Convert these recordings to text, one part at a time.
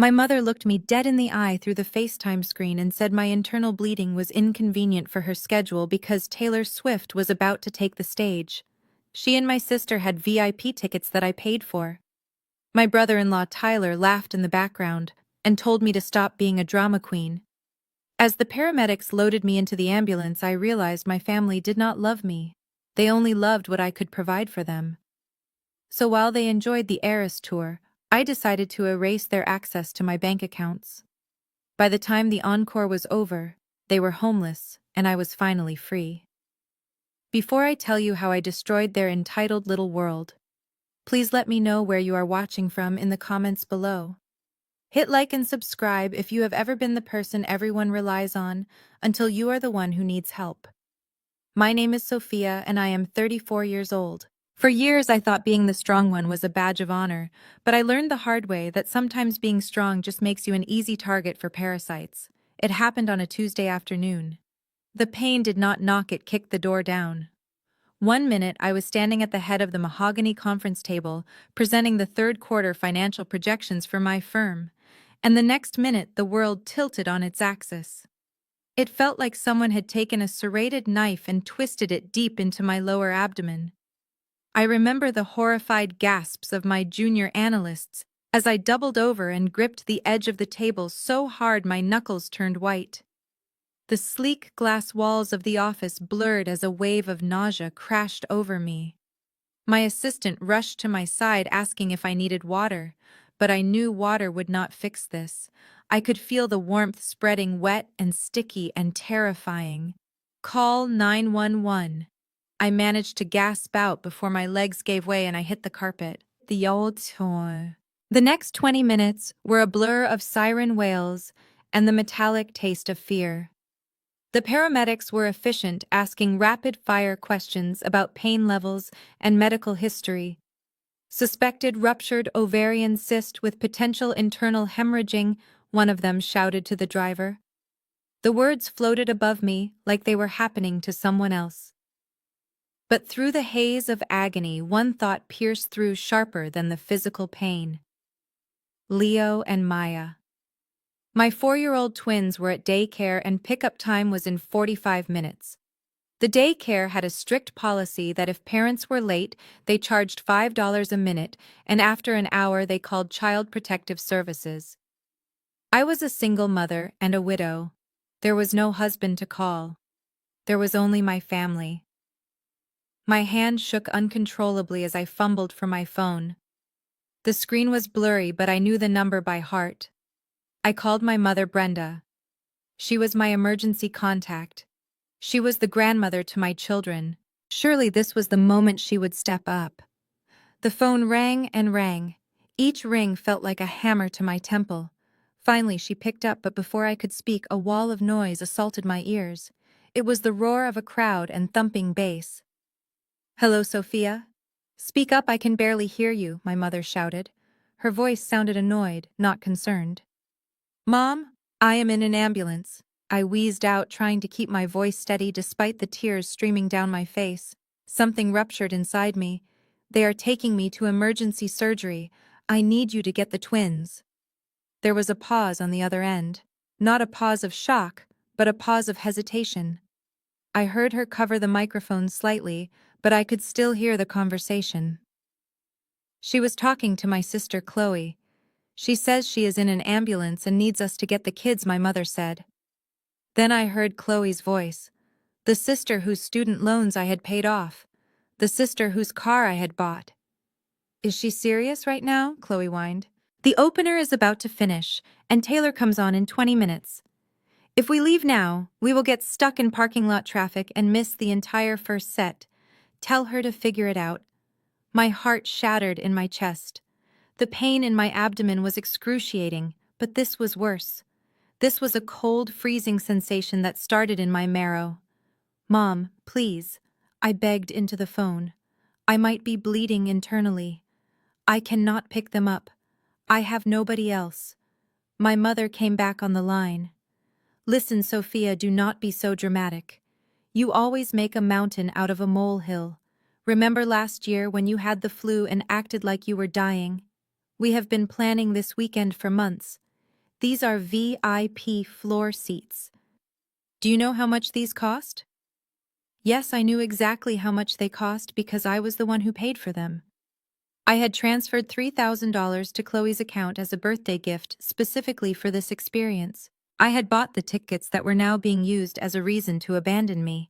My mother looked me dead in the eye through the FaceTime screen and said my internal bleeding was inconvenient for her schedule because Taylor Swift was about to take the stage. She and my sister had VIP tickets that I paid for. My brother-in-law Tyler laughed in the background and told me to stop being a drama queen. As the paramedics loaded me into the ambulance, I realized my family did not love me. They only loved what I could provide for them. So while they enjoyed the Eras tour, I decided to erase their access to my bank accounts. By the time the encore was over, they were homeless, and I was finally free. Before I tell you how I destroyed their entitled little world, please let me know where you are watching from in the comments below. Hit like and subscribe if you have ever been the person everyone relies on until you are the one who needs help. My name is Sophia and I am 34 years old. For years I thought being the strong one was a badge of honor, but I learned the hard way that sometimes being strong just makes you an easy target for parasites. It happened on a Tuesday afternoon. The pain did not knock, it kicked the door down. One minute I was standing at the head of the mahogany conference table, presenting the third quarter financial projections for my firm, and the next minute the world tilted on its axis. It felt like someone had taken a serrated knife and twisted it deep into my lower abdomen. I remember the horrified gasps of my junior analysts as I doubled over and gripped the edge of the table so hard my knuckles turned white. The sleek glass walls of the office blurred as a wave of nausea crashed over me. My assistant rushed to my side asking if I needed water, but I knew water would not fix this. I could feel the warmth spreading, wet and sticky and terrifying. "Call 911. I managed to gasp out before my legs gave way and I hit the carpet. The old toy. The next 20 minutes were a blur of siren wails and the metallic taste of fear. The paramedics were efficient, asking rapid-fire questions about pain levels and medical history. Suspected ruptured ovarian cyst with potential internal hemorrhaging, one of them shouted to the driver. The words floated above me like they were happening to someone else. But through the haze of agony, one thought pierced through sharper than the physical pain. Leo and Maya. My 4-year-old twins were at daycare and pickup time was in 45 minutes. The daycare had a strict policy that if parents were late, they charged $5 a minute, and after an hour they called Child Protective Services. I was a single mother and a widow. There was no husband to call. There was only my family. My hand shook uncontrollably as I fumbled for my phone. The screen was blurry, but I knew the number by heart. I called my mother, Brenda. She was my emergency contact. She was the grandmother to my children. Surely this was the moment she would step up. The phone rang and rang. Each ring felt like a hammer to my temple. Finally, she picked up, but before I could speak, a wall of noise assaulted my ears. It was the roar of a crowd and thumping bass. "Hello, Sophia? Speak up, I can barely hear you," my mother shouted. Her voice sounded annoyed, not concerned. "Mom, I am in an ambulance," I wheezed out, trying to keep my voice steady despite the tears streaming down my face. Something ruptured inside me. "They are taking me to emergency surgery. I need you to get the twins." There was a pause on the other end. Not a pause of shock, but a pause of hesitation. I heard her cover the microphone slightly, but I could still hear the conversation. She was talking to my sister Chloe. "She says she is in an ambulance and needs us to get the kids," my mother said. Then I heard Chloe's voice. The sister whose student loans I had paid off. The sister whose car I had bought. "Is she serious right now?" Chloe whined. "The opener is about to finish, and Taylor comes on in 20 minutes. If we leave now, we will get stuck in parking lot traffic and miss the entire first set. Tell her to figure it out." My heart shattered in my chest. The pain in my abdomen was excruciating, but this was worse. This was a cold, freezing sensation that started in my marrow. "Mom, please," I begged into the phone. "I might be bleeding internally. I cannot pick them up. I have nobody else." My mother came back on the line. "Listen, Sophia, do not be so dramatic. You always make a mountain out of a molehill. Remember last year when you had the flu and acted like you were dying? We have been planning this weekend for months. These are VIP floor seats. Do you know how much these cost? Yes, I knew exactly how much they cost because I was the one who paid for them. I had transferred $3,000 to Chloe's account as a birthday gift specifically for this experience. I had bought the tickets that were now being used as a reason to abandon me.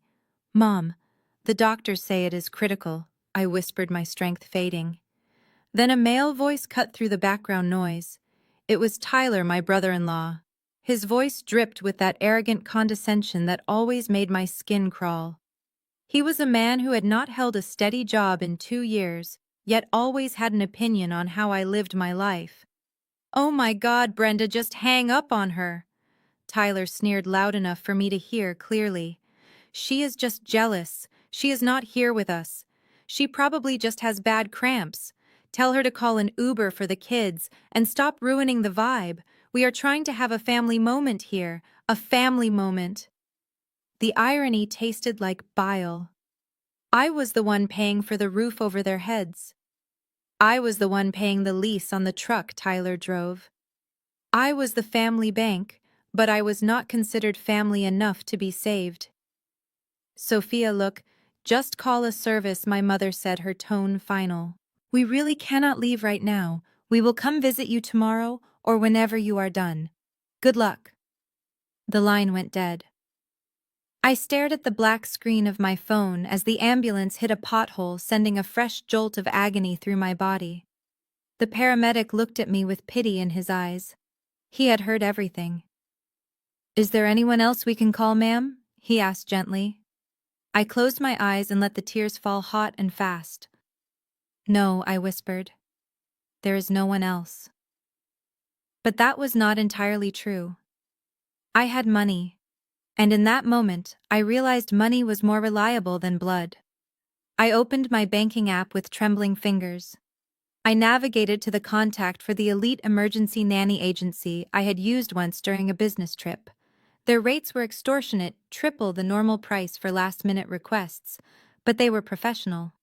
Mom, the doctors say it is critical, I whispered, my strength fading. Then a male voice cut through the background noise. It was Tyler, my brother-in-law. His voice dripped with that arrogant condescension that always made my skin crawl. He was a man who had not held a steady job in 2 years, yet always had an opinion on how I lived my life. "Oh my God, Brenda, just hang up on her," Tyler sneered loud enough for me to hear clearly. "She is just jealous. She is not here with us. She probably just has bad cramps. Tell her to call an Uber for the kids and stop ruining the vibe. We are trying to have a family moment here, a family moment." The irony tasted like bile. I was the one paying for the roof over their heads. I was the one paying the lease on the truck Tyler drove. I was the family bank, but I was not considered family enough to be saved. "Sophia, look, just call a service," my mother said, her tone final. "We really cannot leave right now. We will come visit you tomorrow or whenever you are done. Good luck." The line went dead. I stared at the black screen of my phone as the ambulance hit a pothole, sending a fresh jolt of agony through my body. The paramedic looked at me with pity in his eyes. He had heard everything. "Is there anyone else we can call, ma'am?" he asked gently. I closed my eyes and let the tears fall hot and fast. "No," I whispered. "There is no one else." But that was not entirely true. I had money, and in that moment, I realized money was more reliable than blood. I opened my banking app with trembling fingers. I navigated to the contact for the elite emergency nanny agency I had used once during a business trip. Their rates were extortionate, triple the normal price for last-minute requests, but they were professional.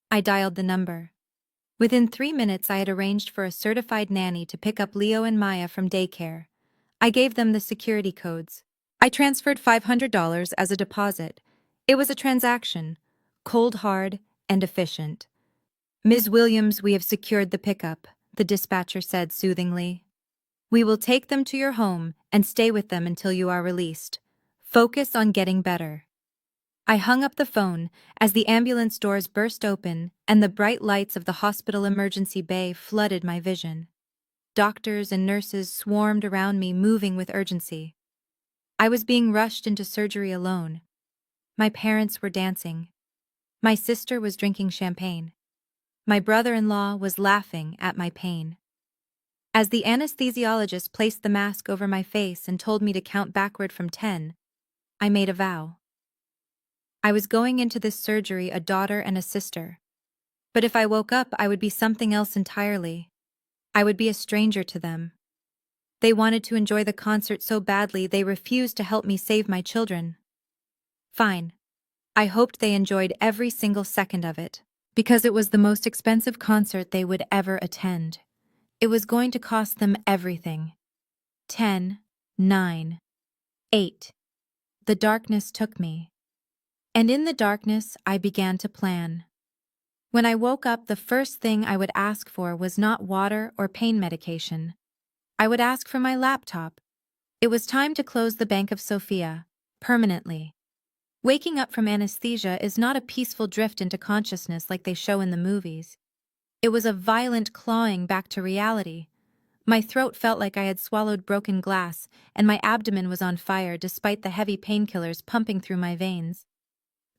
I dialed the number. Within 3 minutes, I had arranged for a certified nanny to pick up Leo and Maya from daycare. I gave them the security codes. I transferred $500 as a deposit. It was a transaction, cold hard and efficient. "Ms. Williams, we have secured the pickup," the dispatcher said soothingly. "We will take them to your home and stay with them until you are released. Focus on getting better." I hung up the phone as the ambulance doors burst open and the bright lights of the hospital emergency bay flooded my vision. Doctors and nurses swarmed around me, moving with urgency. I was being rushed into surgery alone. My parents were dancing. My sister was drinking champagne. My brother-in-law was laughing at my pain. As the anesthesiologist placed the mask over my face and told me to count backward from 10, I made a vow. I was going into this surgery a daughter and a sister. But if I woke up, I would be something else entirely. I would be a stranger to them. They wanted to enjoy the concert so badly they refused to help me save my children. Fine. I hoped they enjoyed every single second of it, because it was the most expensive concert they would ever attend. It was going to cost them everything. 10, 9, 8. The darkness took me. And in the darkness, I began to plan. When I woke up, the first thing I would ask for was not water or pain medication. I would ask for my laptop. It was time to close the Bank of Sophia, permanently. Waking up from anesthesia is not a peaceful drift into consciousness like they show in the movies. It was a violent clawing back to reality. My throat felt like I had swallowed broken glass, and my abdomen was on fire despite the heavy painkillers pumping through my veins.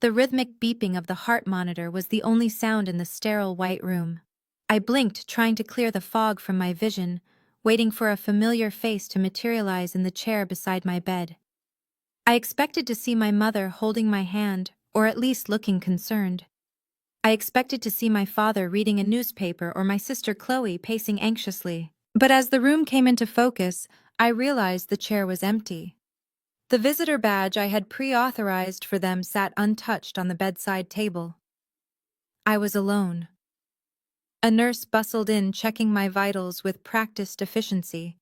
The rhythmic beeping of the heart monitor was the only sound in the sterile white room. I blinked, trying to clear the fog from my vision, waiting for a familiar face to materialize in the chair beside my bed. I expected to see my mother holding my hand, or at least looking concerned. I expected to see my father reading a newspaper or my sister Chloe pacing anxiously. But as the room came into focus, I realized the chair was empty. The visitor badge I had pre-authorized for them sat untouched on the bedside table. I was alone. A nurse bustled in, checking my vitals with practiced efficiency.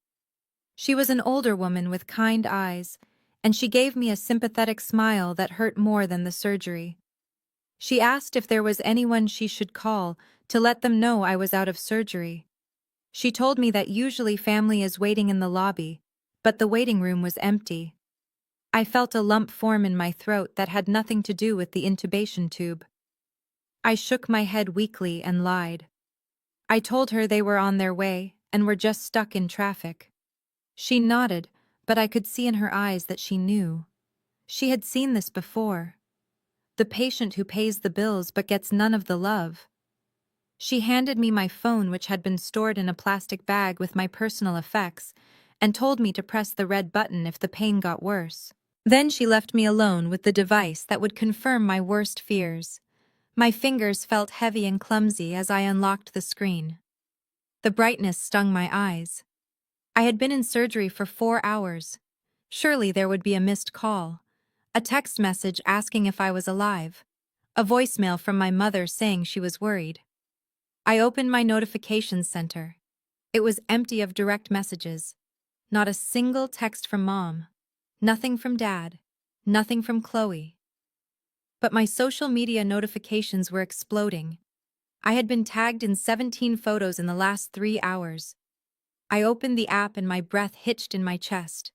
She was an older woman with kind eyes, and she gave me a sympathetic smile that hurt more than the surgery. She asked if there was anyone she should call to let them know I was out of surgery. She told me that usually family is waiting in the lobby, but the waiting room was empty. I felt a lump form in my throat that had nothing to do with the intubation tube. I shook my head weakly and lied. I told her they were on their way and were just stuck in traffic. She nodded, but I could see in her eyes that she knew. She had seen this before. The patient who pays the bills but gets none of the love. She handed me my phone, which had been stored in a plastic bag with my personal effects, and told me to press the red button if the pain got worse. Then she left me alone with the device that would confirm my worst fears. My fingers felt heavy and clumsy as I unlocked the screen. The brightness stung my eyes. I had been in surgery for 4 hours. Surely there would be a missed call. A text message asking if I was alive. A voicemail from my mother saying she was worried. I opened my notifications center. It was empty of direct messages. Not a single text from Mom. Nothing from Dad. Nothing from Chloe. But my social media notifications were exploding. I had been tagged in 17 photos in the last 3 hours. I opened the app and my breath hitched in my chest.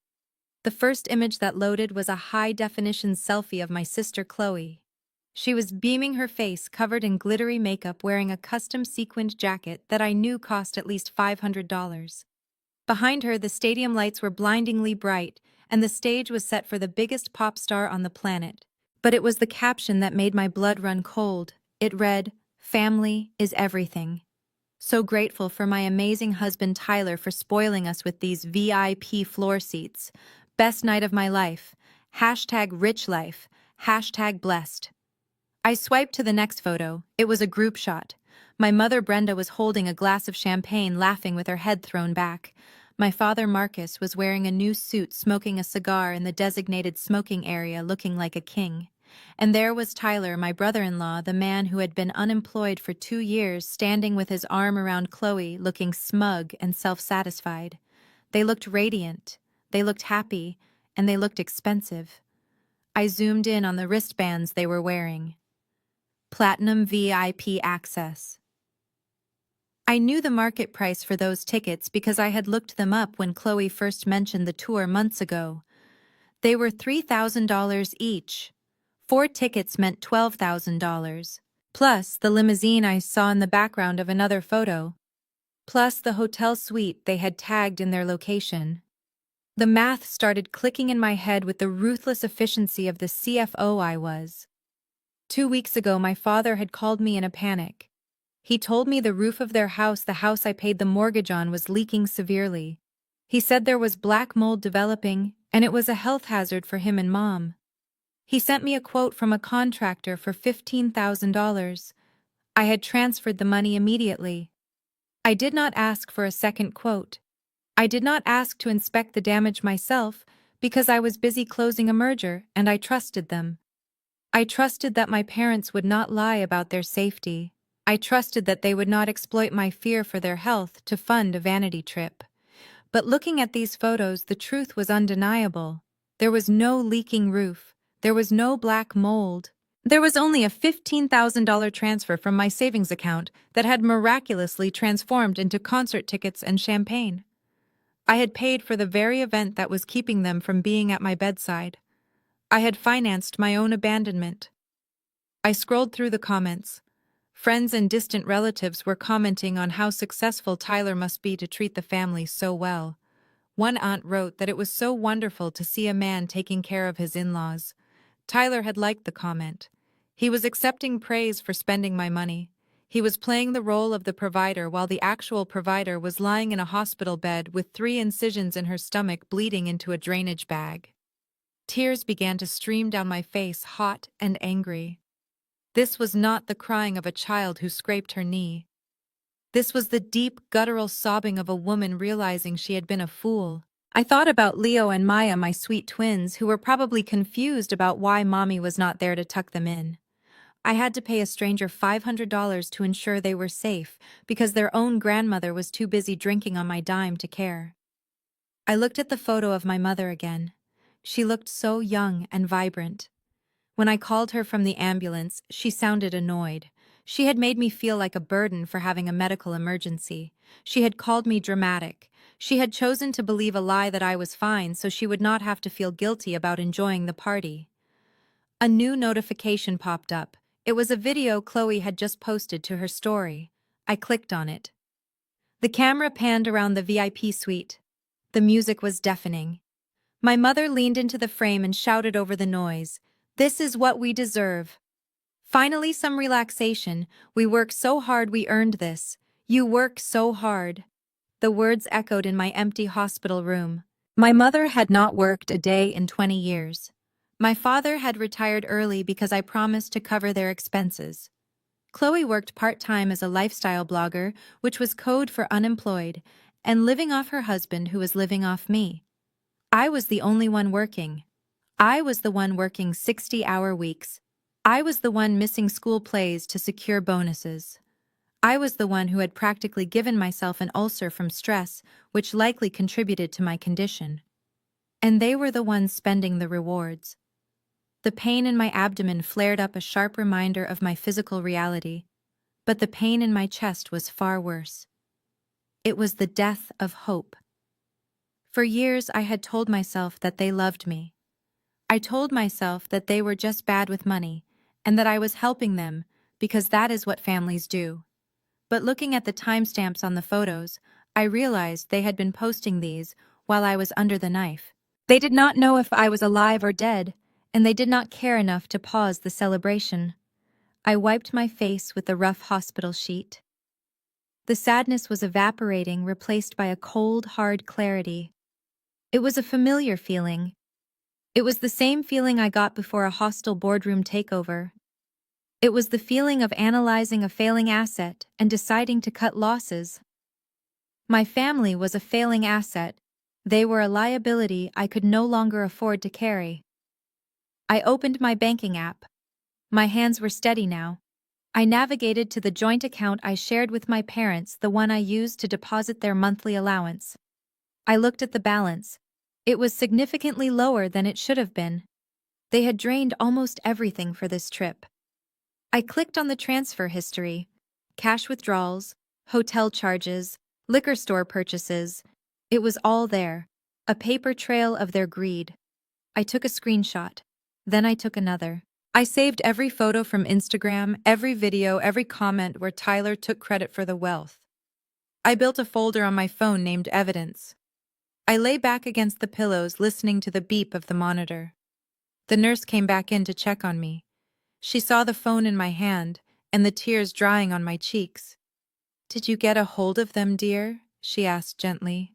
The first image that loaded was a high-definition selfie of my sister Chloe. She was beaming her face covered in glittery makeup, wearing a custom sequined jacket that I knew cost at least $500. Behind her, the stadium lights were blindingly bright, and the stage was set for the biggest pop star on the planet. But it was the caption that made my blood run cold. It read, "Family is everything." So grateful for my amazing husband Tyler for spoiling us with these VIP floor seats. Best night of my life. #rich life. #blessed. I swiped to the next photo. It was a group shot. My mother Brenda was holding a glass of champagne, laughing with her head thrown back. My father Marcus was wearing a new suit, smoking a cigar in the designated smoking area, looking like a king. And there was Tyler, my brother-in-law, the man who had been unemployed for 2 years, standing with his arm around Chloe, looking smug and self-satisfied. They looked radiant, they looked happy, and they looked expensive. I zoomed in on the wristbands they were wearing. Platinum VIP access. I knew the market price for those tickets because I had looked them up when Chloe first mentioned the tour months ago. They were $3,000 each. 4 tickets meant $12,000. Plus the limousine I saw in the background of another photo. Plus the hotel suite they had tagged in their location. The math started clicking in my head with the ruthless efficiency of the CFO I was. 2 weeks ago, my father had called me in a panic. He told me the roof of their house, the house I paid the mortgage on, was leaking severely. He said there was black mold developing, and it was a health hazard for him and Mom. He sent me a quote from a contractor for $15,000. I had transferred the money immediately. I did not ask for a second quote. I did not ask to inspect the damage myself because I was busy closing a merger, and I trusted them. I trusted that my parents would not lie about their safety. I trusted that they would not exploit my fear for their health to fund a vanity trip. But looking at these photos, the truth was undeniable. There was no leaking roof. There was no black mold. There was only a $15,000 transfer from my savings account that had miraculously transformed into concert tickets and champagne. I had paid for the very event that was keeping them from being at my bedside. I had financed my own abandonment. I scrolled through the comments. Friends and distant relatives were commenting on how successful Tyler must be to treat the family so well. One aunt wrote that it was so wonderful to see a man taking care of his in-laws. Tyler had liked the comment. He was accepting praise for spending my money. He was playing the role of the provider while the actual provider was lying in a hospital bed with 3 incisions in her stomach, bleeding into a drainage bag. Tears began to stream down my face, hot and angry. This was not the crying of a child who scraped her knee. This was the deep, guttural sobbing of a woman realizing she had been a fool. I thought about Leo and Maya, my sweet twins, who were probably confused about why Mommy was not there to tuck them in. I had to pay a stranger $500 to ensure they were safe because their own grandmother was too busy drinking on my dime to care. I looked at the photo of my mother again. She looked so young and vibrant. When I called her from the ambulance, she sounded annoyed. She had made me feel like a burden for having a medical emergency. She had called me dramatic. She had chosen to believe a lie that I was fine so she would not have to feel guilty about enjoying the party. A new notification popped up. It was a video Chloe had just posted to her story. I clicked on it. The camera panned around the VIP suite. The music was deafening. My mother leaned into the frame and shouted over the noise, "This is what we deserve." Finally, some relaxation. "We work so hard we earned this. You work so hard." The words echoed in my empty hospital room. My mother had not worked a day in 20 years. My father had retired early because I promised to cover their expenses. Chloe worked part-time as a lifestyle blogger, which was code for unemployed, and living off her husband who was living off me. I was the only one working. I was the one working 60-hour weeks. I was the one missing school plays to secure bonuses. I was the one who had practically given myself an ulcer from stress, which likely contributed to my condition. And they were the ones spending the rewards. The pain in my abdomen flared up, a sharp reminder of my physical reality, but the pain in my chest was far worse. It was the death of hope. For years I had told myself that they loved me. I told myself that they were just bad with money, and that I was helping them, because that is what families do. But looking at the timestamps on the photos, I realized they had been posting these while I was under the knife. They did not know if I was alive or dead, and they did not care enough to pause the celebration. I wiped my face with the rough hospital sheet. The sadness was evaporating, replaced by a cold, hard clarity. It was a familiar feeling. It was the same feeling I got before a hostile boardroom takeover. It was the feeling of analyzing a failing asset and deciding to cut losses. My family was a failing asset. They were a liability I could no longer afford to carry. I opened my banking app. My hands were steady now. I navigated to the joint account I shared with my parents, the one I used to deposit their monthly allowance. I looked at the balance. It was significantly lower than it should have been. They had drained almost everything for this trip. I clicked on the transfer history. Cash withdrawals, hotel charges, liquor store purchases. It was all there, a paper trail of their greed. I took a screenshot. Then I took another. I saved every photo from Instagram, every video, every comment where Tyler took credit for the wealth. I built a folder on my phone named Evidence. I lay back against the pillows, listening to the beep of the monitor. The nurse came back in to check on me. She saw the phone in my hand and the tears drying on my cheeks. "Did you get a hold of them, dear?" she asked gently.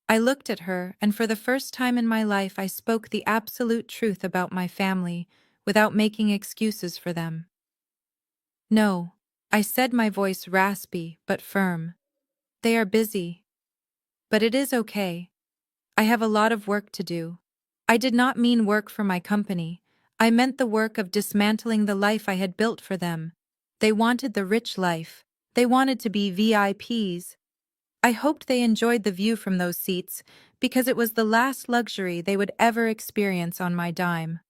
I looked at her, and for the first time in my life I spoke the absolute truth about my family, without making excuses for them. "No," I said, my voice raspy but firm. "They are busy. But it is okay. I have a lot of work to do." I did not mean work for my company. I meant the work of dismantling the life I had built for them. They wanted the rich life. They wanted to be VIPs. I hoped they enjoyed the view from those seats, because it was the last luxury they would ever experience on my dime.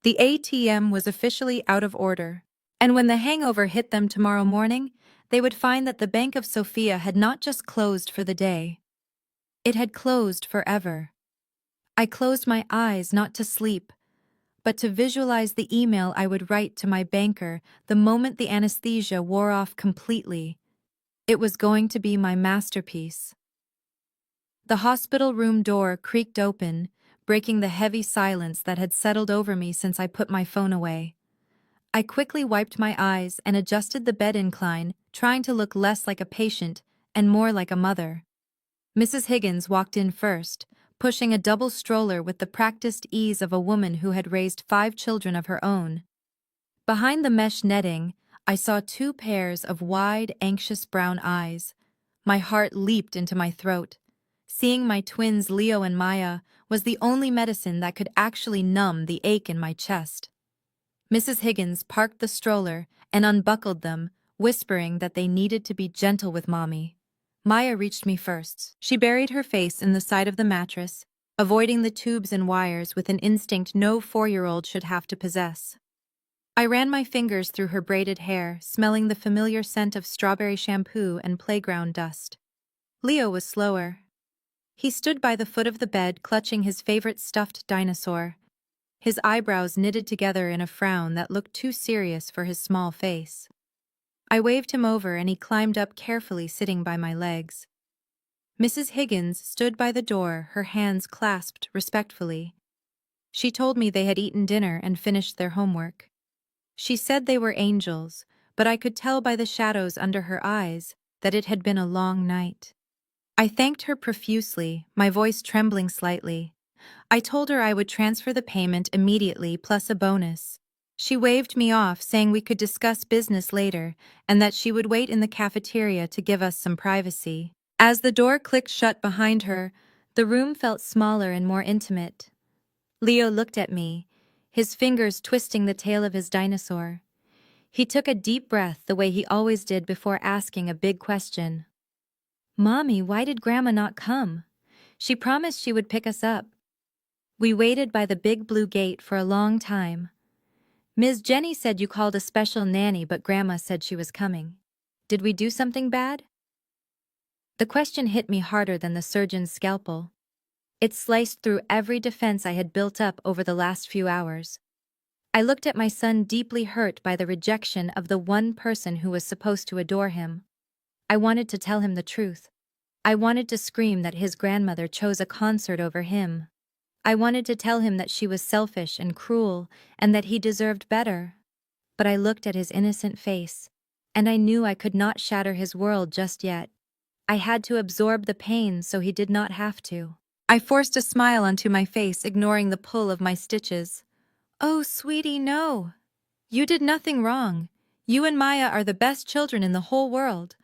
The ATM was officially out of order, and when the hangover hit them tomorrow morning, they would find that the Bank of Sofia had not just closed for the day. It had closed forever. I closed my eyes not to sleep, but to visualize the email I would write to my banker the moment the anesthesia wore off completely. It was going to be my masterpiece. The hospital room door creaked open, breaking the heavy silence that had settled over me since I put my phone away. I quickly wiped my eyes and adjusted the bed incline, trying to look less like a patient and more like a mother. Mrs. Higgins walked in first, pushing a double stroller with the practiced ease of a woman who had raised 5 children of her own. Behind the mesh netting, I saw 2 pairs of wide, anxious brown eyes. My heart leaped into my throat. Seeing my twins Leo and Maya was the only medicine that could actually numb the ache in my chest. Mrs. Higgins parked the stroller and unbuckled them, whispering that they needed to be gentle with Mommy. Maya reached me first. She buried her face in the side of the mattress, avoiding the tubes and wires with an instinct no 4-year-old should have to possess. I ran my fingers through her braided hair, smelling the familiar scent of strawberry shampoo and playground dust. Leo was slower. He stood by the foot of the bed, clutching his favorite stuffed dinosaur, his eyebrows knitted together in a frown that looked too serious for his small face. I waved him over and he climbed up carefully, sitting by my legs. Mrs. Higgins stood by the door, her hands clasped respectfully. She told me they had eaten dinner and finished their homework. She said they were angels, but I could tell by the shadows under her eyes that it had been a long night. I thanked her profusely, my voice trembling slightly. I told her I would transfer the payment immediately plus a bonus. She waved me off, saying we could discuss business later and that she would wait in the cafeteria to give us some privacy. As the door clicked shut behind her, the room felt smaller and more intimate. Leo looked at me, his fingers twisting the tail of his dinosaur. He took a deep breath the way he always did before asking a big question. "Mommy, why did Grandma not come? She promised she would pick us up." We waited by the big blue gate for a long time. "Ms. Jenny said you called a special nanny, but Grandma said she was coming. Did we do something bad?" The question hit me harder than the surgeon's scalpel. It sliced through every defense I had built up over the last few hours. I looked at my son, deeply hurt by the rejection of the one person who was supposed to adore him. I wanted to tell him the truth. I wanted to scream that his grandmother chose a concert over him. I wanted to tell him that she was selfish and cruel and that he deserved better. But I looked at his innocent face, and I knew I could not shatter his world just yet. I had to absorb the pain so he did not have to. I forced a smile onto my face, ignoring the pull of my stitches. "Oh, sweetie, no. You did nothing wrong. You and Maya are the best children in the whole world.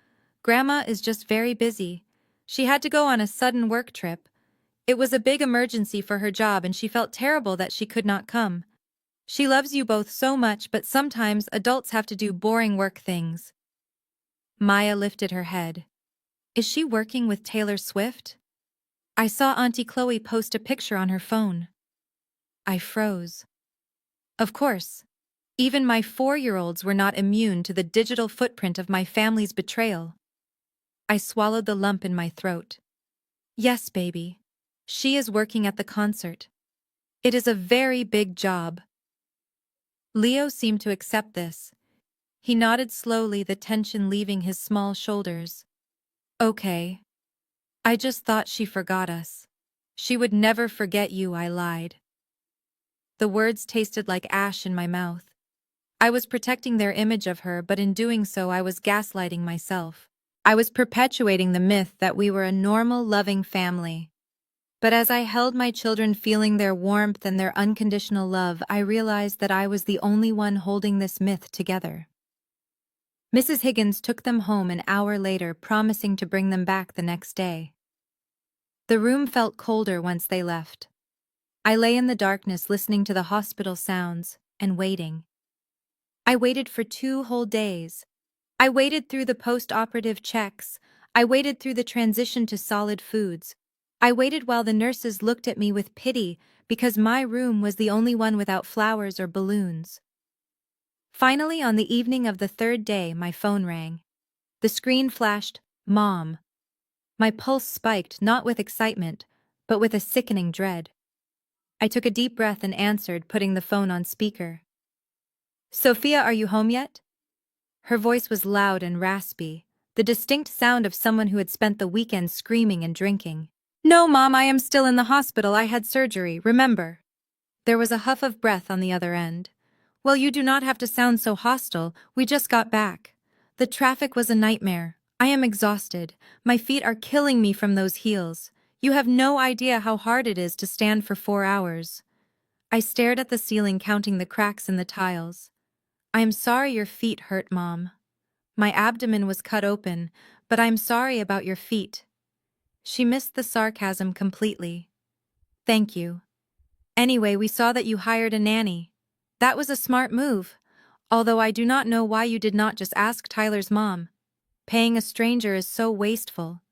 Grandma is just very busy. She had to go on a sudden work trip. It was a big emergency for her job and she felt terrible that she could not come. She loves you both so much, but sometimes adults have to do boring work things." Maya lifted her head. "Is she working with Taylor Swift?" I saw Auntie Chloe post a picture on her phone. I froze. Of course. Even my 4-year-olds were not immune to the digital footprint of my family's betrayal. I swallowed the lump in my throat. "Yes, baby. She is working at the concert. It is a very big job." Leo seemed to accept this. He nodded slowly, the tension leaving his small shoulders. "Okay. I just thought she forgot us." "She would never forget you," I lied. The words tasted like ash in my mouth. I was protecting their image of her, but in doing so I was gaslighting myself. I was perpetuating the myth that we were a normal, loving family. But as I held my children, feeling their warmth and their unconditional love, I realized that I was the only one holding this myth together. Mrs. Higgins took them home an hour later, promising to bring them back the next day. The room felt colder once they left. I lay in the darkness, listening to the hospital sounds and waiting. I waited for 2 whole days. I waited through the post-operative checks. I waited through the transition to solid foods. I waited while the nurses looked at me with pity because my room was the only one without flowers or balloons. Finally, on the evening of the 3rd day, my phone rang. The screen flashed, "Mom." My pulse spiked, not with excitement, but with a sickening dread. I took a deep breath and answered, putting the phone on speaker. "Sophia, are you home yet?" Her voice was loud and raspy, the distinct sound of someone who had spent the weekend screaming and drinking. "No, Mom, I am still in the hospital. I had surgery, remember." There was a huff of breath on the other end. "Well, you do not have to sound so hostile. We just got back. The traffic was a nightmare. I am exhausted. My feet are killing me from those heels. You have no idea how hard it is to stand for 4 hours." I stared at the ceiling, counting the cracks in the tiles. "I am sorry your feet hurt, Mom. My abdomen was cut open, but I'm sorry about your feet." She missed the sarcasm completely. "Thank you. Anyway, we saw that you hired a nanny. That was a smart move, although I do not know why you did not just ask Tyler's mom. Paying a stranger is so wasteful."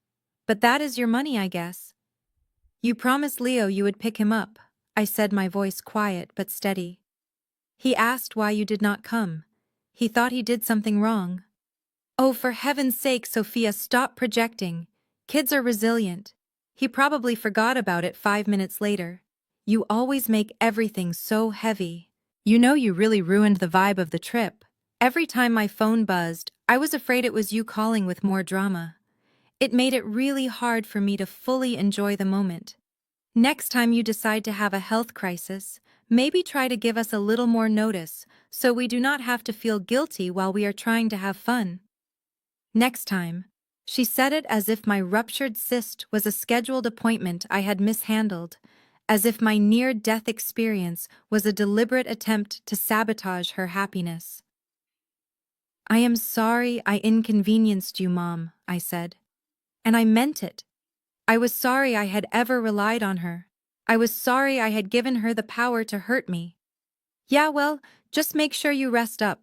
But that is your money, I guess. You promised Leo you would pick him up, I said, my voice quiet but steady. He asked why you did not come. He thought he did something wrong. Oh, for heaven's sake, Sophia, stop projecting. Kids are resilient. He probably forgot about it 5 minutes later. You always make everything so heavy. You know you really ruined the vibe of the trip. Every time my phone buzzed, I was afraid it was you calling with more drama. It made it really hard for me to fully enjoy the moment. Next time you decide to have a health crisis, maybe try to give us a little more notice so we do not have to feel guilty while we are trying to have fun. Next time. She said it as if my ruptured cyst was a scheduled appointment I had mishandled, as if my near-death experience was a deliberate attempt to sabotage her happiness. I am sorry I inconvenienced you, Mom, I said. And I meant it. I was sorry I had ever relied on her. I was sorry I had given her the power to hurt me. Yeah, well, just make sure you rest up.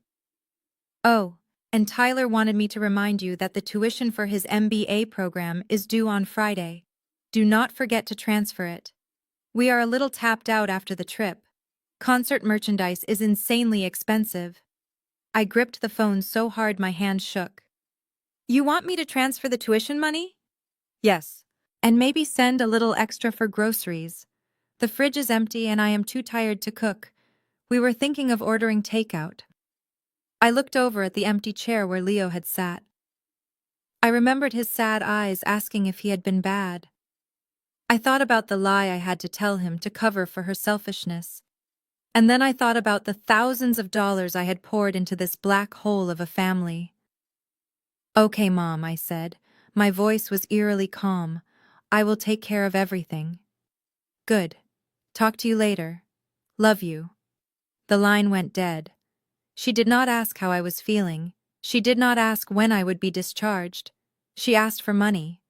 Oh, and Tyler wanted me to remind you that the tuition for his MBA program is due on Friday. Do not forget to transfer it. We are a little tapped out after the trip. Concert merchandise is insanely expensive. I gripped the phone so hard my hand shook. You want me to transfer the tuition money? Yes. And maybe send a little extra for groceries. The fridge is empty and I am too tired to cook. We were thinking of ordering takeout. I looked over at the empty chair where Leo had sat. I remembered his sad eyes asking if he had been bad. I thought about the lie I had to tell him to cover for her selfishness. And then I thought about the thousands of dollars I had poured into this black hole of a family. Okay, Mom, I said. My voice was eerily calm. I will take care of everything. Good. Talk to you later. Love you. The line went dead. She did not ask how I was feeling. She did not ask when I would be discharged. She asked for money.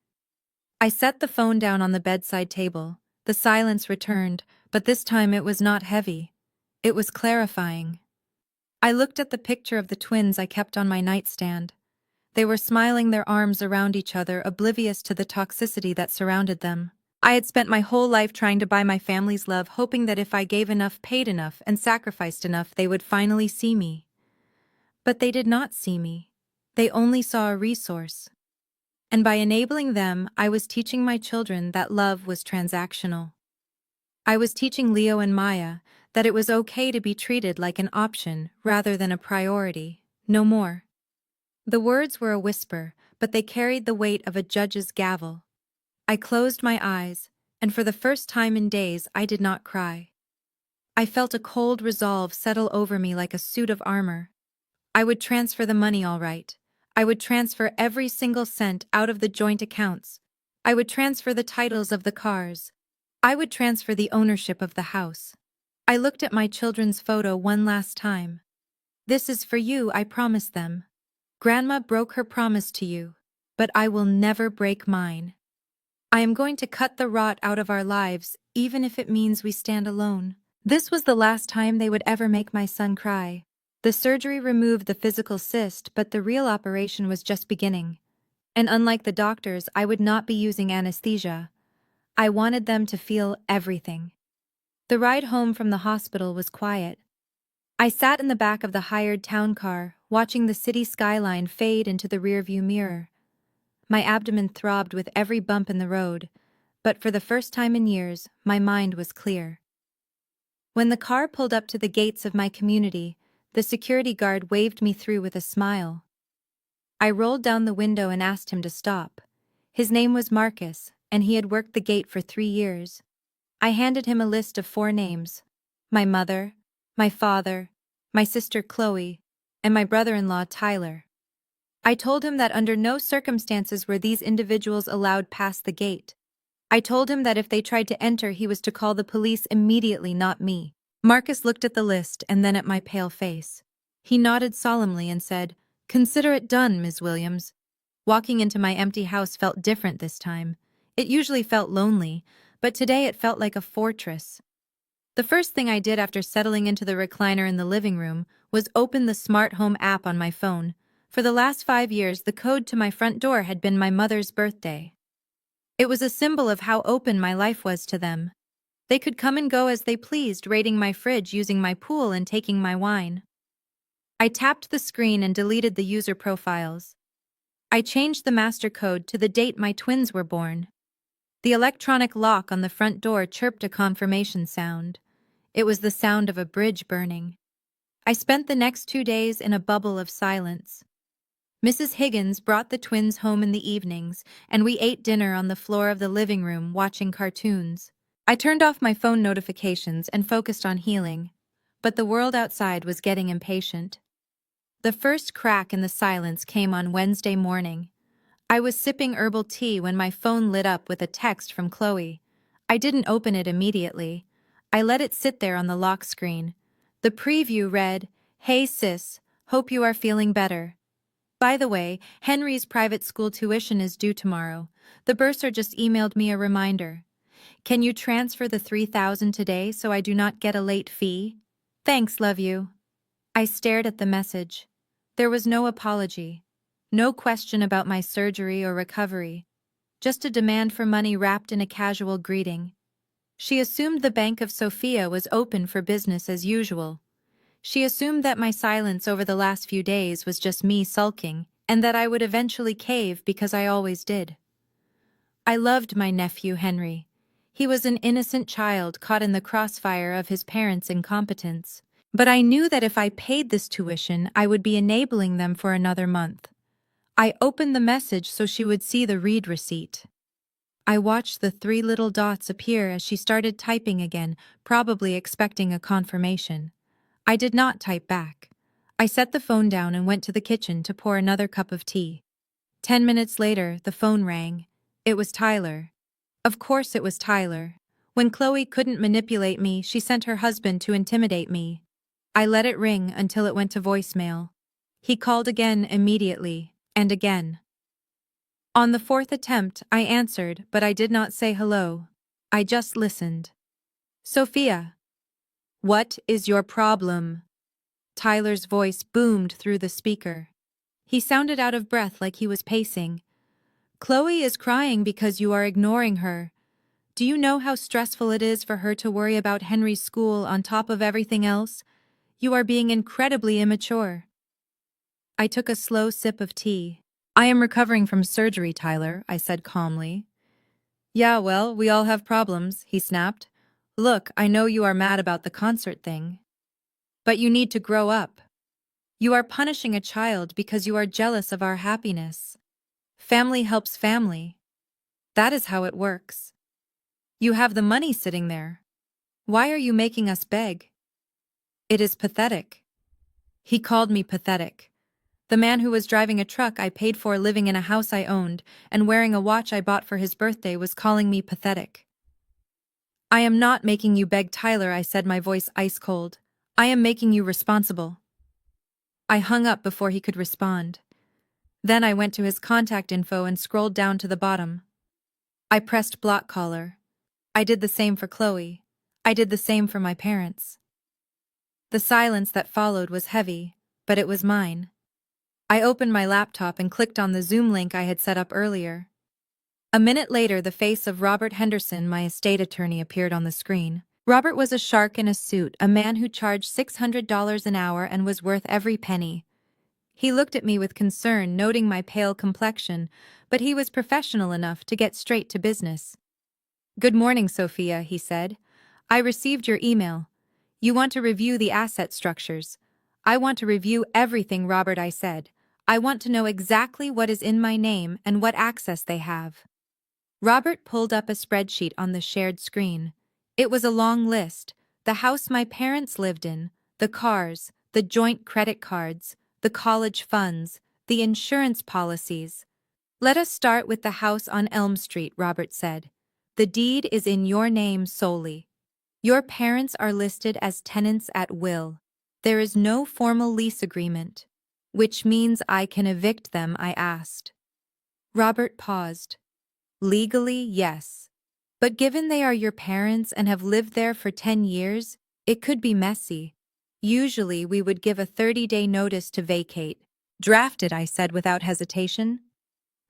I set the phone down on the bedside table. The silence returned, but this time it was not heavy. It was clarifying. I looked at the picture of the twins I kept on my nightstand. They were smiling, their arms around each other, oblivious to the toxicity that surrounded them. I had spent my whole life trying to buy my family's love, hoping that if I gave enough, paid enough, and sacrificed enough, they would finally see me. But they did not see me. They only saw a resource. And by enabling them, I was teaching my children that love was transactional. I was teaching Leo and Maya that it was okay to be treated like an option rather than a priority, no more. The words were a whisper, but they carried the weight of a judge's gavel. I closed my eyes, and for the first time in days I did not cry. I felt a cold resolve settle over me like a suit of armor. I would transfer the money all right. I would transfer every single cent out of the joint accounts. I would transfer the titles of the cars. I would transfer the ownership of the house. I looked at my children's photo one last time. This is for you, I promised them. Grandma broke her promise to you, but I will never break mine. I am going to cut the rot out of our lives, even if it means we stand alone. This was the last time they would ever make my son cry. The surgery removed the physical cyst, but the real operation was just beginning. And unlike the doctors, I would not be using anesthesia. I wanted them to feel everything. The ride home from the hospital was quiet. I sat in the back of the hired town car, watching the city skyline fade into the rearview mirror. My abdomen throbbed with every bump in the road, but for the first time in years, my mind was clear. When the car pulled up to the gates of my community, the security guard waved me through with a smile. I rolled down the window and asked him to stop. His name was Marcus, and he had worked the gate for 3 years. I handed him a list of 4 names: my mother, my father, my sister Chloe, and my brother-in-law Tyler. I told him that under no circumstances were these individuals allowed past the gate. I told him that if they tried to enter, he was to call the police immediately, not me. Marcus looked at the list and then at my pale face. He nodded solemnly and said, "Consider it done, Ms. Williams." Walking into my empty house felt different this time. It usually felt lonely, but today it felt like a fortress. The first thing I did after settling into the recliner in the living room was open the smart home app on my phone. For the last 5 years, the code to my front door had been my mother's birthday. It was a symbol of how open my life was to them. They could come and go as they pleased, raiding my fridge, using my pool, and taking my wine. I tapped the screen and deleted the user profiles. I changed the master code to the date my twins were born. The electronic lock on the front door chirped a confirmation sound. It was the sound of a bridge burning. I spent the next 2 days in a bubble of silence. Mrs. Higgins brought the twins home in the evenings, and we ate dinner on the floor of the living room watching cartoons. I turned off my phone notifications and focused on healing, but the world outside was getting impatient. The first crack in the silence came on Wednesday morning. I was sipping herbal tea when my phone lit up with a text from Chloe. I didn't open it immediately. I let it sit there on the lock screen. The preview read, "Hey sis, hope you are feeling better. By the way, Henry's private school tuition is due tomorrow. The bursar just emailed me a reminder. Can you transfer the $3,000 today so I do not get a late fee? Thanks, love you." I stared at the message. There was no apology. No question about my surgery or recovery. Just a demand for money wrapped in a casual greeting. She assumed the Bank of Sofia was open for business as usual. She assumed that my silence over the last few days was just me sulking, and that I would eventually cave because I always did. I loved my nephew Henry. He was an innocent child caught in the crossfire of his parents' incompetence. But I knew that if I paid this tuition, I would be enabling them for another month. I opened the message so she would see the read receipt. I watched the 3 little dots appear as she started typing again, probably expecting a confirmation. I did not type back. I set the phone down and went to the kitchen to pour another cup of tea. 10 minutes later, the phone rang. It was Tyler. Of course it was Tyler. When Chloe couldn't manipulate me, she sent her husband to intimidate me. I let it ring until it went to voicemail. He called again immediately, and again. On the 4th attempt, I answered, but I did not say hello. I just listened. "Sophia, what is your problem?" Tyler's voice boomed through the speaker. He sounded out of breath like he was pacing. "Chloe is crying because you are ignoring her. Do you know how stressful it is for her to worry about Henry's school on top of everything else? You are being incredibly immature." I took a slow sip of tea. "I am recovering from surgery, Tyler," I said calmly. "Yeah, well, we all have problems," he snapped. "Look, I know you are mad about the concert thing. But you need to grow up. You are punishing a child because you are jealous of our happiness. Family helps family. That is how it works. You have the money sitting there. Why are you making us beg? It is pathetic." He called me pathetic. The man who was driving a truck I paid for, living in a house I owned, and wearing a watch I bought for his birthday was calling me pathetic. "I am not making you beg, Tyler," I said, my voice ice cold. "I am making you responsible." I hung up before he could respond. Then I went to his contact info and scrolled down to the bottom. I pressed block caller. I did the same for Chloe. I did the same for my parents. The silence that followed was heavy, but it was mine. I opened my laptop and clicked on the Zoom link I had set up earlier. A minute later, the face of Robert Henderson, my estate attorney, appeared on the screen. Robert was a shark in a suit, a man who charged $600 an hour and was worth every penny. He looked at me with concern, noting my pale complexion, but he was professional enough to get straight to business. "Good morning, Sophia," he said. "I received your email. You want to review the asset structures." "I want to review everything, Robert," I said. "I want to know exactly what is in my name and what access they have." Robert pulled up a spreadsheet on the shared screen. It was a long list: the house my parents lived in, the cars, the joint credit cards, the college funds, the insurance policies. "Let us start with the house on Elm Street," Robert said. "The deed is in your name solely. Your parents are listed as tenants at will. There is no formal lease agreement." "Which means I can evict them?" I asked. Robert paused. "Legally, yes. But given they are your parents and have lived there for 10 years, it could be messy. Usually we would give a 30-day notice to vacate." "Draft it," I said without hesitation.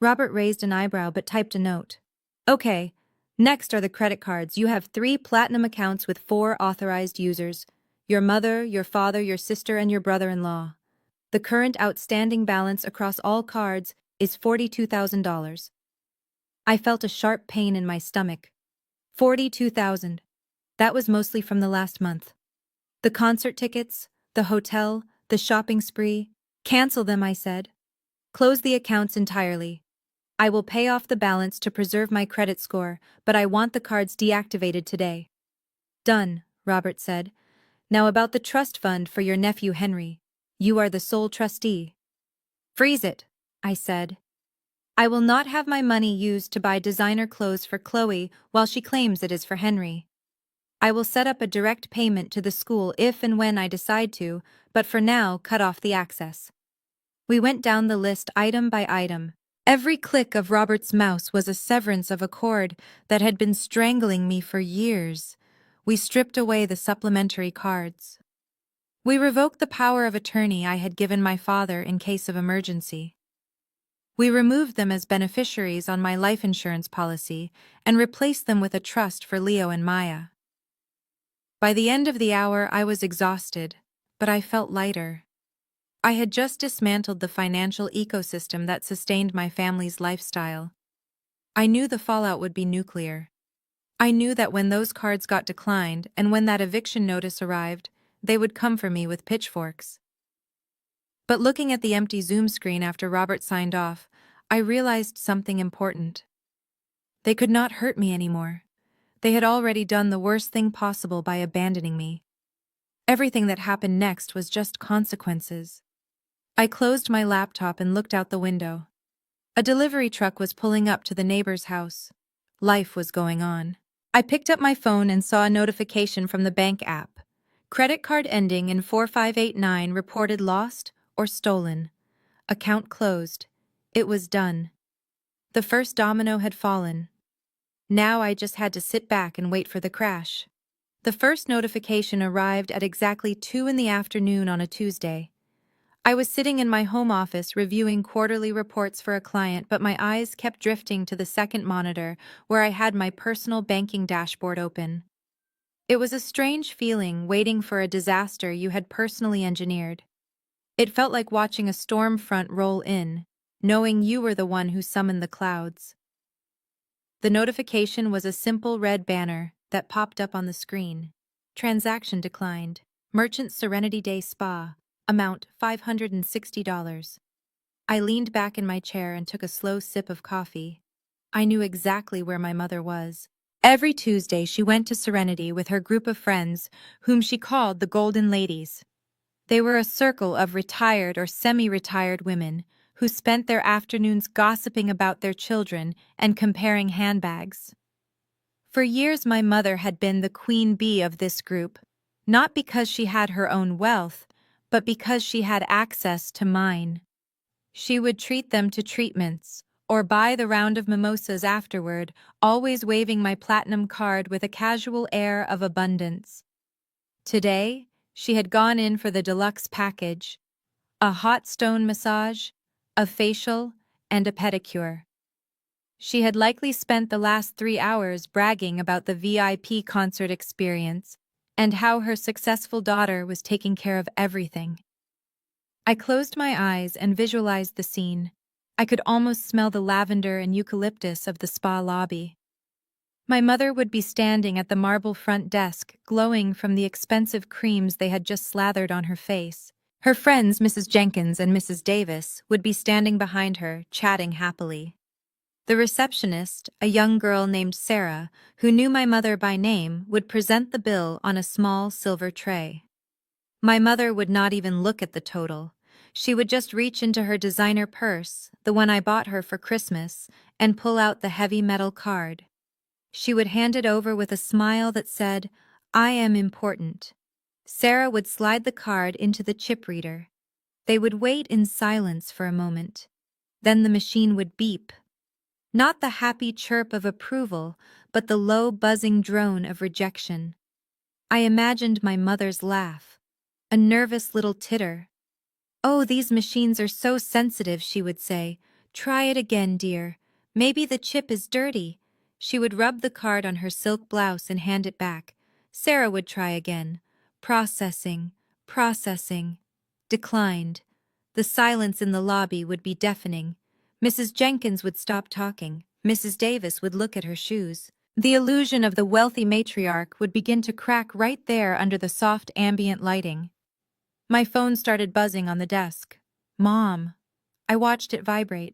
Robert raised an eyebrow but typed a note. Okay, next are the credit cards. You have 3 platinum accounts with 4 authorized users: your mother, your father, your sister, and your brother-in-law. The current outstanding balance across all cards is $42,000. I felt a sharp pain in my stomach. 42,000. That was mostly from the last month. The concert tickets, the hotel, the shopping spree. Cancel them, I said. Close the accounts entirely. I will pay off the balance to preserve my credit score, but I want the cards deactivated today. Done, Robert said. Now about the trust fund for your nephew Henry. You are the sole trustee. Freeze it, I said. I will not have my money used to buy designer clothes for Chloe while she claims it is for Henry. I will set up a direct payment to the school if and when I decide to, but for now, cut off the access. We went down the list item by item. Every click of Robert's mouse was a severance of a cord that had been strangling me for years. We stripped away the supplementary cards. We revoked the power of attorney I had given my father in case of emergency. We removed them as beneficiaries on my life insurance policy and replaced them with a trust for Leo and Maya. By the end of the hour, I was exhausted, but I felt lighter. I had just dismantled the financial ecosystem that sustained my family's lifestyle. I knew the fallout would be nuclear. I knew that when those cards got declined and when that eviction notice arrived, they would come for me with pitchforks. But looking at the empty Zoom screen after Robert signed off, I realized something important. They could not hurt me anymore. They had already done the worst thing possible by abandoning me. Everything that happened next was just consequences. I closed my laptop and looked out the window. A delivery truck was pulling up to the neighbor's house. Life was going on. I picked up my phone and saw a notification from the bank app. Credit card ending in 4589 reported lost or stolen. Account closed. It was done. The first domino had fallen. Now I just had to sit back and wait for the crash. The first notification arrived at exactly 2 in the afternoon on a Tuesday. I was sitting in my home office reviewing quarterly reports for a client, but my eyes kept drifting to the second monitor where I had my personal banking dashboard open. It was a strange feeling waiting for a disaster you had personally engineered. It felt like watching a storm front roll in, knowing you were the one who summoned the clouds. The notification was a simple red banner that popped up on the screen. Transaction declined. Merchant Serenity Day Spa. Amount $560. I leaned back in my chair and took a slow sip of coffee. I knew exactly where my mother was. Every Tuesday she went to Serenity with her group of friends, whom she called the Golden Ladies. They were a circle of retired or semi-retired women who spent their afternoons gossiping about their children and comparing handbags. For years my mother had been the queen bee of this group, not because she had her own wealth, but because she had access to mine. She would treat them to treatments, or buy the round of mimosas afterward, always waving my platinum card with a casual air of abundance. Today, she had gone in for the deluxe package: a hot stone massage, a facial, and a pedicure. She had likely spent the last 3 hours bragging about the VIP concert experience and how her successful daughter was taking care of everything. I closed my eyes and visualized the scene. I could almost smell the lavender and eucalyptus of the spa lobby. My mother would be standing at the marble front desk, glowing from the expensive creams they had just slathered on her face. Her friends, Mrs. Jenkins and Mrs. Davis, would be standing behind her, chatting happily. The receptionist, a young girl named Sarah, who knew my mother by name, would present the bill on a small silver tray. My mother would not even look at the total. She would just reach into her designer purse, the one I bought her for Christmas, and pull out the heavy metal card. She would hand it over with a smile that said, "I am important." Sarah would slide the card into the chip reader. They would wait in silence for a moment. Then the machine would beep. Not the happy chirp of approval, but the low buzzing drone of rejection. I imagined my mother's laugh, a nervous little titter. "Oh, these machines are so sensitive," she would say. "Try it again, dear. Maybe the chip is dirty. She would rub the card on her silk blouse and hand it back. Sarah would try again. Processing, processing. Declined. The silence in the lobby would be deafening. Mrs. Jenkins would stop talking. Mrs. Davis would look at her shoes. The illusion of the wealthy matriarch would begin to crack right there under the soft ambient lighting. My phone started buzzing on the desk. Mom. I watched it vibrate.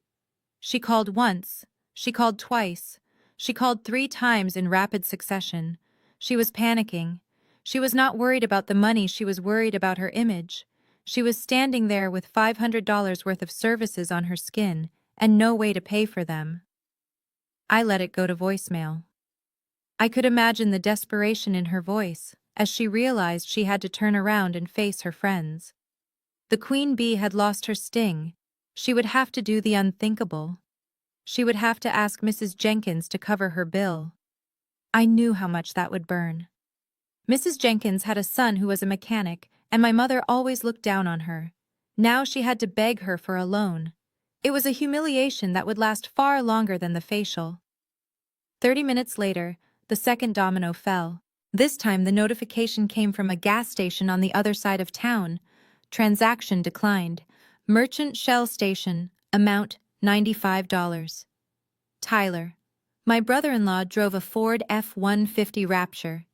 She called once. She called twice. She called 3 times in rapid succession. She was panicking. She was not worried about the money, she was worried about her image. She was standing there with $500 worth of services on her skin and no way to pay for them. I let it go to voicemail. I could imagine the desperation in her voice as she realized she had to turn around and face her friends. The queen bee had lost her sting. She would have to do the unthinkable. She would have to ask Mrs. Jenkins to cover her bill. I knew how much that would burn. Mrs. Jenkins had a son who was a mechanic, and my mother always looked down on her. Now she had to beg her for a loan. It was a humiliation that would last far longer than the facial. 30 minutes later, the second domino fell. This time the notification came from a gas station on the other side of town. Transaction declined. Merchant Shell Station. Amount $95. Tyler. My brother-in-law drove a Ford F-150 Rapture.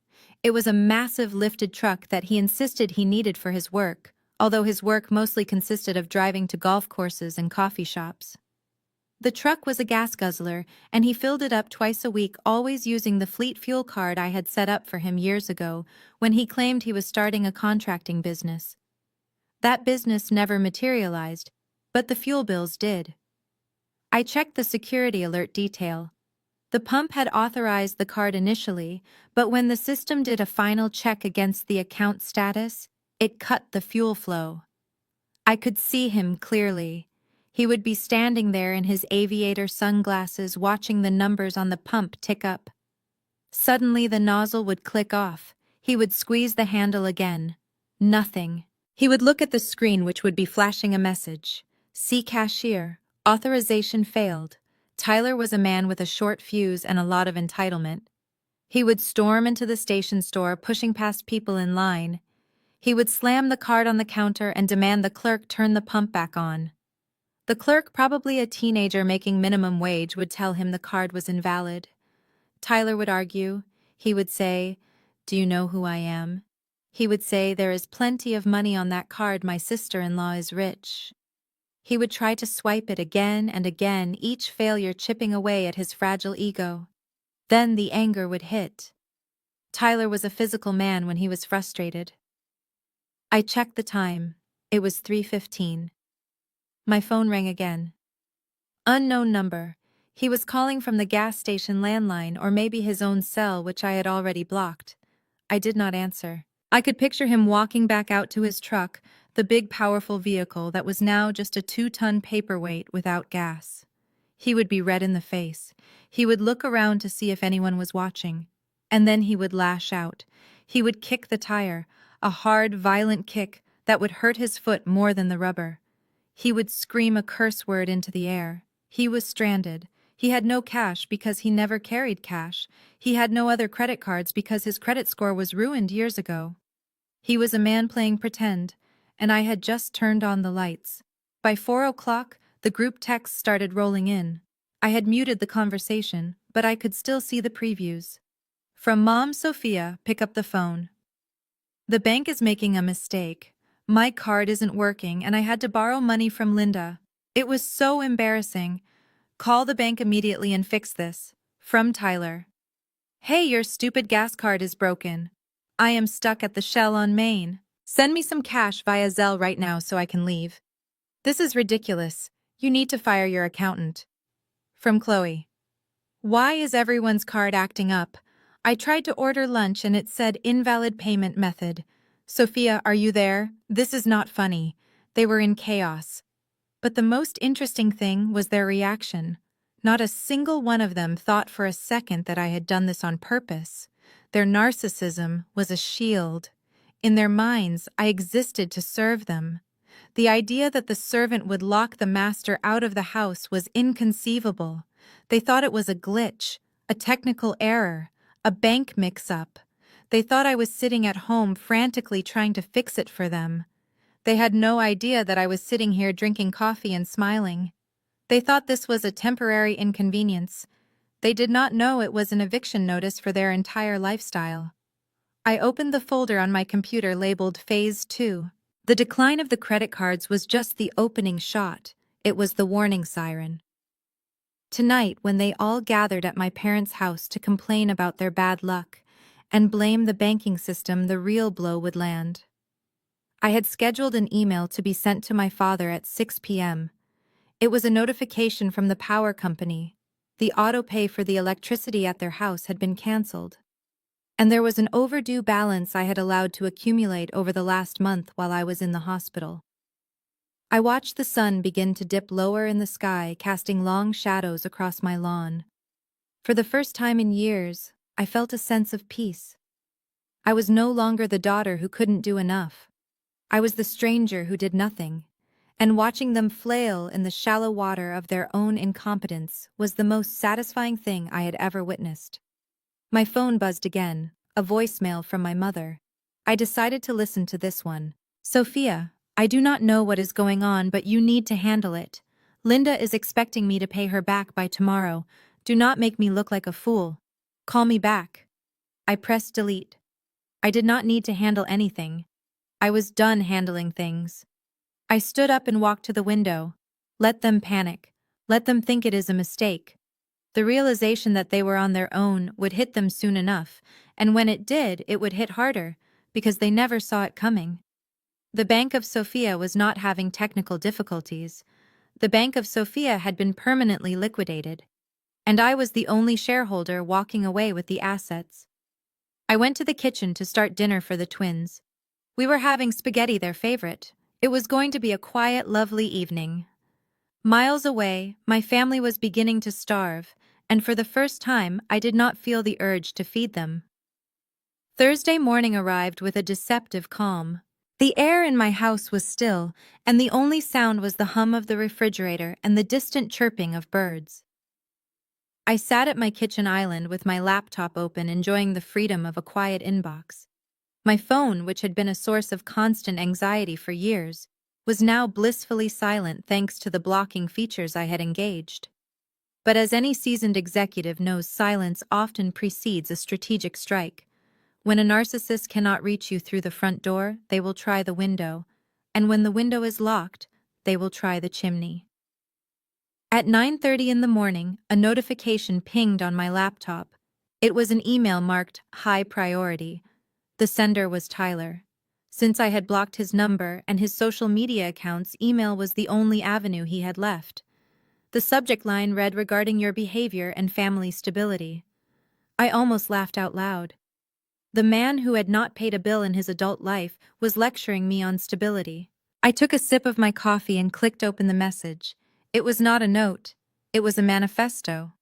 It was a massive lifted truck that he insisted he needed for his work, although his work mostly consisted of driving to golf courses and coffee shops. The truck was a gas guzzler, and he filled it up twice a week, always using the fleet fuel card I had set up for him years ago when he claimed he was starting a contracting business. That business never materialized, but the fuel bills did. I checked the security alert detail. The pump had authorized the card initially, but when the system did a final check against the account status, it cut the fuel flow. I could see him clearly. He would be standing there in his aviator sunglasses watching the numbers on the pump tick up. Suddenly the nozzle would click off. He would squeeze the handle again. Nothing. He would look at the screen, which would be flashing a message. See cashier. Authorization failed. Tyler was a man with a short fuse and a lot of entitlement. He would storm into the station store, pushing past people in line. He would slam the card on the counter and demand the clerk turn the pump back on. The clerk, probably a teenager making minimum wage, would tell him the card was invalid. Tyler would argue. He would say, "Do you know who I am?" He would say, "There is plenty of money on that card, my sister-in-law is rich." He would try to swipe it again and again, each failure chipping away at his fragile ego. Then the anger would hit. Tyler was a physical man when he was frustrated. I checked the time. It was 3:15. My phone rang again. Unknown number. He was calling from the gas station landline or maybe his own cell, which I had already blocked. I did not answer. I could picture him walking back out to his truck, the big powerful vehicle that was now just a 2-ton paperweight without gas. He would be red in the face. He would look around to see if anyone was watching. And then he would lash out. He would kick the tire, a hard, violent kick that would hurt his foot more than the rubber. He would scream a curse word into the air. He was stranded. He had no cash because he never carried cash. He had no other credit cards because his credit score was ruined years ago. He was a man playing pretend, and I had just turned on the lights. By 4 o'clock, the group texts started rolling in. I had muted the conversation, but I could still see the previews. From Mom, Sophia, pick up the phone. The bank is making a mistake. My card isn't working and I had to borrow money from Linda. It was so embarrassing. Call the bank immediately and fix this. From Tyler. Hey, your stupid gas card is broken. I am stuck at the Shell on Main. Send me some cash via Zelle right now so I can leave. This is ridiculous. You need to fire your accountant. From Chloe. Why is everyone's card acting up? I tried to order lunch and it said invalid payment method. Sophia, are you there? This is not funny. They were in chaos. But the most interesting thing was their reaction. Not a single one of them thought for a second that I had done this on purpose. Their narcissism was a shield. In their minds, I existed to serve them. The idea that the servant would lock the master out of the house was inconceivable. They thought it was a glitch, A technical error, a bank mix-up. They thought I was sitting at home frantically trying to fix it for them. They had no idea that I was sitting here drinking coffee and smiling. They thought this was a temporary inconvenience. They did not know it was an eviction notice for their entire lifestyle. I opened the folder on my computer labeled Phase 2. The decline of the credit cards was just the opening shot. It was the warning siren. Tonight, when they all gathered at my parents' house to complain about their bad luck and blame the banking system, the real blow would land. I had scheduled an email to be sent to my father at 6 p.m. It was a notification from the power company. The auto-pay for the electricity at their house had been canceled. And there was an overdue balance I had allowed to accumulate over the last month while I was in the hospital. I watched the sun begin to dip lower in the sky, casting long shadows across my lawn. For the first time in years, I felt a sense of peace. I was no longer the daughter who couldn't do enough. I was the stranger who did nothing. And watching them flail in the shallow water of their own incompetence was the most satisfying thing I had ever witnessed. My phone buzzed again, a voicemail from my mother. I decided to listen to this one. Sophia, I do not know what is going on, but you need to handle it. Linda is expecting me to pay her back by tomorrow. Do not make me look like a fool. Call me back. I pressed delete. I did not need to handle anything. I was done handling things. I stood up and walked to the window. Let them panic. Let them think it is a mistake. The realization that they were on their own would hit them soon enough, and when it did, it would hit harder, because they never saw it coming. The Bank of Sofia was not having technical difficulties. The Bank of Sofia had been permanently liquidated, and I was the only shareholder walking away with the assets. I went to the kitchen to start dinner for the twins. We were having spaghetti, their favorite. It was going to be a quiet, lovely evening. Miles away, my family was beginning to starve, and for the first time, I did not feel the urge to feed them. Thursday morning arrived with a deceptive calm. The air in my house was still, and the only sound was the hum of the refrigerator and the distant chirping of birds. I sat at my kitchen island with my laptop open, enjoying the freedom of a quiet inbox. My phone, which had been a source of constant anxiety for years, was now blissfully silent thanks to the blocking features I had engaged. But as any seasoned executive knows, silence often precedes a strategic strike. When a narcissist cannot reach you through the front door, they will try the window, and when the window is locked, they will try the chimney. At 9:30 in the morning, a notification pinged on my laptop. It was an email marked high priority. The sender was Tyler. Since I had blocked his number and his social media accounts, email was the only avenue he had left. The subject line read, "Regarding your behavior and family stability." I almost laughed out loud. The man who had not paid a bill in his adult life was lecturing me on stability. I took a sip of my coffee and clicked open the message. It was not a note. It was a manifesto.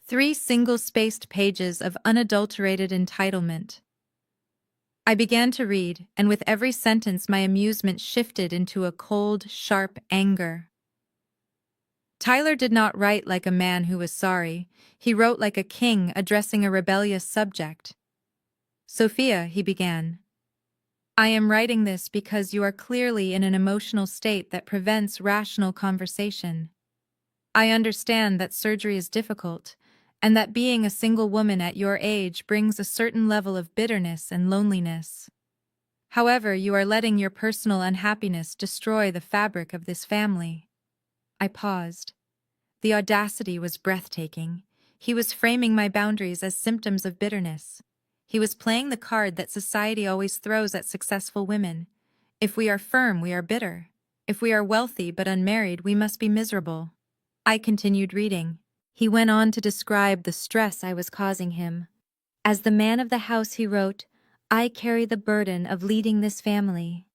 3 single-spaced pages of unadulterated entitlement. I began to read, and with every sentence my amusement shifted into a cold, sharp anger. Tyler did not write like a man who was sorry. He wrote like a king addressing a rebellious subject. "Sophia," he began, "I am writing this because you are clearly in an emotional state that prevents rational conversation. I understand that surgery is difficult, and that being a single woman at your age brings a certain level of bitterness and loneliness. However, you are letting your personal unhappiness destroy the fabric of this family." I paused. The audacity was breathtaking. He was framing my boundaries as symptoms of bitterness. He was playing the card that society always throws at successful women. If we are firm, we are bitter. If we are wealthy but unmarried, we must be miserable. I continued reading. He went on to describe the stress I was causing him. As the man of the house, he wrote, "I carry the burden of leading this family.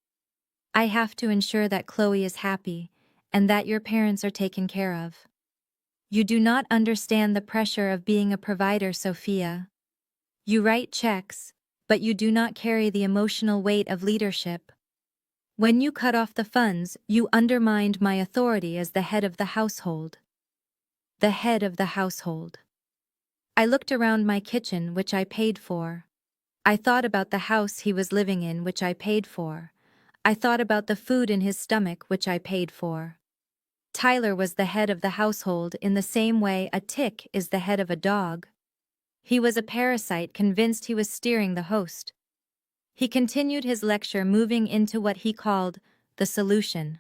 I have to ensure that Chloe is happy and that your parents are taken care of. You do not understand the pressure of being a provider, Sophia. You write checks, but you do not carry the emotional weight of leadership. When you cut off the funds, you undermined my authority as the head of the household." The head of the household. I looked around my kitchen, which I paid for. I thought about the house he was living in, which I paid for. I thought about the food in his stomach, which I paid for. Tyler was the head of the household in the same way a tick is the head of a dog. He was a parasite convinced he was steering the host. He continued his lecture, moving into what he called the solution.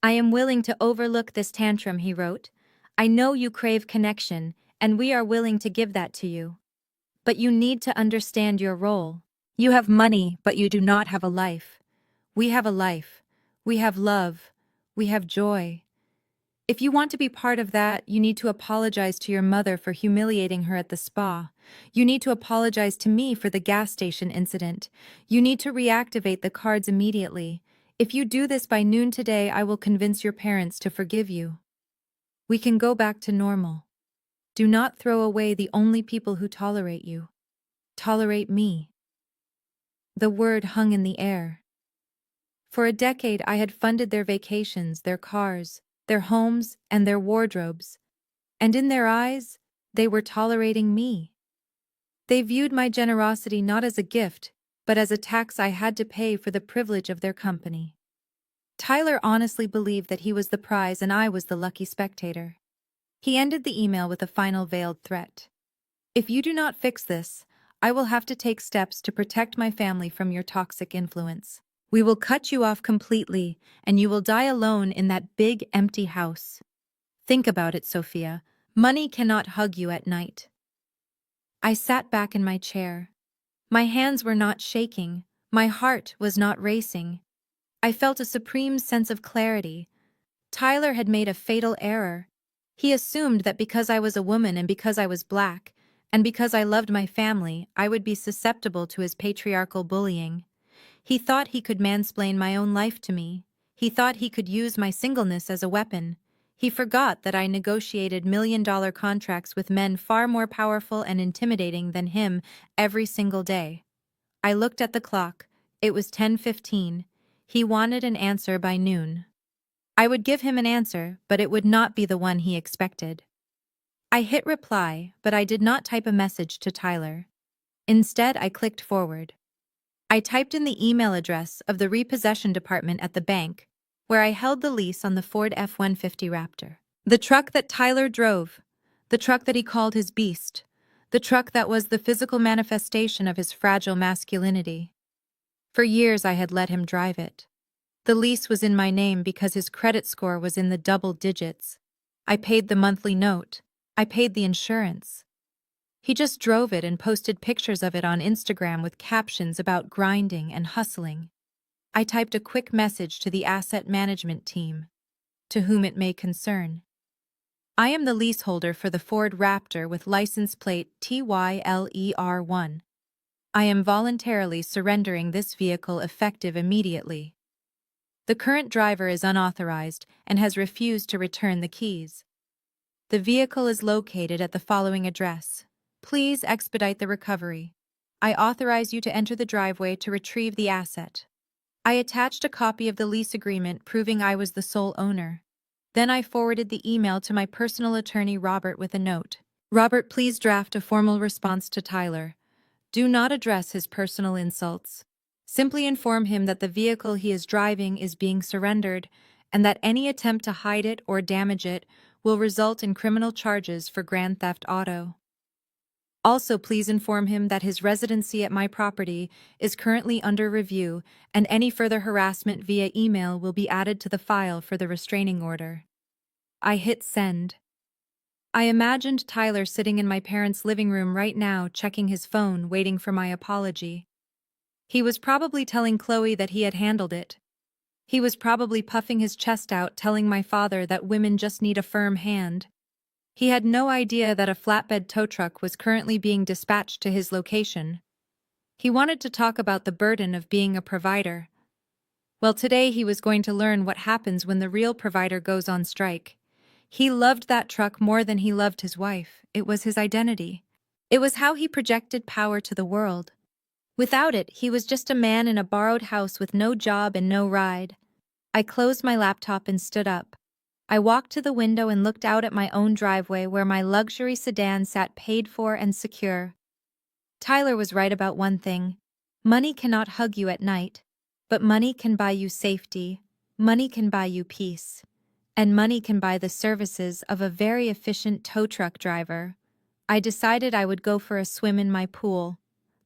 I am willing to overlook this tantrum, he wrote. I know you crave connection, and we are willing to give that to you. But you need to understand your role. You have money, but you do not have a life. We have a life. We have love. We have joy. If you want to be part of that, you need to apologize to your mother for humiliating her at the spa. You need to apologize to me for the gas station incident. You need to reactivate the cards immediately. If you do this by noon today, I will convince your parents to forgive you. We can go back to normal. Do not throw away the only people who tolerate you. Tolerate me. The word hung in the air. For a decade, I had funded their vacations, their cars, their homes, and their wardrobes. And in their eyes, they were tolerating me. They viewed my generosity not as a gift, but as a tax I had to pay for the privilege of their company. Tyler honestly believed that he was the prize and I was the lucky spectator. He ended the email with a final veiled threat. If you do not fix this, I will have to take steps to protect my family from your toxic influence. We will cut you off completely, and you will die alone in that big, empty house. Think about it, Sophia. Money cannot hug you at night. I sat back in my chair. My hands were not shaking. My heart was not racing. I felt a supreme sense of clarity. Tyler had made a fatal error. He assumed that because I was a woman and because I was black, and because I loved my family, I would be susceptible to his patriarchal bullying. He thought he could mansplain my own life to me. He thought he could use my singleness as a weapon. He forgot that I negotiated million-dollar contracts with men far more powerful and intimidating than him every single day. I looked at the clock. It was 10:15. He wanted an answer by noon. I would give him an answer, but it would not be the one he expected. I hit reply, but I did not type a message to Tyler. Instead, I clicked forward. I typed in the email address of the repossession department at the bank, where I held the lease on the Ford F-150 Raptor. The truck that Tyler drove, the truck that he called his beast, the truck that was the physical manifestation of his fragile masculinity. For years I had let him drive it. The lease was in my name because his credit score was in the double digits. I paid the monthly note. I paid the insurance. He just drove it and posted pictures of it on Instagram with captions about grinding and hustling. I typed a quick message to the asset management team, to whom it may concern. I am the leaseholder for the Ford Raptor with license plate TYLER1. I am voluntarily surrendering this vehicle effective immediately. The current driver is unauthorized and has refused to return the keys. The vehicle is located at the following address. Please expedite the recovery. I authorize you to enter the driveway to retrieve the asset. I attached a copy of the lease agreement proving I was the sole owner. Then I forwarded the email to my personal attorney Robert with a note. Robert, please draft a formal response to Tyler. Do not address his personal insults. Simply inform him that the vehicle he is driving is being surrendered and that any attempt to hide it or damage it will result in criminal charges for grand theft auto. Also, please inform him that his residency at my property is currently under review and any further harassment via email will be added to the file for the restraining order. I hit send. I imagined Tyler sitting in my parents' living room right now, checking his phone, waiting for my apology. He was probably telling Chloe that he had handled it. He was probably puffing his chest out, telling my father that women just need a firm hand. He had no idea that a flatbed tow truck was currently being dispatched to his location. He wanted to talk about the burden of being a provider. Well, today he was going to learn what happens when the real provider goes on strike. He loved that truck more than he loved his wife. It was his identity. It was how he projected power to the world. Without it, he was just a man in a borrowed house with no job and no ride. I closed my laptop and stood up. I walked to the window and looked out at my own driveway where my luxury sedan sat paid for and secure. Tyler was right about one thing. Money cannot hug you at night, but money can buy you safety, money can buy you peace, and money can buy the services of a very efficient tow truck driver. I decided I would go for a swim in my pool.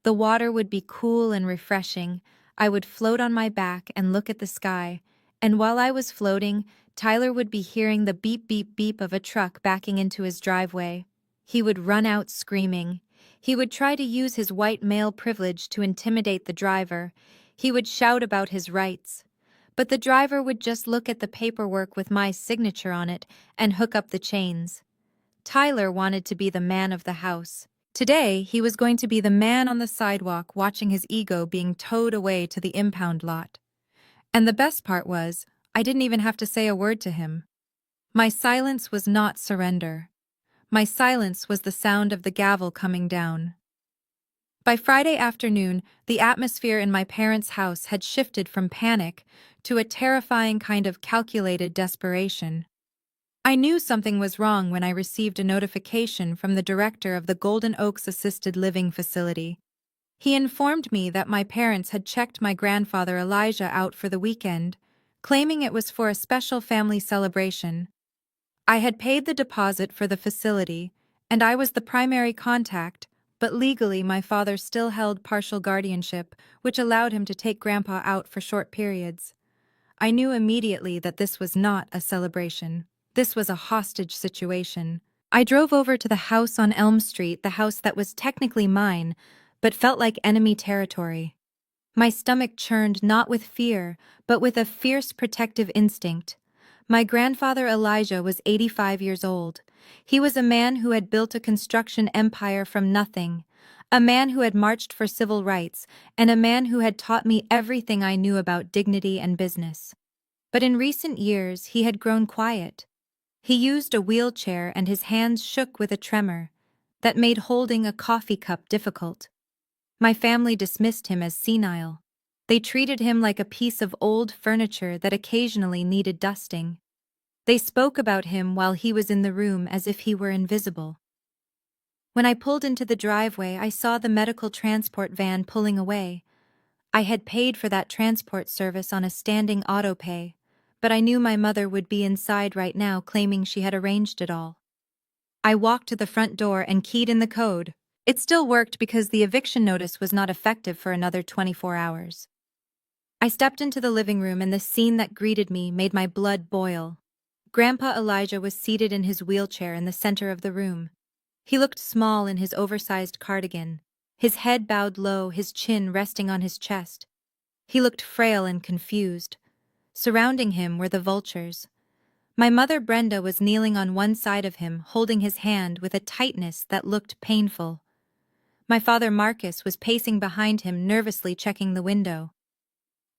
The water would be cool and refreshing. I would float on my back and look at the sky, and while I was floating, Tyler would be hearing the beep beep beep of a truck backing into his driveway. He would run out screaming. He would try to use his white male privilege to intimidate the driver. He would shout about his rights. But the driver would just look at the paperwork with my signature on it and hook up the chains. Tyler wanted to be the man of the house. Today, he was going to be the man on the sidewalk watching his ego being towed away to the impound lot. And the best part was, I didn't even have to say a word to him. My silence was not surrender. My silence was the sound of the gavel coming down. By Friday afternoon, the atmosphere in my parents' house had shifted from panic to a terrifying kind of calculated desperation. I knew something was wrong when I received a notification from the director of the Golden Oaks Assisted Living Facility. He informed me that my parents had checked my grandfather Elijah out for the weekend, claiming it was for a special family celebration. I had paid the deposit for the facility, and I was the primary contact, but legally my father still held partial guardianship, which allowed him to take Grandpa out for short periods. I knew immediately that this was not a celebration. This was a hostage situation. I drove over to the house on Elm Street, the house that was technically mine, but felt like enemy territory. My stomach churned not with fear, but with a fierce protective instinct. My grandfather Elijah was 85 years old. He was a man who had built a construction empire from nothing, a man who had marched for civil rights, and a man who had taught me everything I knew about dignity and business. But in recent years, he had grown quiet. He used a wheelchair and his hands shook with a tremor that made holding a coffee cup difficult. My family dismissed him as senile. They treated him like a piece of old furniture that occasionally needed dusting. They spoke about him while he was in the room as if he were invisible. When I pulled into the driveway, I saw the medical transport van pulling away. I had paid for that transport service on a standing auto pay, but I knew my mother would be inside right now claiming she had arranged it all. I walked to the front door and keyed in the code. It still worked because the eviction notice was not effective for another 24 hours. I stepped into the living room and the scene that greeted me made my blood boil. Grandpa Elijah was seated in his wheelchair in the center of the room. He looked small in his oversized cardigan, his head bowed low, his chin resting on his chest. He looked frail and confused. Surrounding him were the vultures. My mother Brenda was kneeling on one side of him, holding his hand with a tightness that looked painful. My father Marcus was pacing behind him, nervously checking the window.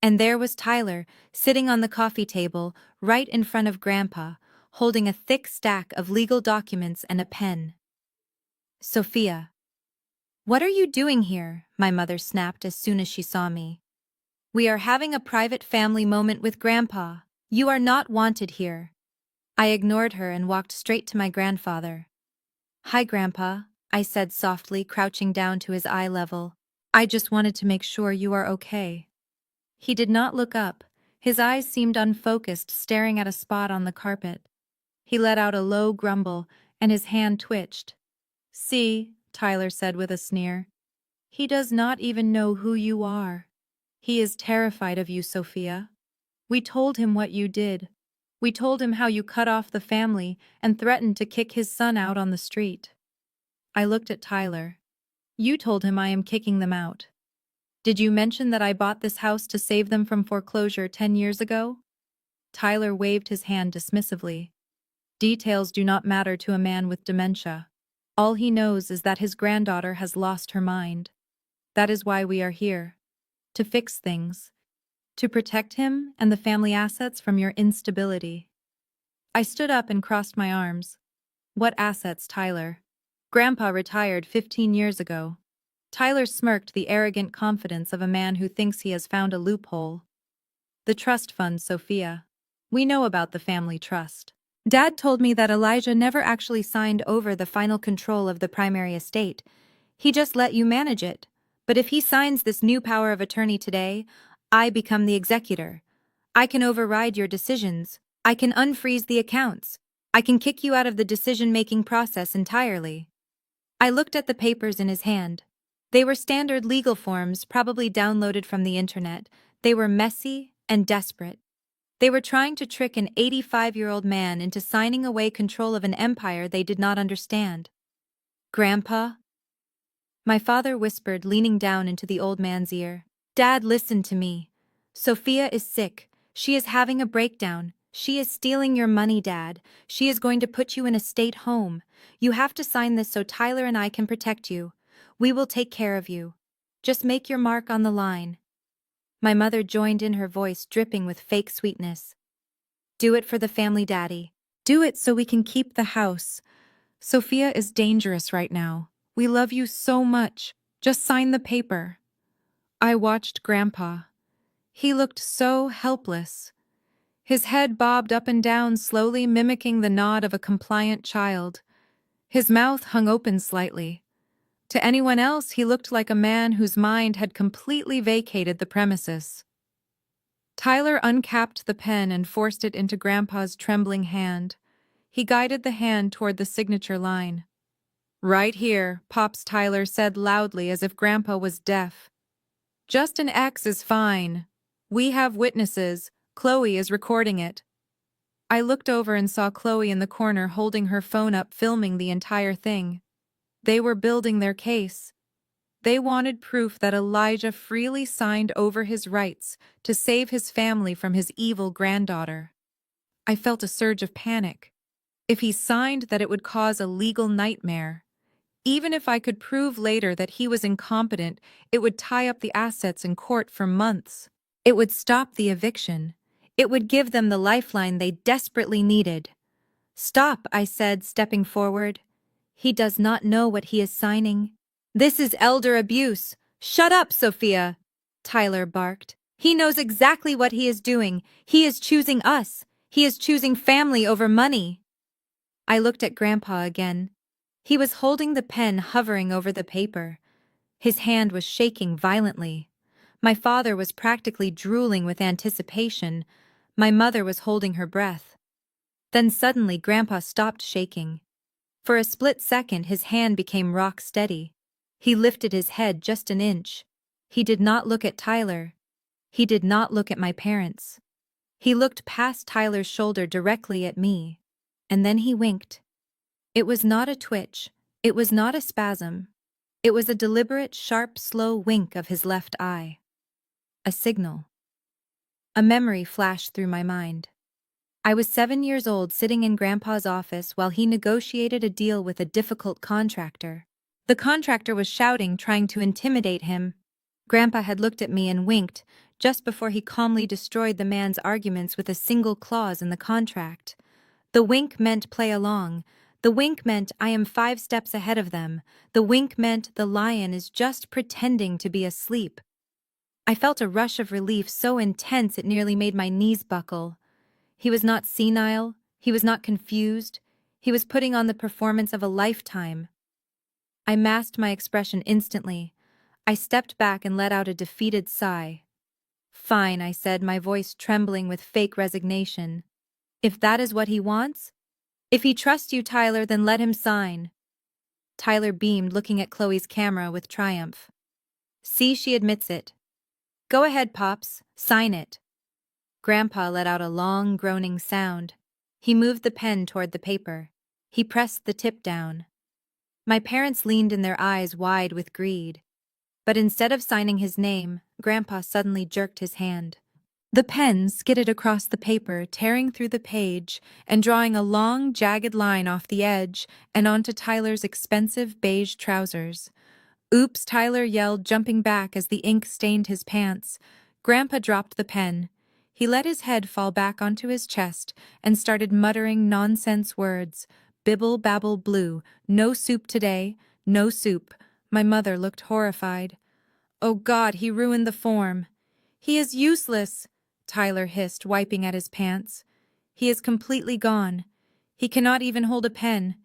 And there was Tyler, sitting on the coffee table, right in front of Grandpa, holding a thick stack of legal documents and a pen. "Sophia, what are you doing here?" my mother snapped as soon as she saw me. "We are having a private family moment with Grandpa. You are not wanted here." I ignored her and walked straight to my grandfather. "Hi, Grandpa," I said softly, crouching down to his eye level. "I just wanted to make sure you are okay." He did not look up. His eyes seemed unfocused, staring at a spot on the carpet. He let out a low grumble, and his hand twitched. "See," Tyler said with a sneer. "He does not even know who you are. He is terrified of you, Sophia. We told him what you did. We told him how you cut off the family and threatened to kick his son out on the street." I looked at Tyler. "You told him I am kicking them out. Did you mention that I bought this house to save them from foreclosure 10 years ago?" Tyler waved his hand dismissively. "Details do not matter to a man with dementia. All he knows is that his granddaughter has lost her mind. That is why we are here. To fix things. To protect him and the family assets from your instability." I stood up and crossed my arms. "What assets, Tyler? Grandpa retired 15 years ago." Tyler smirked, the arrogant confidence of a man who thinks he has found a loophole. "The trust fund, Sophia. We know about the family trust. Dad told me that Elijah never actually signed over the final control of the primary estate. He just let you manage it. But if he signs this new power of attorney today, I become the executor. I can override your decisions. I can unfreeze the accounts. I can kick you out of the decision-making process entirely. I looked at the papers in his hand. They were standard legal forms, probably downloaded from the internet. They were messy and desperate. They were trying to trick an 85-year-old man into signing away control of an empire they did not understand. Grandpa? My father whispered, leaning down into the old man's ear. Dad, listen to me. Sophia is sick. She is having a breakdown. She is stealing your money, Dad. She is going to put you in a state home. You have to sign this so Tyler and I can protect you. We will take care of you. Just make your mark on the line. My mother joined in, her voice dripping with fake sweetness. Do it for the family, Daddy. Do it so we can keep the house. Sophia is dangerous right now. We love you so much. Just sign the paper. I watched Grandpa. He looked so helpless. His head bobbed up and down, slowly mimicking the nod of a compliant child. His mouth hung open slightly. To anyone else, he looked like a man whose mind had completely vacated the premises. Tyler uncapped the pen and forced it into Grandpa's trembling hand. He guided the hand toward the signature line. Right here, Pops Tyler said loudly, as if Grandpa was deaf. Just an X is fine. We have witnesses. Chloe is recording it. I looked over and saw Chloe in the corner holding her phone up, filming the entire thing. They were building their case. They wanted proof that Elijah freely signed over his rights to save his family from his evil granddaughter. I felt a surge of panic. If he signed that, it would cause a legal nightmare. Even if I could prove later that he was incompetent, it would tie up the assets in court for months. It would stop the eviction. It would give them the lifeline they desperately needed. Stop, I said, stepping forward. He does not know what he is signing. This is elder abuse. Shut up, Sophia, Tyler barked. He knows exactly what he is doing. He is choosing us. He is choosing family over money. I looked at Grandpa again. He was holding the pen, hovering over the paper. His hand was shaking violently. My father was practically drooling with anticipation. My mother was holding her breath. Then suddenly Grandpa stopped shaking. For a split second his hand became rock steady. He lifted his head just an inch. He did not look at Tyler. He did not look at my parents. He looked past Tyler's shoulder directly at me. And then he winked. It was not a twitch. It was not a spasm. It was a deliberate, sharp, slow wink of his left eye. A signal. A memory flashed through my mind. I was 7 years old, sitting in Grandpa's office while he negotiated a deal with a difficult contractor. The contractor was shouting, trying to intimidate him. Grandpa had looked at me and winked, just before he calmly destroyed the man's arguments with a single clause in the contract. The wink meant play along. The wink meant I am 5 steps ahead of them. The wink meant the lion is just pretending to be asleep. I felt a rush of relief so intense it nearly made my knees buckle. He was not senile. He was not confused. He was putting on the performance of a lifetime. I masked my expression instantly. I stepped back and let out a defeated sigh. Fine, I said, my voice trembling with fake resignation. If that is what he wants? If he trusts you, Tyler, then let him sign. Tyler beamed, looking at Chloe's camera with triumph. See, she admits it. Go ahead, Pops, sign it. Grandpa let out a long, groaning sound. He moved the pen toward the paper. He pressed the tip down. My parents leaned in, their eyes wide with greed. But instead of signing his name, Grandpa suddenly jerked his hand. The pen skidded across the paper, tearing through the page and drawing a long, jagged line off the edge and onto Tyler's expensive beige trousers. Oops, Tyler yelled, jumping back as the ink stained his pants. Grandpa dropped the pen. He let his head fall back onto his chest and started muttering nonsense words. Bibble, babble, blue. No soup today. No soup. My mother looked horrified. Oh God, he ruined the form. He is useless, Tyler hissed, wiping at his pants. He is completely gone. He cannot even hold a pen.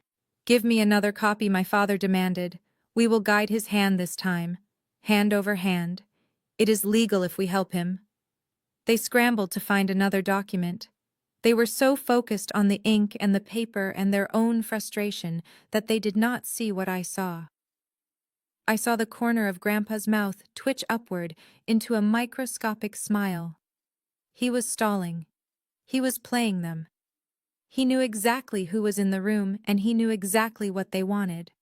Give me another copy, my father demanded. We will guide his hand this time. Hand over hand. It is legal if we help him. They scrambled to find another document. They were so focused on the ink and the paper and their own frustration that they did not see what I saw. I saw the corner of Grandpa's mouth twitch upward into a microscopic smile. He was stalling. He was playing them. He knew exactly who was in the room, and he knew exactly what they wanted.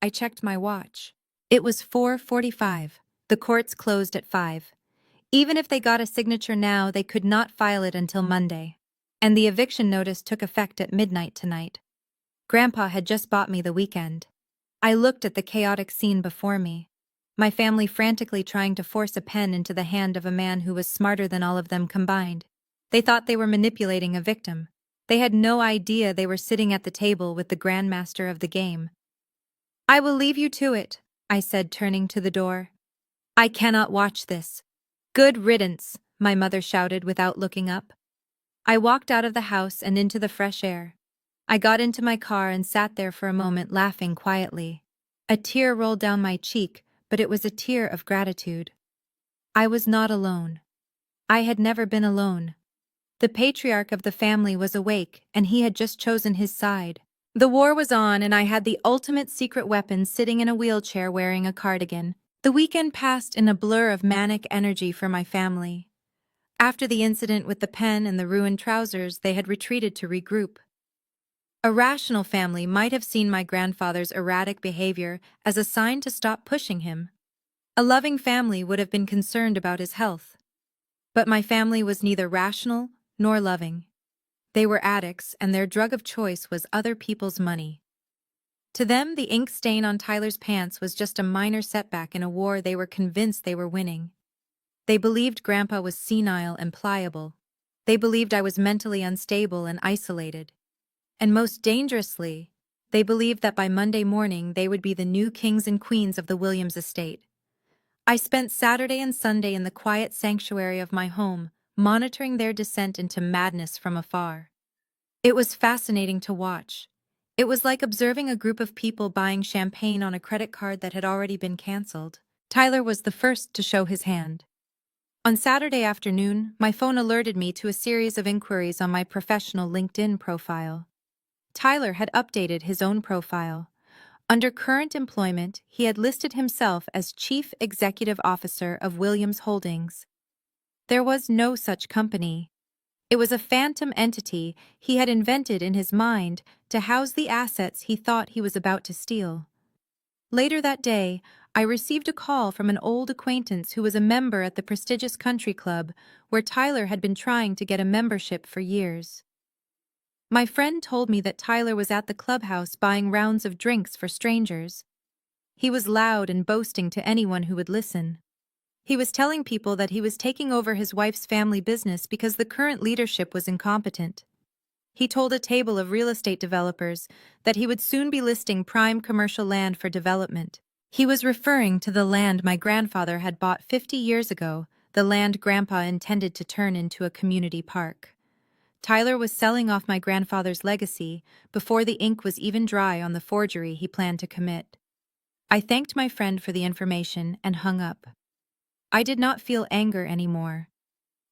I checked my watch. It was 4:45. The courts closed at 5. Even if they got a signature now, they could not file it until Monday. And the eviction notice took effect at midnight tonight. Grandpa had just bought me the weekend. I looked at the chaotic scene before me. My family frantically trying to force a pen into the hand of a man who was smarter than all of them combined. They thought they were manipulating a victim. They had no idea they were sitting at the table with the grandmaster of the game. I will leave you to it, I said, turning to the door. I cannot watch this. Good riddance, my mother shouted without looking up. I walked out of the house and into the fresh air. I got into my car and sat there for a moment, laughing quietly. A tear rolled down my cheek, but it was a tear of gratitude. I was not alone. I had never been alone. The patriarch of the family was awake, and he had just chosen his side. The war was on, and I had the ultimate secret weapon sitting in a wheelchair wearing a cardigan. The weekend passed in a blur of manic energy for my family. After the incident with the pen and the ruined trousers, they had retreated to regroup. A rational family might have seen my grandfather's erratic behavior as a sign to stop pushing him. A loving family would have been concerned about his health. But my family was neither rational nor loving. They were addicts, and their drug of choice was other people's money. To them, the ink stain on Tyler's pants was just a minor setback in a war they were convinced they were winning. They believed Grandpa was senile and pliable. They believed I was mentally unstable and isolated. And most dangerously, they believed that by Monday morning they would be the new kings and queens of the Williams estate. I spent Saturday and Sunday in the quiet sanctuary of my home, monitoring their descent into madness from afar. It was fascinating to watch. It was like observing a group of people buying champagne on a credit card that had already been canceled. Tyler was the first to show his hand. On Saturday afternoon, my phone alerted me to a series of inquiries on my professional LinkedIn profile. Tyler had updated his own profile. Under current employment, he had listed himself as Chief Executive Officer of Williams Holdings. There was no such company. It was a phantom entity he had invented in his mind to house the assets he thought he was about to steal. Later that day, I received a call from an old acquaintance who was a member at the prestigious country club where Tyler had been trying to get a membership for years. My friend told me that Tyler was at the clubhouse buying rounds of drinks for strangers. He was loud and boasting to anyone who would listen. He was telling people that he was taking over his wife's family business because the current leadership was incompetent. He told a table of real estate developers that he would soon be listing prime commercial land for development. He was referring to the land my grandfather had bought 50 years ago, the land Grandpa intended to turn into a community park. Tyler was selling off my grandfather's legacy before the ink was even dry on the forgery he planned to commit. I thanked my friend for the information and hung up. I did not feel anger anymore.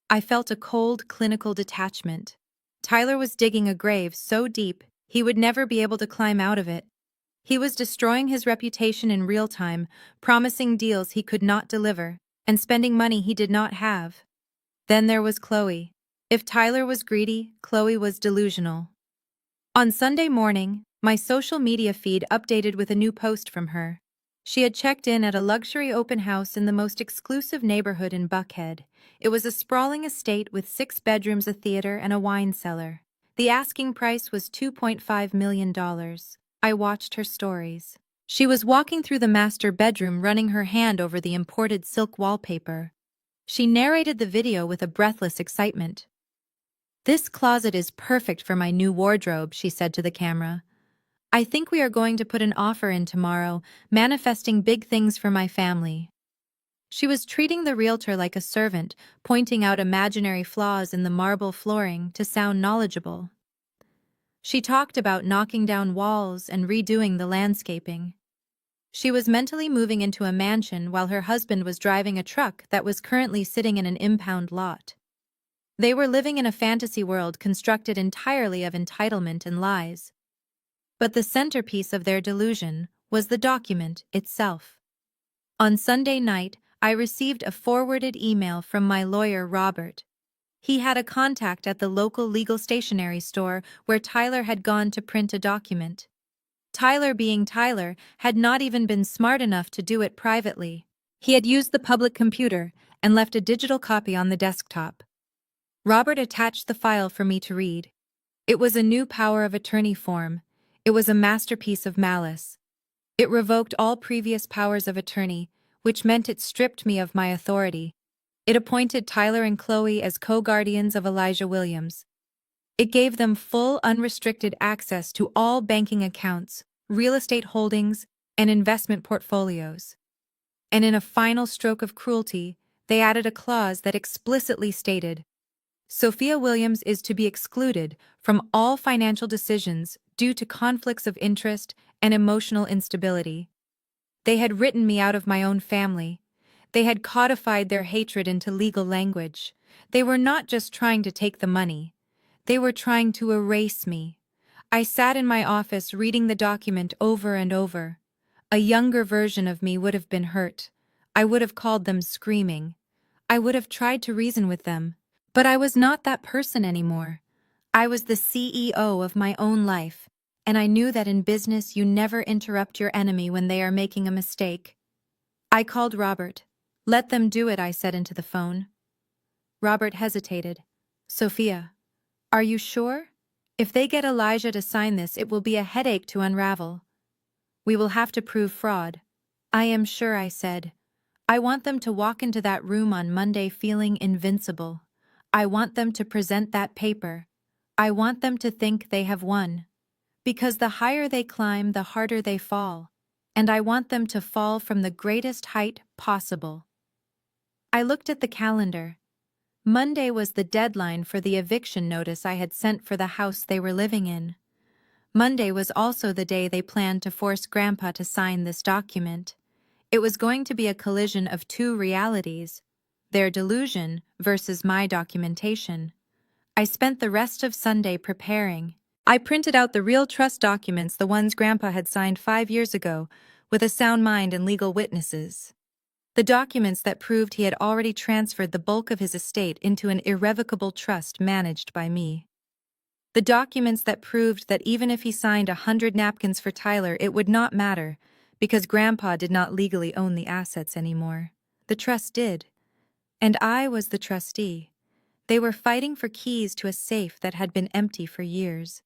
I felt a cold, clinical detachment. Tyler was digging a grave so deep he would never be able to climb out of it. He was destroying his reputation in real time, promising deals he could not deliver, and spending money he did not have. Then there was Chloe. If Tyler was greedy, Chloe was delusional. On Sunday morning, my social media feed updated with a new post from her. She had checked in at a luxury open house in the most exclusive neighborhood in Buckhead. It was a sprawling estate with 6 bedrooms, a theater, and a wine cellar. The asking price was $2.5 million. I watched her stories. She was walking through the master bedroom, running her hand over the imported silk wallpaper. She narrated the video with a breathless excitement. "This closet is perfect for my new wardrobe," she said to the camera. "I think we are going to put an offer in tomorrow, manifesting big things for my family." She was treating the realtor like a servant, pointing out imaginary flaws in the marble flooring to sound knowledgeable. She talked about knocking down walls and redoing the landscaping. She was mentally moving into a mansion while her husband was driving a truck that was currently sitting in an impound lot. They were living in a fantasy world constructed entirely of entitlement and lies. But the centerpiece of their delusion was the document itself. On Sunday night, I received a forwarded email from my lawyer, Robert. He had a contact at the local legal stationery store where Tyler had gone to print a document. Tyler, being Tyler, had not even been smart enough to do it privately. He had used the public computer and left a digital copy on the desktop. Robert attached the file for me to read. It was a new power of attorney form. It was a masterpiece of malice. It revoked all previous powers of attorney, which meant it stripped me of my authority. It appointed Tyler and Chloe as co-guardians of Elijah Williams. It gave them full, unrestricted access to all banking accounts, real estate holdings, and investment portfolios. And in a final stroke of cruelty, they added a clause that explicitly stated, Sophia Williams is to be excluded from all financial decisions due to conflicts of interest and emotional instability. They had written me out of my own family. They had codified their hatred into legal language. They were not just trying to take the money. They were trying to erase me. I sat in my office reading the document over and over. A younger version of me would have been hurt. I would have called them screaming. I would have tried to reason with them. But I was not that person anymore. I was the CEO of my own life, and I knew that in business you never interrupt your enemy when they are making a mistake. I called Robert. Let them do it, I said into the phone. Robert hesitated. Sophia, are you sure? If they get Elijah to sign this, it will be a headache to unravel. We will have to prove fraud. I am sure, I said. I want them to walk into that room on Monday feeling invincible. I want them to present that paper. I want them to think they have won. Because the higher they climb, the harder they fall. And I want them to fall from the greatest height possible. I looked at the calendar. Monday was the deadline for the eviction notice I had sent for the house they were living in. Monday was also the day they planned to force Grandpa to sign this document. It was going to be a collision of two realities, their delusion versus my documentation. I spent the rest of Sunday preparing. I printed out the real trust documents, the ones Grandpa had signed 5 years ago, with a sound mind and legal witnesses. The documents that proved he had already transferred the bulk of his estate into an irrevocable trust managed by me. The documents that proved that even if he signed 100 napkins for Tyler, it would not matter, because Grandpa did not legally own the assets anymore. The trust did. And I was the trustee. They were fighting for keys to a safe that had been empty for years.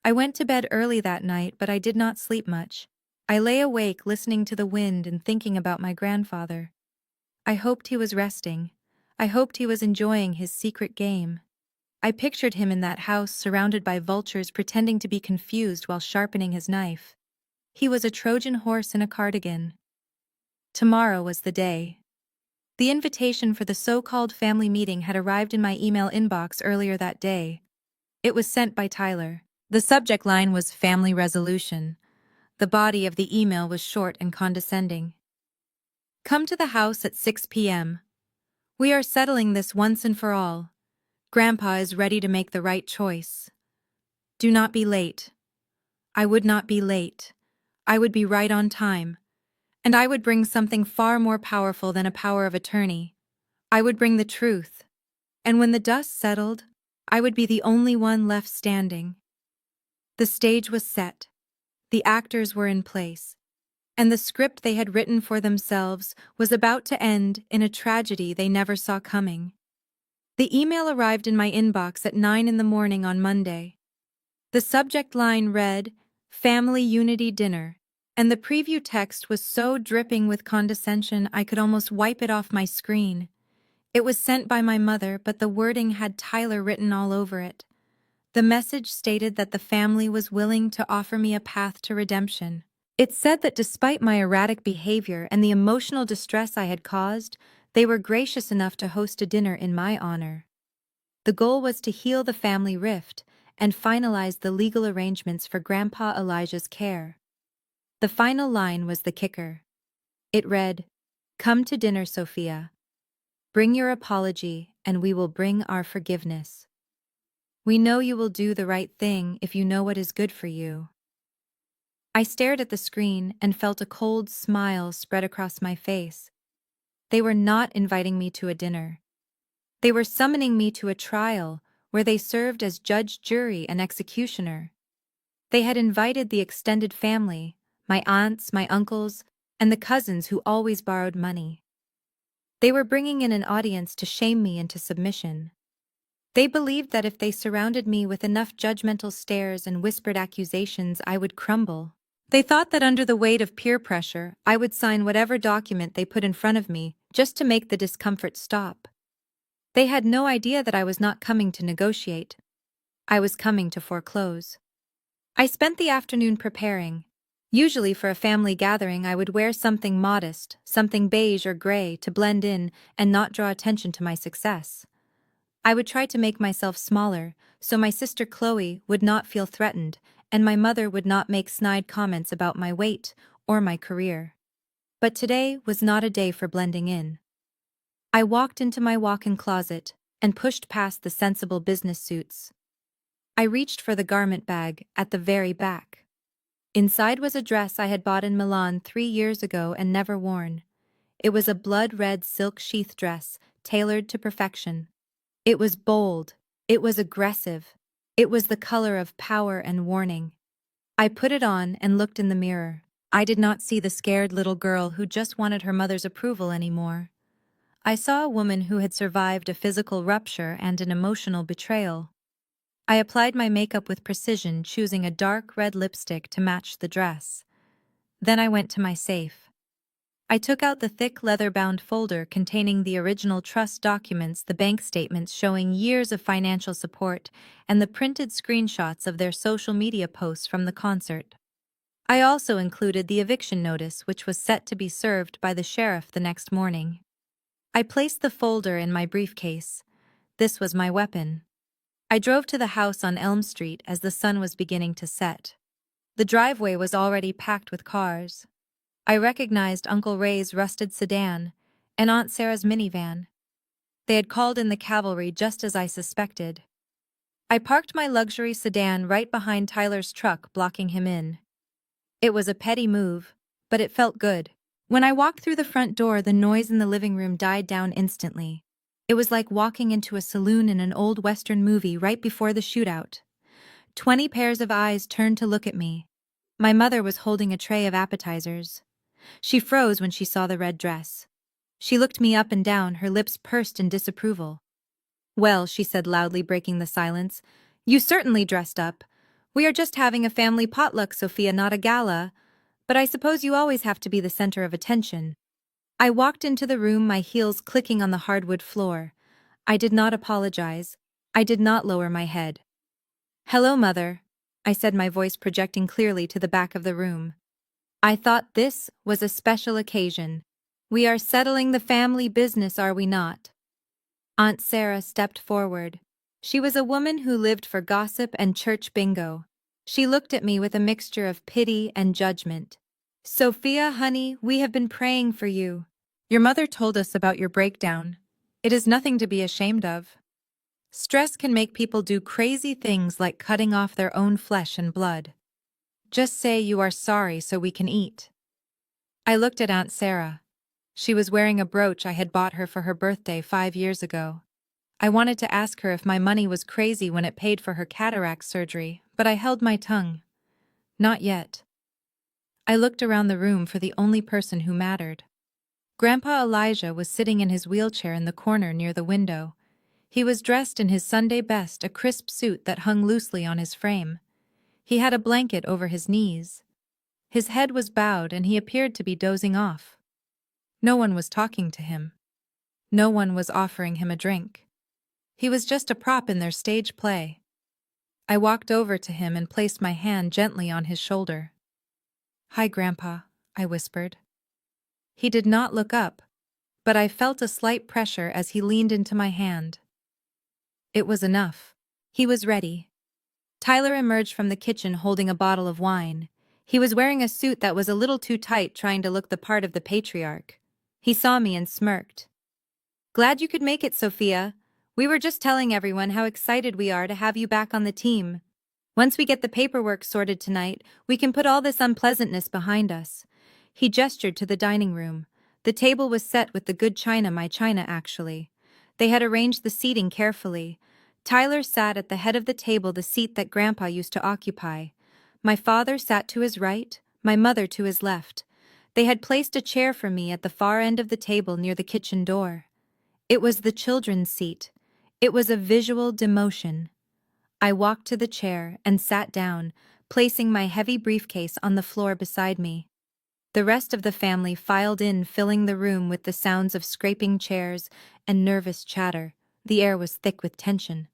I went to bed early that night, but I did not sleep much. I lay awake listening to the wind and thinking about my grandfather. I hoped he was resting. I hoped he was enjoying his secret game. I pictured him in that house surrounded by vultures pretending to be confused while sharpening his knife. He was a Trojan horse in a cardigan. Tomorrow was the day. The invitation for the so-called family meeting had arrived in my email inbox earlier that day. It was sent by Tyler. The subject line was Family Resolution. The body of the email was short and condescending. Come to the house at 6 p.m. We are settling this once and for all. Grandpa is ready to make the right choice. Do not be late. I would not be late. I would be right on time. And I would bring something far more powerful than a power of attorney. I would bring the truth. And when the dust settled, I would be the only one left standing. The stage was set. The actors were in place. And the script they had written for themselves was about to end in a tragedy they never saw coming. The email arrived in my inbox at 9 in the morning on Monday. The subject line read, Family Unity Dinner, and the preview text was so dripping with condescension I could almost wipe it off my screen. It was sent by my mother, but the wording had Tyler written all over it. The message stated that the family was willing to offer me a path to redemption. It said that despite my erratic behavior and the emotional distress I had caused, they were gracious enough to host a dinner in my honor. The goal was to heal the family rift and finalized the legal arrangements for Grandpa Elijah's care. The final line was the kicker. It read, "Come to dinner, Sophia. Bring your apology, and we will bring our forgiveness. We know you will do the right thing if you know what is good for you." I stared at the screen and felt a cold smile spread across my face. They were not inviting me to a dinner. They were summoning me to a trial where they served as judge, jury, and executioner. They had invited the extended family, my aunts, my uncles, and the cousins who always borrowed money. They were bringing in an audience to shame me into submission. They believed that if they surrounded me with enough judgmental stares and whispered accusations, I would crumble. They thought that under the weight of peer pressure, I would sign whatever document they put in front of me just to make the discomfort stop. They had no idea that I was not coming to negotiate. I was coming to foreclose. I spent the afternoon preparing. Usually for a family gathering, I would wear something modest, something beige or gray to blend in and not draw attention to my success. I would try to make myself smaller so my sister Chloe would not feel threatened and my mother would not make snide comments about my weight or my career. But today was not a day for blending in. I walked into my walk-in closet and pushed past the sensible business suits. I reached for the garment bag at the very back. Inside was a dress I had bought in Milan 3 years ago and never worn. It was a blood-red silk sheath dress, tailored to perfection. It was bold. It was aggressive. It was the color of power and warning. I put it on and looked in the mirror. I did not see the scared little girl who just wanted her mother's approval anymore. I saw a woman who had survived a physical rupture and an emotional betrayal. I applied my makeup with precision, choosing a dark red lipstick to match the dress. Then I went to my safe. I took out the thick leather-bound folder containing the original trust documents, the bank statements showing years of financial support, and the printed screenshots of their social media posts from the concert. I also included the eviction notice, which was set to be served by the sheriff the next morning. I placed the folder in my briefcase. This was my weapon. I drove to the house on Elm Street as the sun was beginning to set. The driveway was already packed with cars. I recognized Uncle Ray's rusted sedan and Aunt Sarah's minivan. They had called in the cavalry just as I suspected. I parked my luxury sedan right behind Tyler's truck, blocking him in. It was a petty move, but it felt good. When I walked through the front door, the noise in the living room died down instantly. It was like walking into a saloon in an old Western movie right before the shootout. 20 pairs of eyes turned to look at me. My mother was holding a tray of appetizers. She froze when she saw the red dress. She looked me up and down, her lips pursed in disapproval. "Well," she said loudly, breaking the silence, "you certainly dressed up. We are just having a family potluck, Sophia, not a gala. But I suppose you always have to be the center of attention." I walked into the room, my heels clicking on the hardwood floor. I did not apologize. I did not lower my head. "Hello, Mother," I said, my voice projecting clearly to the back of the room. I thought this was a special occasion. We are settling the family business, are we not? Aunt Sarah stepped forward. She was a woman who lived for gossip and church bingo. She looked at me with a mixture of pity and judgment. "Sophia, honey, we have been praying for you. Your mother told us about your breakdown. It is nothing to be ashamed of. Stress can make people do crazy things like cutting off their own flesh and blood. Just say you are sorry so we can eat." I looked at Aunt Sarah. She was wearing a brooch I had bought her for her birthday 5 years ago. I wanted to ask her if my money was crazy when it paid for her cataract surgery, but I held my tongue. Not yet. I looked around the room for the only person who mattered. Grandpa Elijah was sitting in his wheelchair in the corner near the window. He was dressed in his Sunday best, a crisp suit that hung loosely on his frame. He had a blanket over his knees. His head was bowed and he appeared to be dozing off. No one was talking to him. No one was offering him a drink. He was just a prop in their stage play. I walked over to him and placed my hand gently on his shoulder. "Hi, Grandpa," I whispered. He did not look up, but I felt a slight pressure as he leaned into my hand. It was enough. He was ready. Tyler emerged from the kitchen holding a bottle of wine. He was wearing a suit that was a little too tight, trying to look the part of the patriarch. He saw me and smirked. "Glad you could make it, Sophia. We were just telling everyone how excited we are to have you back on the team. Once we get the paperwork sorted tonight, we can put all this unpleasantness behind us." He gestured to the dining room. The table was set with the good china, my china actually. They had arranged the seating carefully. Tyler sat at the head of the table, the seat that Grandpa used to occupy. My father sat to his right, my mother to his left. They had placed a chair for me at the far end of the table near the kitchen door. It was the children's seat. It was a visual demotion. I walked to the chair and sat down, placing my heavy briefcase on the floor beside me. The rest of the family filed in, filling the room with the sounds of scraping chairs and nervous chatter. The air was thick with tension.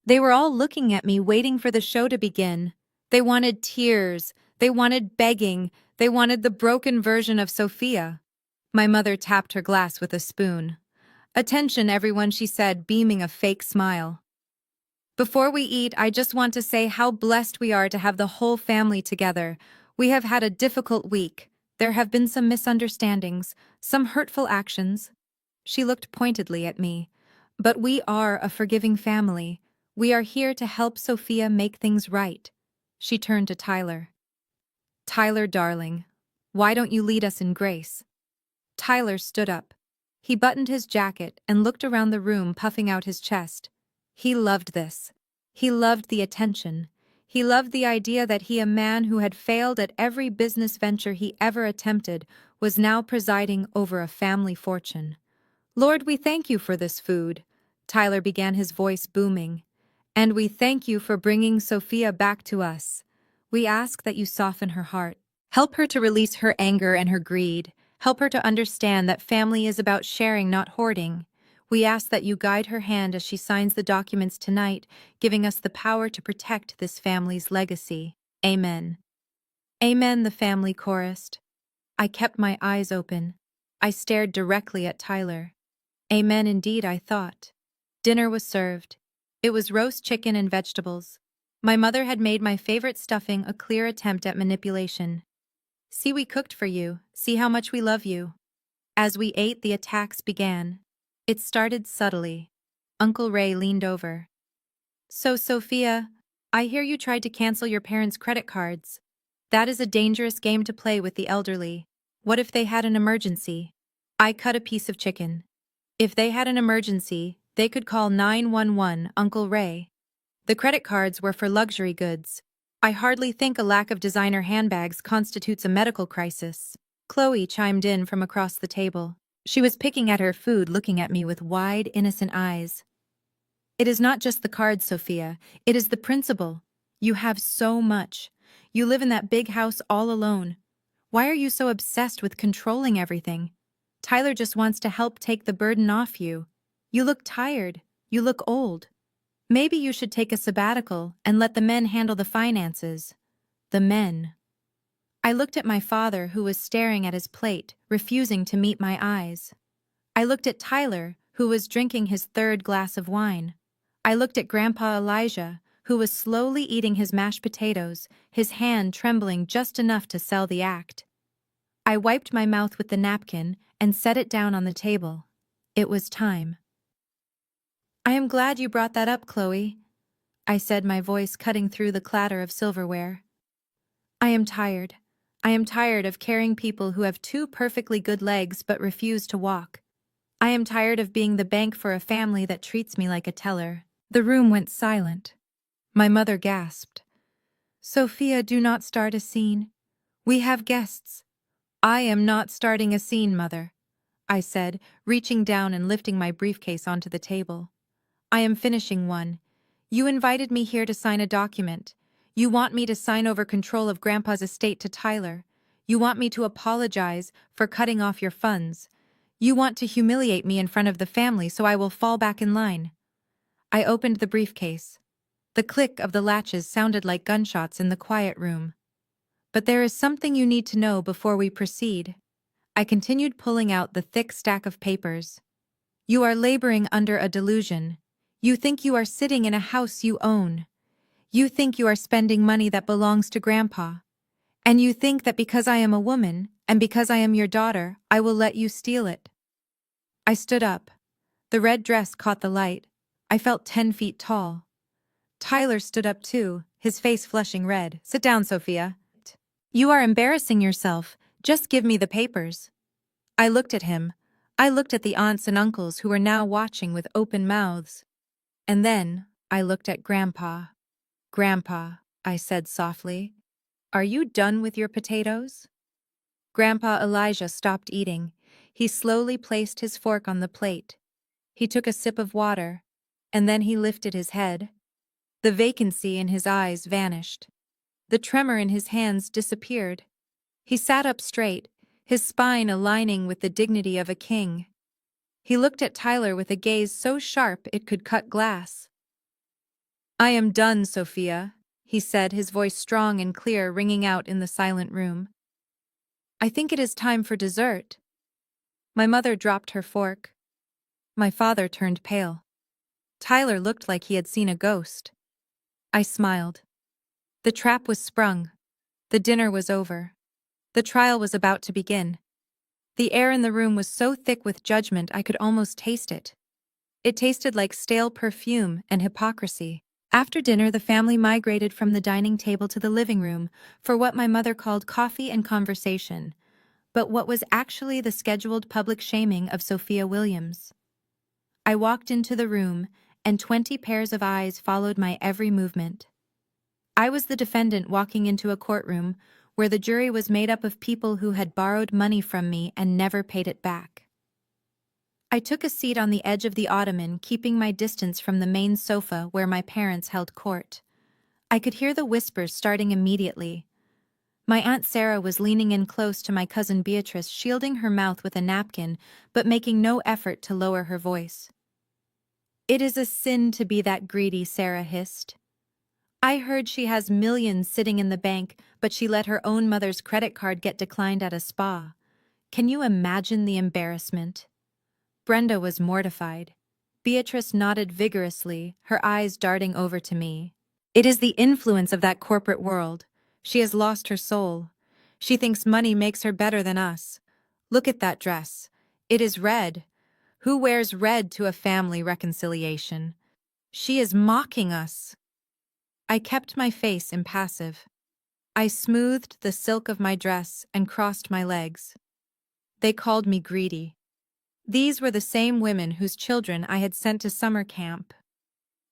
They were all looking at me, waiting for the show to begin. They wanted tears, they wanted begging, they wanted the broken version of Sophia. My mother tapped her glass with a spoon. "Attention, everyone," she said, beaming a fake smile. "Before we eat, I just want to say how blessed we are to have the whole family together. We have had a difficult week. There have been some misunderstandings, some hurtful actions." She looked pointedly at me. "But we are a forgiving family. We are here to help Sophia make things right." She turned to Tyler. "Tyler, darling, why don't you lead us in grace?" Tyler stood up. He buttoned his jacket and looked around the room, puffing out his chest. He loved this. He loved the attention. He loved the idea that he, a man who had failed at every business venture he ever attempted, was now presiding over a family fortune. "Lord, we thank you for this food," Tyler began, his voice booming. "And we thank you for bringing Sophia back to us. We ask that you soften her heart. Help her to release her anger and her greed. Help her to understand that family is about sharing, not hoarding. We ask that you guide her hand as she signs the documents tonight, giving us the power to protect this family's legacy. Amen." "Amen," the family chorused. I kept my eyes open. I stared directly at Tyler. Amen indeed, I thought. Dinner was served. It was roast chicken and vegetables. My mother had made my favorite stuffing, a clear attempt at manipulation. "See, we cooked for you. See how much we love you." As we ate, the attacks began. It started subtly. Uncle Ray leaned over. "So, Sophia, I hear you tried to cancel your parents' credit cards. That is a dangerous game to play with the elderly. What if they had an emergency?" I cut a piece of chicken. "If they had an emergency, they could call 911, Uncle Ray. The credit cards were for luxury goods. I hardly think a lack of designer handbags constitutes a medical crisis." Chloe chimed in from across the table. She was picking at her food, looking at me with wide, innocent eyes. "It is not just the cards, Sophia. It is the principle. You have so much. You live in that big house all alone. Why are you so obsessed with controlling everything? Tyler just wants to help take the burden off you. You look tired. You look old. Maybe you should take a sabbatical and let the men handle the finances." The men. I looked at my father, who was staring at his plate, refusing to meet my eyes. I looked at Tyler, who was drinking his third glass of wine. I looked at Grandpa Elijah, who was slowly eating his mashed potatoes, his hand trembling just enough to sell the act. I wiped my mouth with the napkin and set it down on the table. It was time. "I am glad you brought that up, Chloe," I said, my voice cutting through the clatter of silverware. "I am tired. I am tired of carrying people who have two perfectly good legs but refuse to walk. I am tired of being the bank for a family that treats me like a teller." The room went silent. My mother gasped. "Sophia, do not start a scene. We have guests." "I am not starting a scene, Mother," I said, reaching down and lifting my briefcase onto the table. "I am finishing one. You invited me here to sign a document. You want me to sign over control of Grandpa's estate to Tyler. You want me to apologize for cutting off your funds. You want to humiliate me in front of the family so I will fall back in line." I opened the briefcase. The click of the latches sounded like gunshots in the quiet room. "But there is something you need to know before we proceed." I continued, pulling out the thick stack of papers. "You are laboring under a delusion. You think you are sitting in a house you own. You think you are spending money that belongs to Grandpa. And you think that because I am a woman, and because I am your daughter, I will let you steal it. I stood up. The red dress caught the light. I felt 10 feet tall. Tyler stood up too, his face flushing red. Sit down, Sophia. You are embarrassing yourself. Just give me the papers. I looked at him. I looked at the aunts and uncles who were now watching with open mouths. And then I looked at Grandpa. Grandpa, I said softly, are you done with your potatoes? Grandpa Elijah stopped eating. He slowly placed his fork on the plate. He took a sip of water, and then he lifted his head. The vacancy in his eyes vanished. The tremor in his hands disappeared. He sat up straight, his spine aligning with the dignity of a king. He looked at Tyler with a gaze so sharp it could cut glass. I am done, Sophia, he said, his voice strong and clear, ringing out in the silent room. I think it is time for dessert. My mother dropped her fork. My father turned pale. Tyler looked like he had seen a ghost. I smiled. The trap was sprung. The dinner was over. The trial was about to begin. The air in the room was so thick with judgment I could almost taste it. It tasted like stale perfume and hypocrisy. After dinner, the family migrated from the dining table to the living room for what my mother called coffee and conversation, but what was actually the scheduled public shaming of Sophia Williams. I walked into the room, and 20 pairs of eyes followed my every movement. I was the defendant walking into a courtroom where the jury was made up of people who had borrowed money from me and never paid it back. I took a seat on the edge of the ottoman, keeping my distance from the main sofa where my parents held court. I could hear the whispers starting immediately. My Aunt Sarah was leaning in close to my cousin Beatrice, shielding her mouth with a napkin, but making no effort to lower her voice. It is a sin to be that greedy, Sarah hissed. I heard she has millions sitting in the bank, but she let her own mother's credit card get declined at a spa. Can you imagine the embarrassment? Brenda was mortified. Beatrice nodded vigorously, her eyes darting over to me. It is the influence of that corporate world. She has lost her soul. She thinks money makes her better than us. Look at that dress. It is red. Who wears red to a family reconciliation? She is mocking us. I kept my face impassive. I smoothed the silk of my dress and crossed my legs. They called me greedy. These were the same women whose children I had sent to summer camp.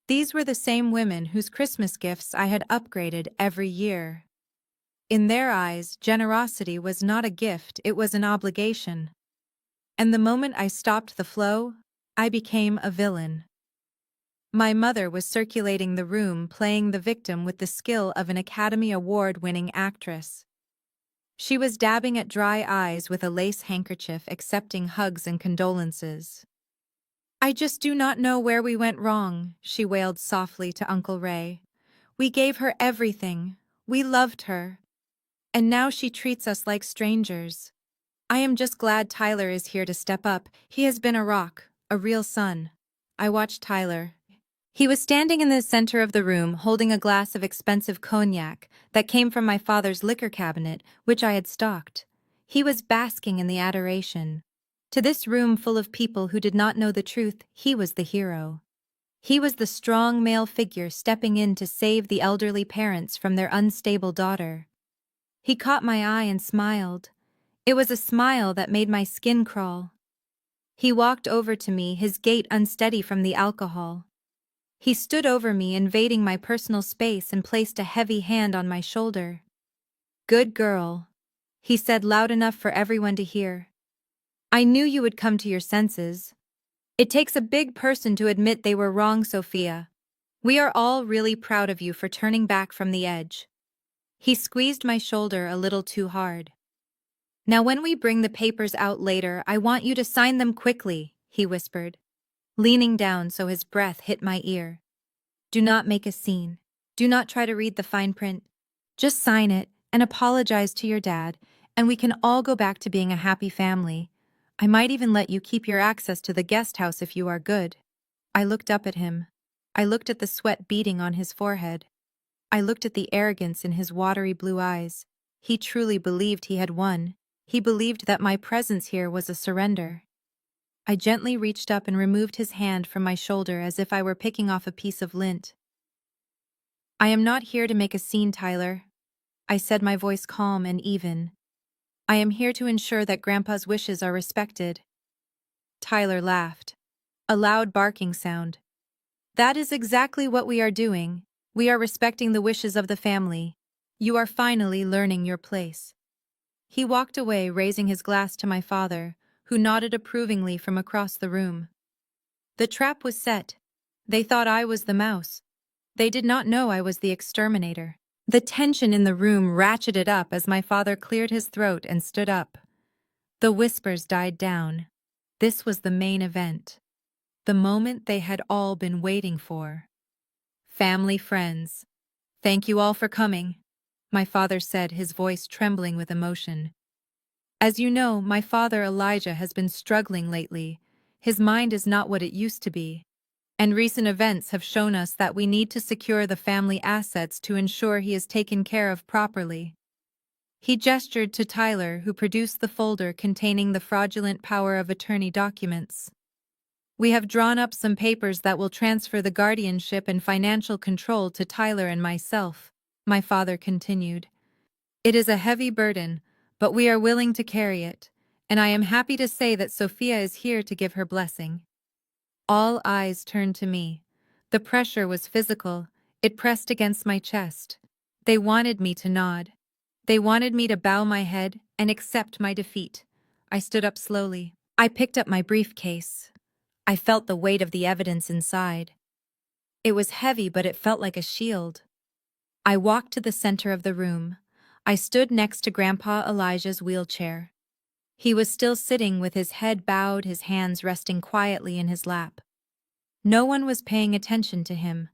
These were the same women whose Christmas gifts I had upgraded every year. In their eyes, generosity was not a gift, it was an obligation. And the moment I stopped the flow, I became a villain. My mother was circulating the room, playing the victim with the skill of an Academy Award-winning actress. She was dabbing at dry eyes with a lace handkerchief, accepting hugs and condolences. I just do not know where we went wrong, she wailed softly to Uncle Ray. We gave her everything. We loved her. And now she treats us like strangers. I am just glad Tyler is here to step up. He has been a rock, a real son. I watched Tyler. He was standing in the center of the room, holding a glass of expensive cognac that came from my father's liquor cabinet, which I had stocked. He was basking in the adoration. To this room full of people who did not know the truth, he was the hero. He was the strong male figure stepping in to save the elderly parents from their unstable daughter. He caught my eye and smiled. It was a smile that made my skin crawl. He walked over to me, his gait unsteady from the alcohol. He stood over me, invading my personal space, and placed a heavy hand on my shoulder. Good girl, he said loud enough for everyone to hear. I knew you would come to your senses. It takes a big person to admit they were wrong, Sophia. We are all really proud of you for turning back from the edge. He squeezed my shoulder a little too hard. Now when we bring the papers out later, I want you to sign them quickly, he whispered, leaning down so his breath hit my ear. Do not make a scene. Do not try to read the fine print. Just sign it and apologize to your dad, and we can all go back to being a happy family. I might even let you keep your access to the guest house if you are good. I looked up at him. I looked at the sweat beading on his forehead. I looked at the arrogance in his watery blue eyes. He truly believed he had won. He believed that my presence here was a surrender. I gently reached up and removed his hand from my shoulder as if I were picking off a piece of lint. "I am not here to make a scene, Tyler," I said, my voice calm and even. "I am here to ensure that Grandpa's wishes are respected." Tyler laughed. A loud barking sound. "That is exactly what we are doing. We are respecting the wishes of the family. You are finally learning your place." He walked away, raising his glass to my father, who nodded approvingly from across the room. The trap was set. They thought I was the mouse. They did not know I was the exterminator. The tension in the room ratcheted up as my father cleared his throat and stood up. The whispers died down. This was the main event. The moment they had all been waiting for. "Family, friends, thank you all for coming," my father said, his voice trembling with emotion. "As you know, my father Elijah has been struggling lately. His mind is not what it used to be. And recent events have shown us that we need to secure the family assets to ensure he is taken care of properly." He gestured to Tyler, who produced the folder containing the fraudulent power of attorney documents. "We have drawn up some papers that will transfer the guardianship and financial control to Tyler and myself," my father continued. "It is a heavy burden, but we are willing to carry it, and I am happy to say that Sophia is here to give her blessing." All eyes turned to me. The pressure was physical. It pressed against my chest. They wanted me to nod. They wanted me to bow my head and accept my defeat. I stood up slowly. I picked up my briefcase. I felt the weight of the evidence inside. It was heavy, but it felt like a shield. I walked to the center of the room. I stood next to Grandpa Elijah's wheelchair. He was still sitting with his head bowed, his hands resting quietly in his lap. No one was paying attention to him.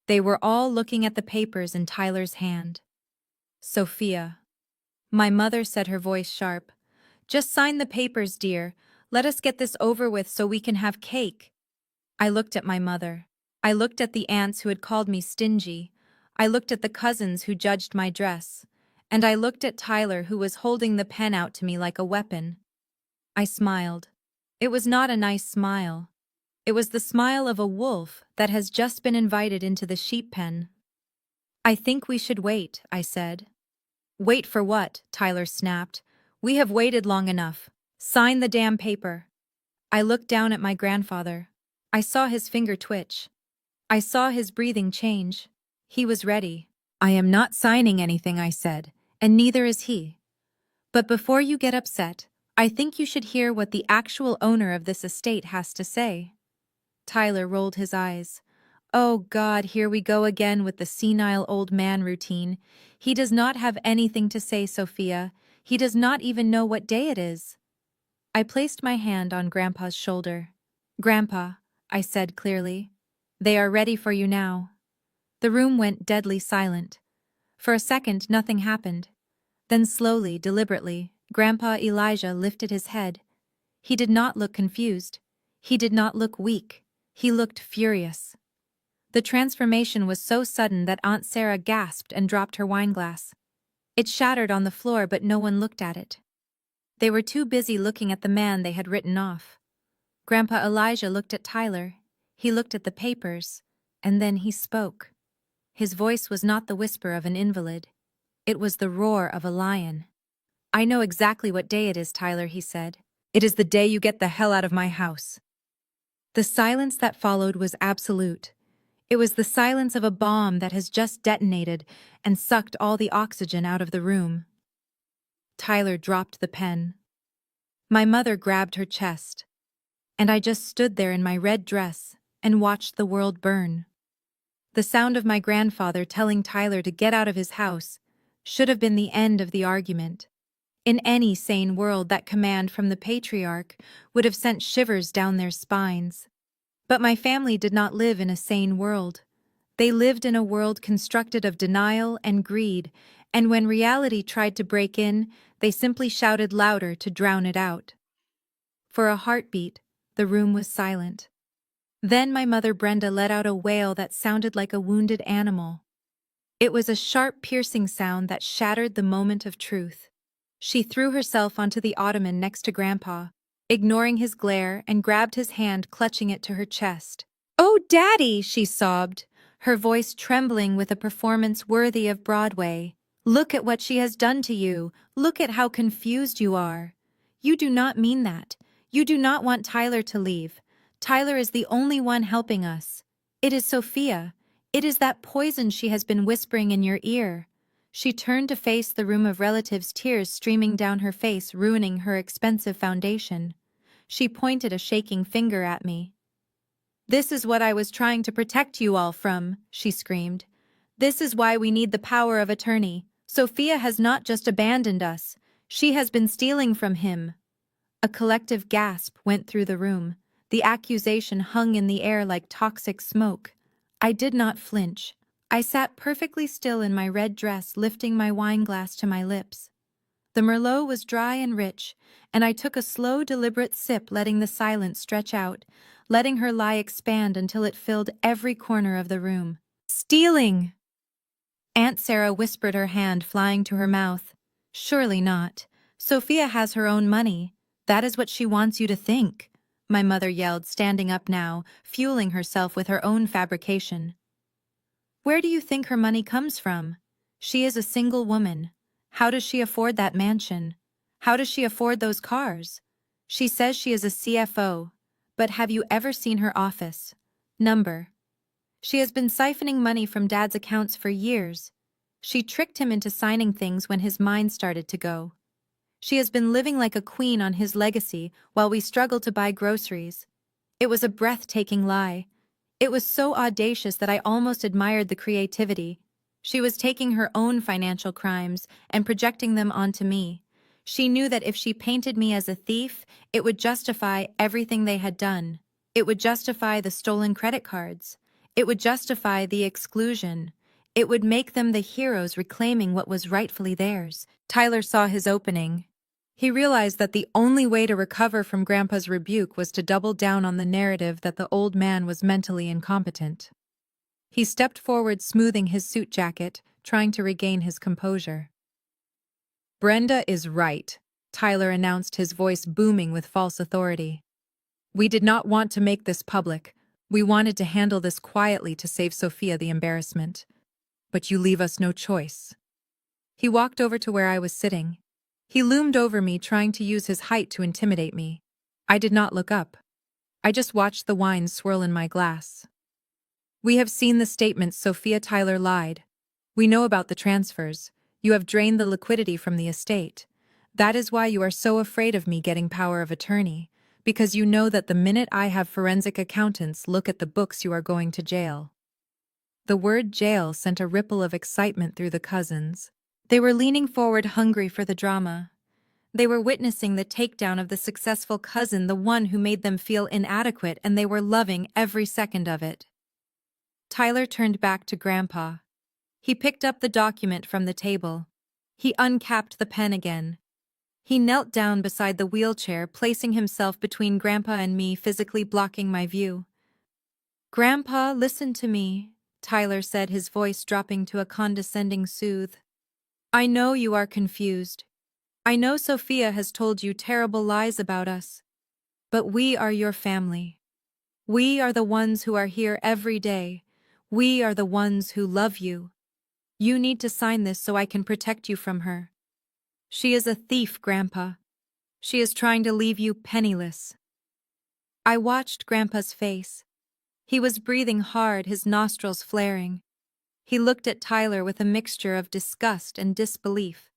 They were all looking at the papers in Tyler's hand. "Sophia," my mother said, her voice sharp, "just sign the papers, dear. Let us get this over with so we can have cake." I looked at my mother. I looked at the aunts who had called me stingy. I looked at the cousins who judged my dress. And I looked at Tyler, who was holding the pen out to me like a weapon. I smiled. It was not a nice smile. It was the smile of a wolf that has just been invited into the sheep pen. "I think we should wait," I said. "Wait for what?" Tyler snapped. "We have waited long enough. Sign the damn paper." I looked down at my grandfather. I saw his finger twitch. I saw his breathing change. He was ready. "I am not signing anything," I said, "and neither is he. But before you get upset, I think you should hear what the actual owner of this estate has to say." Tyler rolled his eyes. "Oh God, here we go again with the senile old man routine. He does not have anything to say, Sophia. He does not even know what day it is." I placed my hand on Grandpa's shoulder. "Grandpa," I said clearly, "they are ready for you now." The room went deadly silent. For a second, nothing happened. Then slowly, deliberately, Grandpa Elijah lifted his head. He did not look confused. He did not look weak. He looked furious. The transformation was so sudden that Aunt Sarah gasped and dropped her wineglass. It shattered on the floor, but no one looked at it. They were too busy looking at the man they had written off. Grandpa Elijah looked at Tyler. He looked at the papers. And then he spoke. His voice was not the whisper of an invalid. It was the roar of a lion. "I know exactly what day it is, Tyler," he said. "It is the day you get the hell out of my house." The silence that followed was absolute. It was the silence of a bomb that has just detonated and sucked all the oxygen out of the room. Tyler dropped the pen. My mother grabbed her chest. And I just stood there in my red dress and watched the world burn. The sound of my grandfather telling Tyler to get out of his house should have been the end of the argument. In any sane world, that command from the patriarch would have sent shivers down their spines. But my family did not live in a sane world. They lived in a world constructed of denial and greed, and when reality tried to break in, they simply shouted louder to drown it out. For a heartbeat, the room was silent. Then my mother Brenda let out a wail that sounded like a wounded animal. It was a sharp, piercing sound that shattered the moment of truth. She threw herself onto the ottoman next to Grandpa, ignoring his glare, and grabbed his hand, clutching it to her chest. "Oh, Daddy!" she sobbed, her voice trembling with a performance worthy of Broadway. "Look at what she has done to you. Look at how confused you are. You do not mean that. You do not want Tyler to leave. Tyler is the only one helping us. It is Sophia. It is that poison she has been whispering in your ear." She turned to face the room of relatives, tears streaming down her face, ruining her expensive foundation. She pointed a shaking finger at me. "This is what I was trying to protect you all from," she screamed. "This is why we need the power of attorney. Sophia has not just abandoned us. She has been stealing from him." A collective gasp went through the room. The accusation hung in the air like toxic smoke. I did not flinch. I sat perfectly still in my red dress, lifting my wineglass to my lips. The Merlot was dry and rich, and I took a slow, deliberate sip, letting the silence stretch out, letting her lie expand until it filled every corner of the room. "Stealing!" Aunt Sarah whispered, her hand flying to her mouth. "Surely not. Sophia has her own money. That is what she wants you to think," my mother yelled, standing up now, fueling herself with her own fabrication. "Where do you think her money comes from? She is a single woman. How does she afford that mansion? How does she afford those cars? She says she is a CFO, but have you ever seen her office? Number. She has been siphoning money from Dad's accounts for years. She tricked him into signing things when his mind started to go. She has been living like a queen on his legacy while we struggle to buy groceries. It was a breathtaking lie. It was so audacious that I almost admired the creativity. She was taking her own financial crimes and projecting them onto me. She knew that if she painted me as a thief, it would justify everything they had done. It would justify the stolen credit cards. It would justify the exclusion. It would make them the heroes reclaiming what was rightfully theirs. Tyler saw his opening. He realized that the only way to recover from Grandpa's rebuke was to double down on the narrative that the old man was mentally incompetent. He stepped forward, smoothing his suit jacket, trying to regain his composure. "Brenda is right," Tyler announced, his voice booming with false authority. "We did not want to make this public. We wanted to handle this quietly to save Sophia the embarrassment. But you leave us no choice." He walked over to where I was sitting. He loomed over me, trying to use his height to intimidate me. I did not look up. I just watched the wine swirl in my glass. "We have seen the statements, Sophia." Tyler lied. "We know about the transfers. You have drained the liquidity from the estate. That is why you are so afraid of me getting power of attorney, because you know that the minute I have forensic accountants look at the books, you are going to jail." The word jail sent a ripple of excitement through the cousins. They were leaning forward, hungry for the drama. They were witnessing the takedown of the successful cousin, the one who made them feel inadequate, and they were loving every second of it. Tyler turned back to Grandpa. He picked up the document from the table. He uncapped the pen again. He knelt down beside the wheelchair, placing himself between Grandpa and me, physically blocking my view. "Grandpa, listen to me," Tyler said, his voice dropping to a condescending soothe. "I know you are confused. I know Sophia has told you terrible lies about us. But we are your family. We are the ones who are here every day. We are the ones who love you. You need to sign this so I can protect you from her. She is a thief, Grandpa. She is trying to leave you penniless." I watched Grandpa's face. He was breathing hard, his nostrils flaring. He looked at Tyler with a mixture of disgust and disbelief.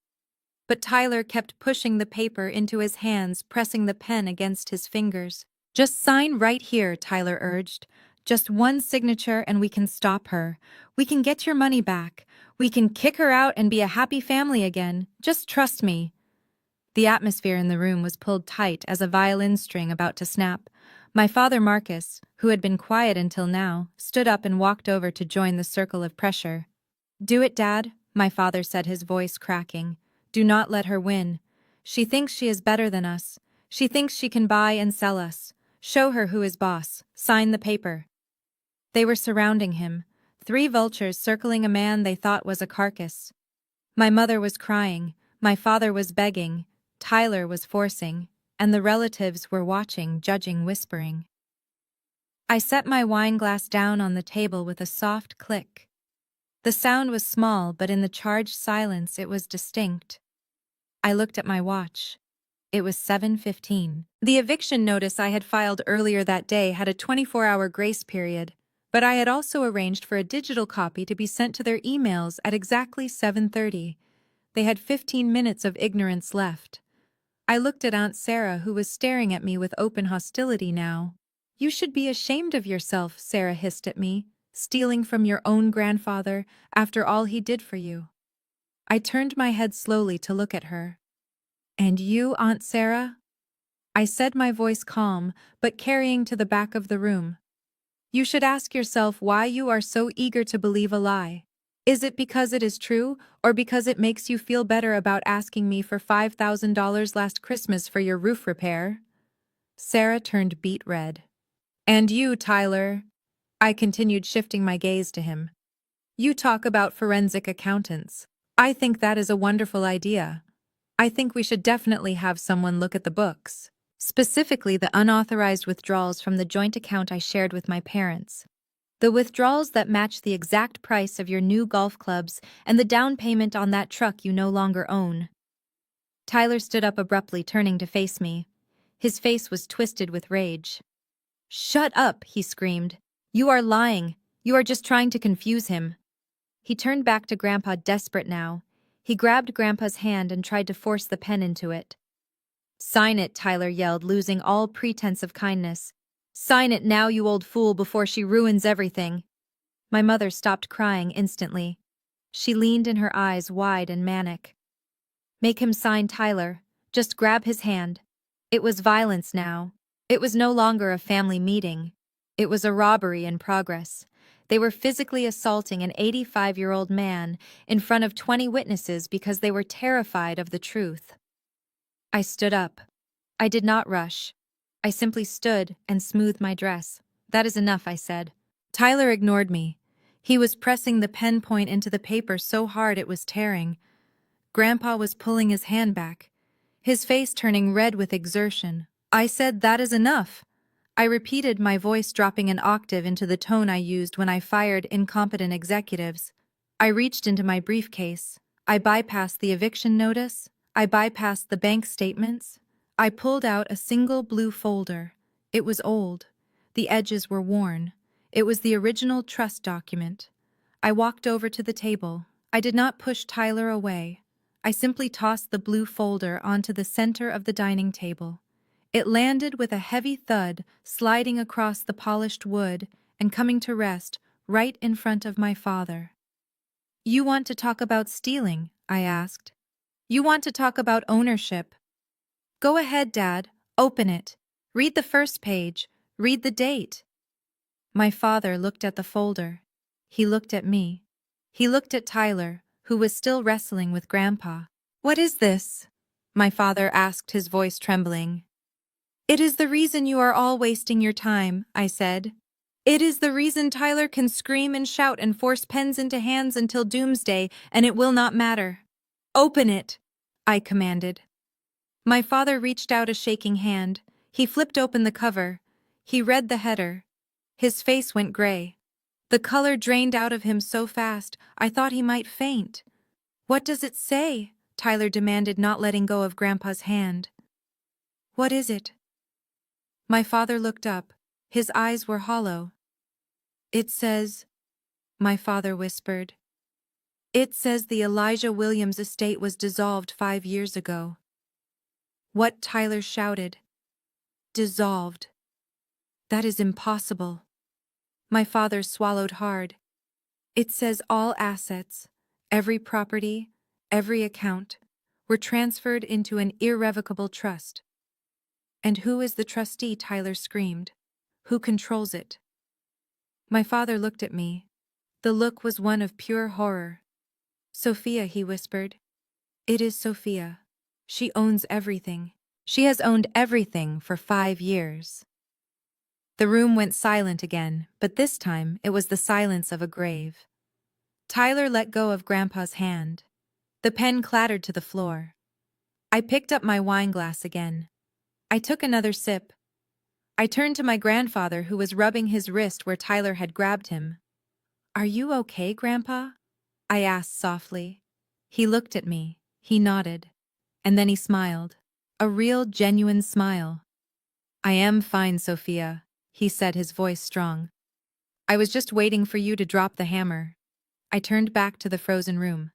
But Tyler kept pushing the paper into his hands, pressing the pen against his fingers. "Just sign right here," Tyler urged. "Just one signature and we can stop her. We can get your money back. We can kick her out and be a happy family again. Just trust me." The atmosphere in the room was pulled tight as a violin string about to snap. My father, Marcus, who had been quiet until now, stood up and walked over to join the circle of pressure. "Do it, Dad," my father said, his voice cracking. "Do not let her win. She thinks she is better than us. She thinks she can buy and sell us. Show her who is boss. Sign the paper." They were surrounding him. 3 vultures circling a man they thought was a carcass. My mother was crying, my father was begging, Tyler was forcing, and the relatives were watching, judging, whispering. I set my wine glass down on the table with a soft click. The sound was small, but in the charged silence it was distinct. I looked at my watch. It was 7:15. The eviction notice I had filed earlier that day had a 24-hour grace period, but I had also arranged for a digital copy to be sent to their emails at exactly 7:30. They had 15 minutes of ignorance left. I looked at Aunt Sarah, who was staring at me with open hostility now. "You should be ashamed of yourself," Sarah hissed at me, "stealing from your own grandfather after all he did for you." I turned my head slowly to look at her. "And you, Aunt Sarah?" I said, my voice calm, but carrying to the back of the room. "You should ask yourself why you are so eager to believe a lie. Is it because it is true, or because it makes you feel better about asking me for $5,000 last Christmas for your roof repair?" Sarah turned beet red. "And you, Tyler?" I continued, shifting my gaze to him. "You talk about forensic accountants. I think that is a wonderful idea. I think we should definitely have someone look at the books, specifically the unauthorized withdrawals from the joint account I shared with my parents. The withdrawals that match the exact price of your new golf clubs and the down payment on that truck you no longer own." Tyler stood up abruptly, turning to face me. His face was twisted with rage. "Shut up," he screamed. "You are lying. You are just trying to confuse him." He turned back to Grandpa, desperate now. He grabbed Grandpa's hand and tried to force the pen into it. "Sign it," Tyler yelled, losing all pretense of kindness. "Sign it now, you old fool, before she ruins everything." My mother stopped crying instantly. She leaned in, her eyes wide and manic. "Make him sign, Tyler. Just grab his hand." It was violence now. It was no longer a family meeting. It was a robbery in progress. They were physically assaulting an 85-year-old man in front of 20 witnesses because they were terrified of the truth. I stood up. I did not rush. I simply stood and smoothed my dress. "That is enough," I said. Tyler ignored me. He was pressing the pen point into the paper so hard it was tearing. Grandpa was pulling his hand back, his face turning red with exertion. I said, "That is enough." I repeated, my voice dropping an octave into the tone I used when I fired incompetent executives. I reached into my briefcase. I bypassed the eviction notice. I bypassed the bank statements. I pulled out a single blue folder. It was old. The edges were worn. It was the original trust document. I walked over to the table. I did not push Tyler away. I simply tossed the blue folder onto the center of the dining table. It landed with a heavy thud, sliding across the polished wood and coming to rest right in front of my father. "You want to talk about stealing?" I asked. "You want to talk about ownership? Go ahead, Dad. Open it. Read the first page. Read the date." My father looked at the folder. He looked at me. He looked at Tyler, who was still wrestling with Grandpa. "What is this?" my father asked, his voice trembling. "It is the reason you are all wasting your time," I said. "It is the reason Tyler can scream and shout and force pens into hands until doomsday, and it will not matter. Open it," I commanded. My father reached out a shaking hand. He flipped open the cover. He read the header. His face went gray. The color drained out of him so fast, I thought he might faint. "What does it say?" Tyler demanded, not letting go of Grandpa's hand. "What is it?" My father looked up. His eyes were hollow. "It says," my father whispered, "it says the Elijah Williams estate was dissolved 5 years ago." "What?" Tyler shouted. "Dissolved. That is impossible." My father swallowed hard. "It says all assets, every property, every account, were transferred into an irrevocable trust." "And who is the trustee?" Tyler screamed. "Who controls it?" My father looked at me. The look was one of pure horror. "Sophia," he whispered. "It is Sophia. She owns everything. She has owned everything for 5 years." The room went silent again, but this time it was the silence of a grave. Tyler let go of Grandpa's hand. The pen clattered to the floor. I picked up my wine glass again. I took another sip. I turned to my grandfather, who was rubbing his wrist where Tyler had grabbed him. "Are you okay, Grandpa?" I asked softly. He looked at me. He nodded. And then he smiled. A real, genuine smile. "I am fine, Sophia," he said, his voice strong. "I was just waiting for you to drop the hammer." I turned back to the frozen room.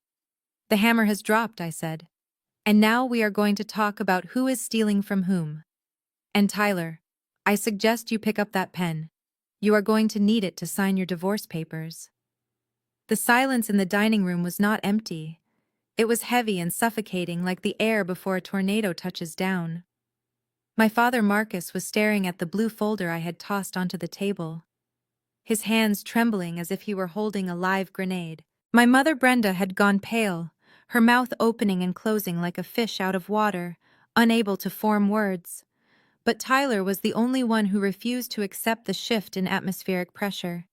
"The hammer has dropped," I said. "And now we are going to talk about who is stealing from whom. And Tyler, I suggest you pick up that pen. You are going to need it to sign your divorce papers." The silence in the dining room was not empty. It was heavy and suffocating, like the air before a tornado touches down. My father Marcus was staring at the blue folder I had tossed onto the table, his hands trembling as if he were holding a live grenade. My mother Brenda had gone pale, her mouth opening and closing like a fish out of water, unable to form words. But Tyler was the only one who refused to accept the shift in atmospheric pressure.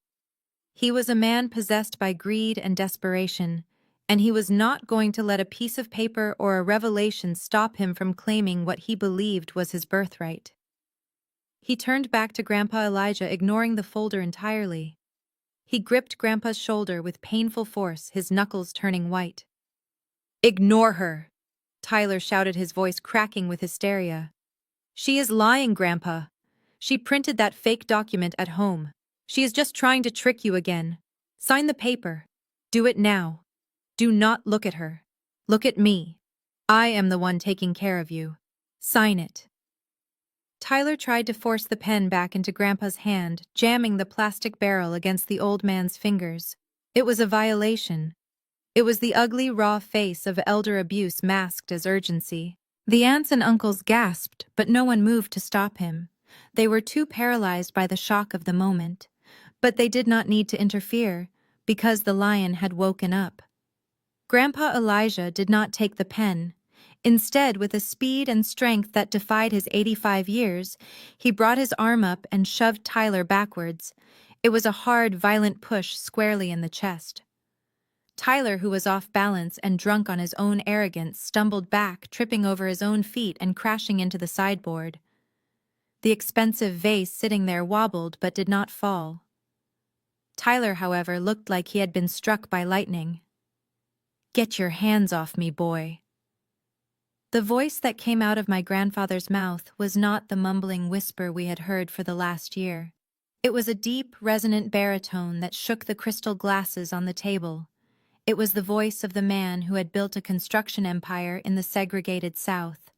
He was a man possessed by greed and desperation, and he was not going to let a piece of paper or a revelation stop him from claiming what he believed was his birthright. He turned back to Grandpa Elijah, ignoring the folder entirely. He gripped Grandpa's shoulder with painful force, his knuckles turning white. "Ignore her!" Tyler shouted, his voice cracking with hysteria. "She is lying, Grandpa. She printed that fake document at home. She is just trying to trick you again. Sign the paper. Do it now. Do not look at her. Look at me. I am the one taking care of you. Sign it." Tyler tried to force the pen back into Grandpa's hand, jamming the plastic barrel against the old man's fingers. It was a violation. It was the ugly, raw face of elder abuse masked as urgency. The aunts and uncles gasped, but no one moved to stop him. They were too paralyzed by the shock of the moment. But they did not need to interfere, because the lion had woken up. Grandpa Elijah did not take the pen. Instead, with a speed and strength that defied his 85 years, he brought his arm up and shoved Tyler backwards. It was a hard, violent push squarely in the chest. Tyler, who was off balance and drunk on his own arrogance, stumbled back, tripping over his own feet and crashing into the sideboard. The expensive vase sitting there wobbled but did not fall. Tyler, however, looked like he had been struck by lightning. "Get your hands off me, boy." The voice that came out of my grandfather's mouth was not the mumbling whisper we had heard for the last year. It was a deep, resonant baritone that shook the crystal glasses on the table. It was the voice of the man who had built a construction empire in the segregated South.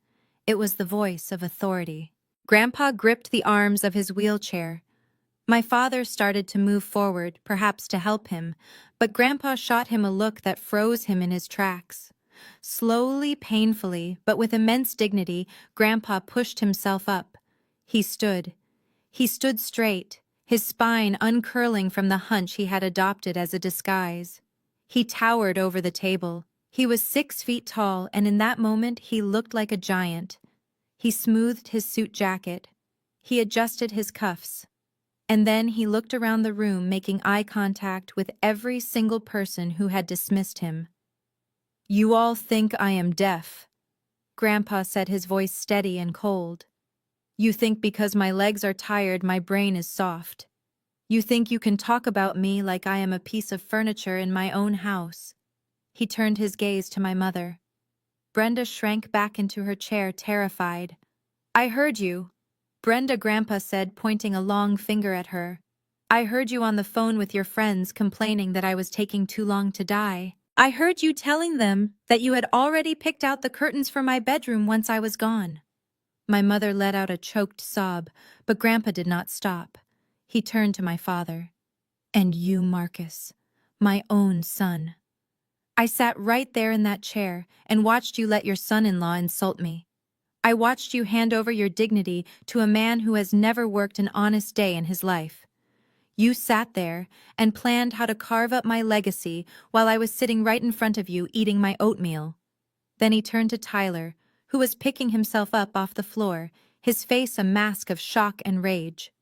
It was the voice of authority. Grandpa gripped the arms of his wheelchair. My father started to move forward, perhaps to help him, but Grandpa shot him a look that froze him in his tracks. Slowly, painfully, but with immense dignity, Grandpa pushed himself up. He stood. He stood straight, his spine uncurling from the hunch he had adopted as a disguise. He towered over the table. He was 6 feet tall, and in that moment he looked like a giant. He smoothed his suit jacket. He adjusted his cuffs. And then he looked around the room, making eye contact with every single person who had dismissed him. "You all think I am deaf," Grandpa said, his voice steady and cold. "You think because my legs are tired, my brain is soft. You think you can talk about me like I am a piece of furniture in my own house." He turned his gaze to my mother. Brenda shrank back into her chair, terrified. "I heard you," Brenda, Grandpa said, pointing a long finger at her. "I heard you on the phone with your friends complaining that I was taking too long to die. I heard you telling them that you had already picked out the curtains for my bedroom once I was gone." My mother let out a choked sob, but Grandpa did not stop. He turned to my father. "And you, Marcus, my own son. I sat right there in that chair and watched you let your son-in-law insult me. I watched you hand over your dignity to a man who has never worked an honest day in his life. You sat there and planned how to carve up my legacy while I was sitting right in front of you eating my oatmeal." Then he turned to Tyler, who was picking himself up off the floor, his face a mask of shock and rage.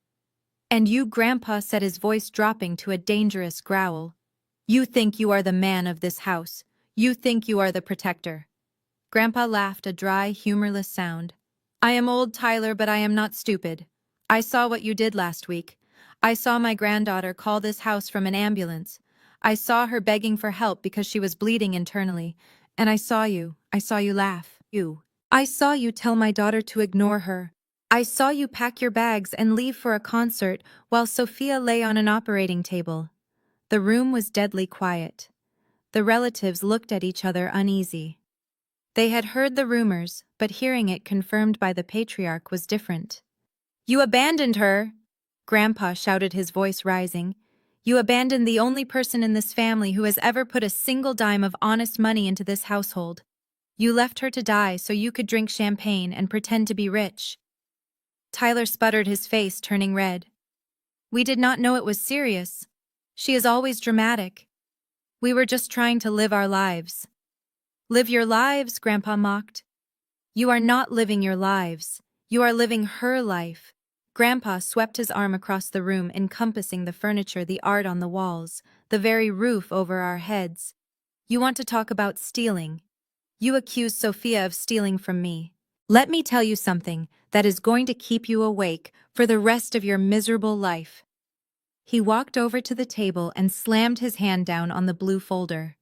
And you, Grandpa said, his voice dropping to a dangerous growl. You think you are the man of this house. You think you are the protector. Grandpa laughed, a dry, humorless sound. I am old, Tyler, but I am not stupid. I saw what you did last week. I saw my granddaughter call this house from an ambulance. I saw her begging for help because she was bleeding internally. And I saw you laugh. I saw you tell my daughter to ignore her. I saw you pack your bags and leave for a concert while Sophia lay on an operating table. The room was deadly quiet. The relatives looked at each other uneasy. They had heard the rumors, but hearing it confirmed by the patriarch was different. You abandoned her! Grandpa shouted, his voice rising. You abandoned the only person in this family who has ever put a single dime of honest money into this household. You left her to die so you could drink champagne and pretend to be rich. Tyler sputtered, his face turning red. We did not know it was serious. She is always dramatic. We were just trying to live our lives. Live your lives, Grandpa mocked. You are not living your lives. You are living her life. Grandpa swept his arm across the room, encompassing the furniture, the art on the walls, the very roof over our heads. You want to talk about stealing? You accuse Sophia of stealing from me. Let me tell you something that is going to keep you awake for the rest of your miserable life. He walked over to the table and slammed his hand down on the blue folder.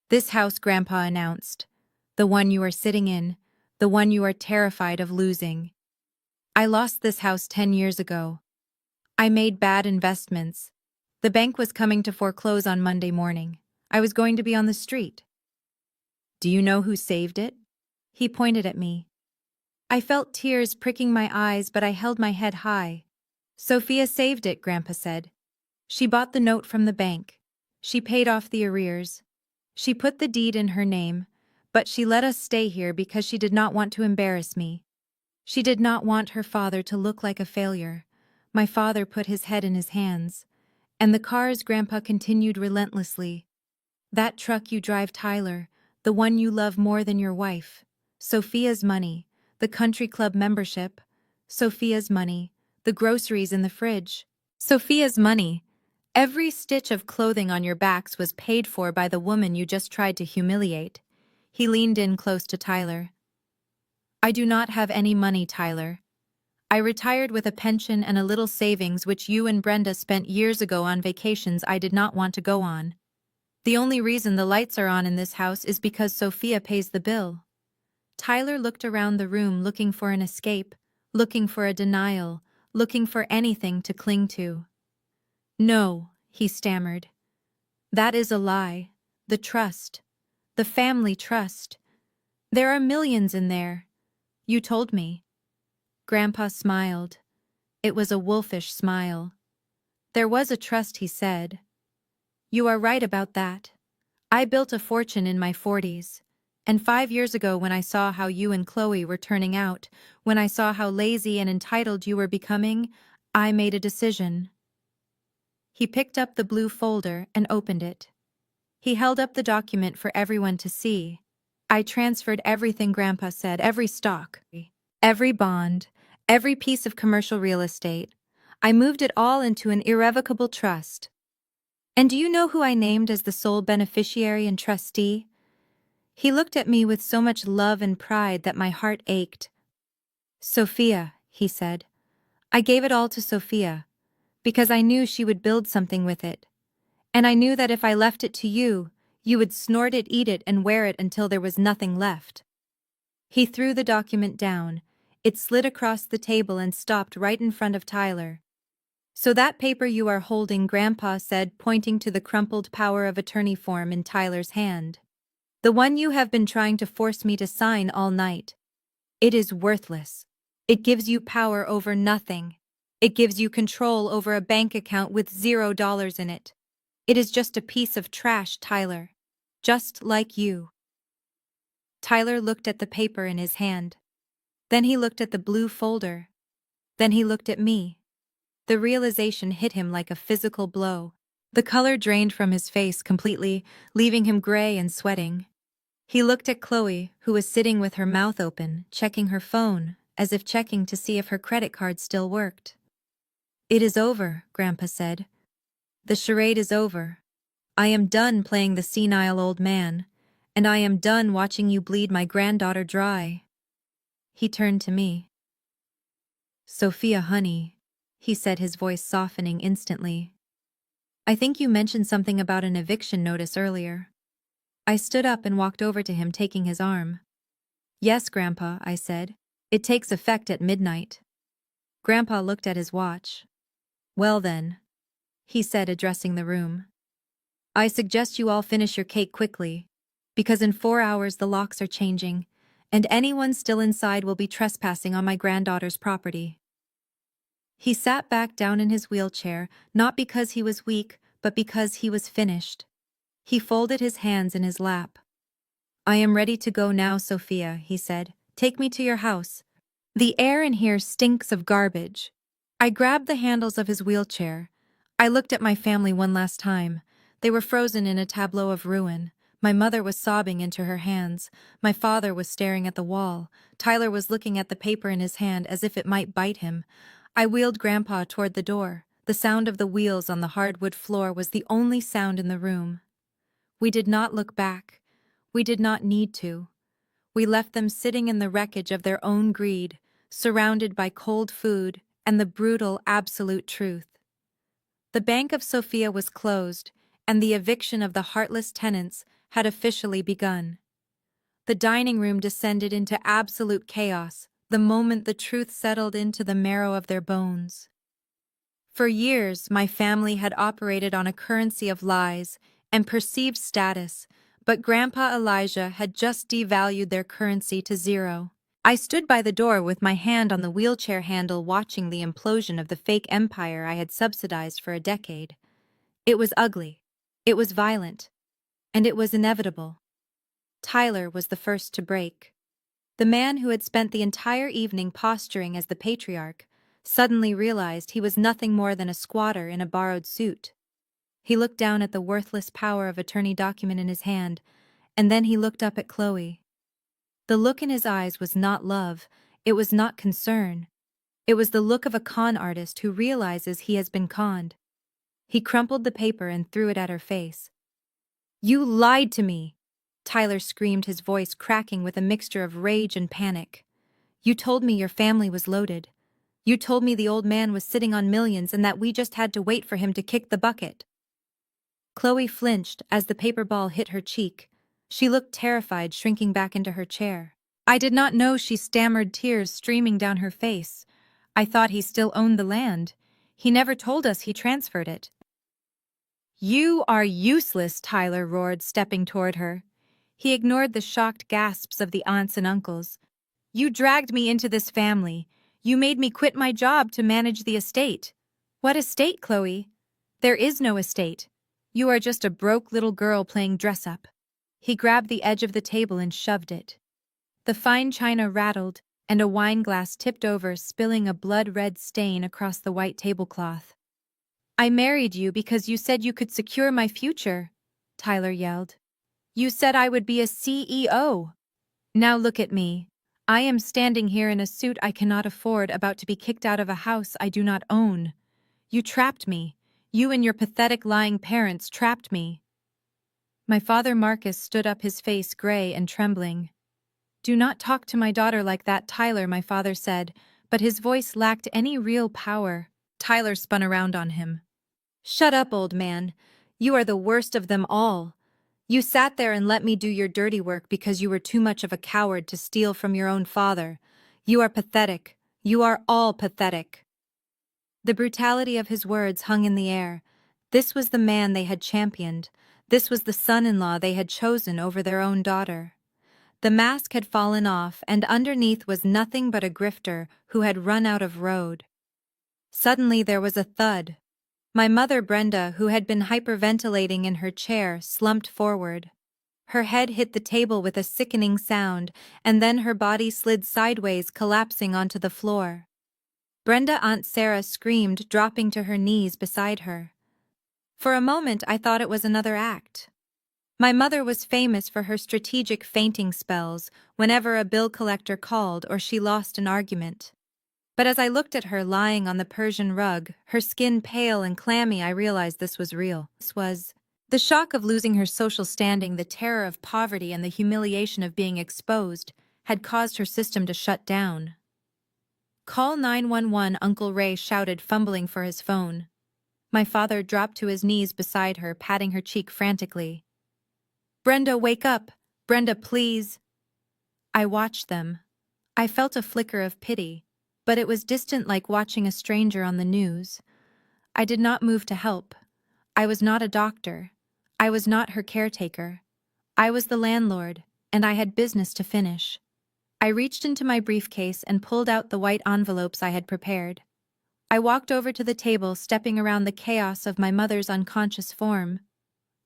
This house, Grandpa announced. The one you are sitting in, the one you are terrified of losing. I lost this house 10 years ago. I made bad investments. The bank was coming to foreclose on Monday morning. I was going to be on the street. Do you know who saved it? He pointed at me. I felt tears pricking my eyes, but I held my head high. Sophia saved it, Grandpa said. She bought the note from the bank. She paid off the arrears. She put the deed in her name, but she let us stay here because she did not want to embarrass me. She did not want her father to look like a failure. My father put his head in his hands. And the cars, Grandpa continued relentlessly. That truck you drive, Tyler, the one you love more than your wife. Sophia's money, the country club membership. Sophia's money, the groceries in the fridge. Sophia's money. Every stitch of clothing on your backs was paid for by the woman you just tried to humiliate. He leaned in close to Tyler. I do not have any money, Tyler. I retired with a pension and a little savings which you and Brenda spent years ago on vacations I did not want to go on. The only reason the lights are on in this house is because Sophia pays the bill. Tyler looked around the room, looking for an escape, looking for a denial, looking for anything to cling to. No, he stammered. That is a lie. The trust. The family trust. There are millions in there. You told me. Grandpa smiled. It was a wolfish smile. There was a trust, he said. You are right about that. I built a fortune in my 40s. And 5 years ago, when I saw how you and Chloe were turning out, when I saw how lazy and entitled you were becoming, I made a decision. He picked up the blue folder and opened it. He held up the document for everyone to see. I transferred everything, Grandpa said, every stock, every bond, every piece of commercial real estate. I moved it all into an irrevocable trust. And do you know who I named as the sole beneficiary and trustee? He looked at me with so much love and pride that my heart ached. Sophia, he said. I gave it all to Sophia, because I knew she would build something with it. And I knew that if I left it to you, you would snort it, eat it, and wear it until there was nothing left. He threw the document down. It slid across the table and stopped right in front of Tyler. So that paper you are holding, Grandpa said, pointing to the crumpled power of attorney form in Tyler's hand. The one you have been trying to force me to sign all night. It is worthless. It gives you power over nothing. It gives you control over a bank account with $0 in it. It is just a piece of trash, Tyler. Just like you. Tyler looked at the paper in his hand. Then he looked at the blue folder. Then he looked at me. The realization hit him like a physical blow. The color drained from his face completely, leaving him gray and sweating. He looked at Chloe, who was sitting with her mouth open, checking her phone, as if checking to see if her credit card still worked. "It is over," Grandpa said. "The charade is over. I am done playing the senile old man, and I am done watching you bleed my granddaughter dry." He turned to me. "Sophia, honey," he said, his voice softening instantly. "I think you mentioned something about an eviction notice earlier." I stood up and walked over to him, taking his arm. "Yes, Grandpa," I said. "It takes effect at midnight." Grandpa looked at his watch. "Well then," he said, addressing the room, "I suggest you all finish your cake quickly, because in 4 hours the locks are changing, and anyone still inside will be trespassing on my granddaughter's property." He sat back down in his wheelchair, not because he was weak, but because he was finished. He folded his hands in his lap. "I am ready to go now, Sophia," he said. "Take me to your house. The air in here stinks of garbage." I grabbed the handles of his wheelchair. I looked at my family one last time. They were frozen in a tableau of ruin. My mother was sobbing into her hands. My father was staring at the wall. Tyler was looking at the paper in his hand as if it might bite him. I wheeled Grandpa toward the door. The sound of the wheels on the hardwood floor was the only sound in the room. We did not look back. We did not need to. We left them sitting in the wreckage of their own greed, surrounded by cold food and the brutal absolute truth. The Bank of Sophia was closed, and the eviction of the heartless tenants had officially begun. The dining room descended into absolute chaos the moment the truth settled into the marrow of their bones. For years, my family had operated on a currency of lies and perceived status, but Grandpa Elijah had just devalued their currency to zero. I stood by the door with my hand on the wheelchair handle, watching the implosion of the fake empire I had subsidized for a decade. It was ugly, it was violent, and it was inevitable. Tyler was the first to break. The man who had spent the entire evening posturing as the patriarch suddenly realized he was nothing more than a squatter in a borrowed suit. He looked down at the worthless power of attorney document in his hand, and then he looked up at Chloe. The look in his eyes was not love, it was not concern. It was the look of a con artist who realizes he has been conned. He crumpled the paper and threw it at her face. "You lied to me!" Tyler screamed, his voice cracking with a mixture of rage and panic. "You told me your family was loaded. You told me the old man was sitting on millions and that we just had to wait for him to kick the bucket." Chloe flinched as the paper ball hit her cheek. She looked terrified, shrinking back into her chair. "I did not know," she stammered, tears streaming down her face. "I thought he still owned the land. He never told us he transferred it." "You are useless," Tyler roared, stepping toward her. He ignored the shocked gasps of the aunts and uncles. "You dragged me into this family. You made me quit my job to manage the estate." "What estate, Chloe?" "There is no estate. You are just a broke little girl playing dress-up." He grabbed the edge of the table and shoved it. The fine china rattled, and a wine glass tipped over, spilling a blood-red stain across the white tablecloth. "I married you because you said you could secure my future," Tyler yelled. "You said I would be a CEO. Now look at me. I am standing here in a suit I cannot afford, about to be kicked out of a house I do not own. You trapped me. You and your pathetic lying parents trapped me." My father Marcus stood up, his face gray and trembling. "Do not talk to my daughter like that, Tyler," my father said, but his voice lacked any real power. Tyler spun around on him. "Shut up, old man. You are the worst of them all. You sat there and let me do your dirty work because you were too much of a coward to steal from your own father. You are pathetic. You are all pathetic." The brutality of his words hung in the air. This was the man they had championed. This was the son-in-law they had chosen over their own daughter. The mask had fallen off, and underneath was nothing but a grifter who had run out of road. Suddenly there was a thud. My mother Brenda, who had been hyperventilating in her chair, slumped forward. Her head hit the table with a sickening sound, and then her body slid sideways, collapsing onto the floor. Brenda Aunt Sarah screamed, dropping to her knees beside her. For a moment I thought it was another act. My mother was famous for her strategic fainting spells whenever a bill collector called or she lost an argument. But as I looked at her lying on the Persian rug, her skin pale and clammy, I realized this was real. This was the shock of losing her social standing, the terror of poverty, and the humiliation of being exposed had caused her system to shut down. "Call 911, Uncle Ray shouted, fumbling for his phone. My father dropped to his knees beside her, patting her cheek frantically. "Brenda, wake up! Brenda, please!" I watched them. I felt a flicker of pity, but it was distant, like watching a stranger on the news. I did not move to help. I was not a doctor. I was not her caretaker. I was the landlord, and I had business to finish. I reached into my briefcase and pulled out the white envelopes I had prepared. I walked over to the table, stepping around the chaos of my mother's unconscious form.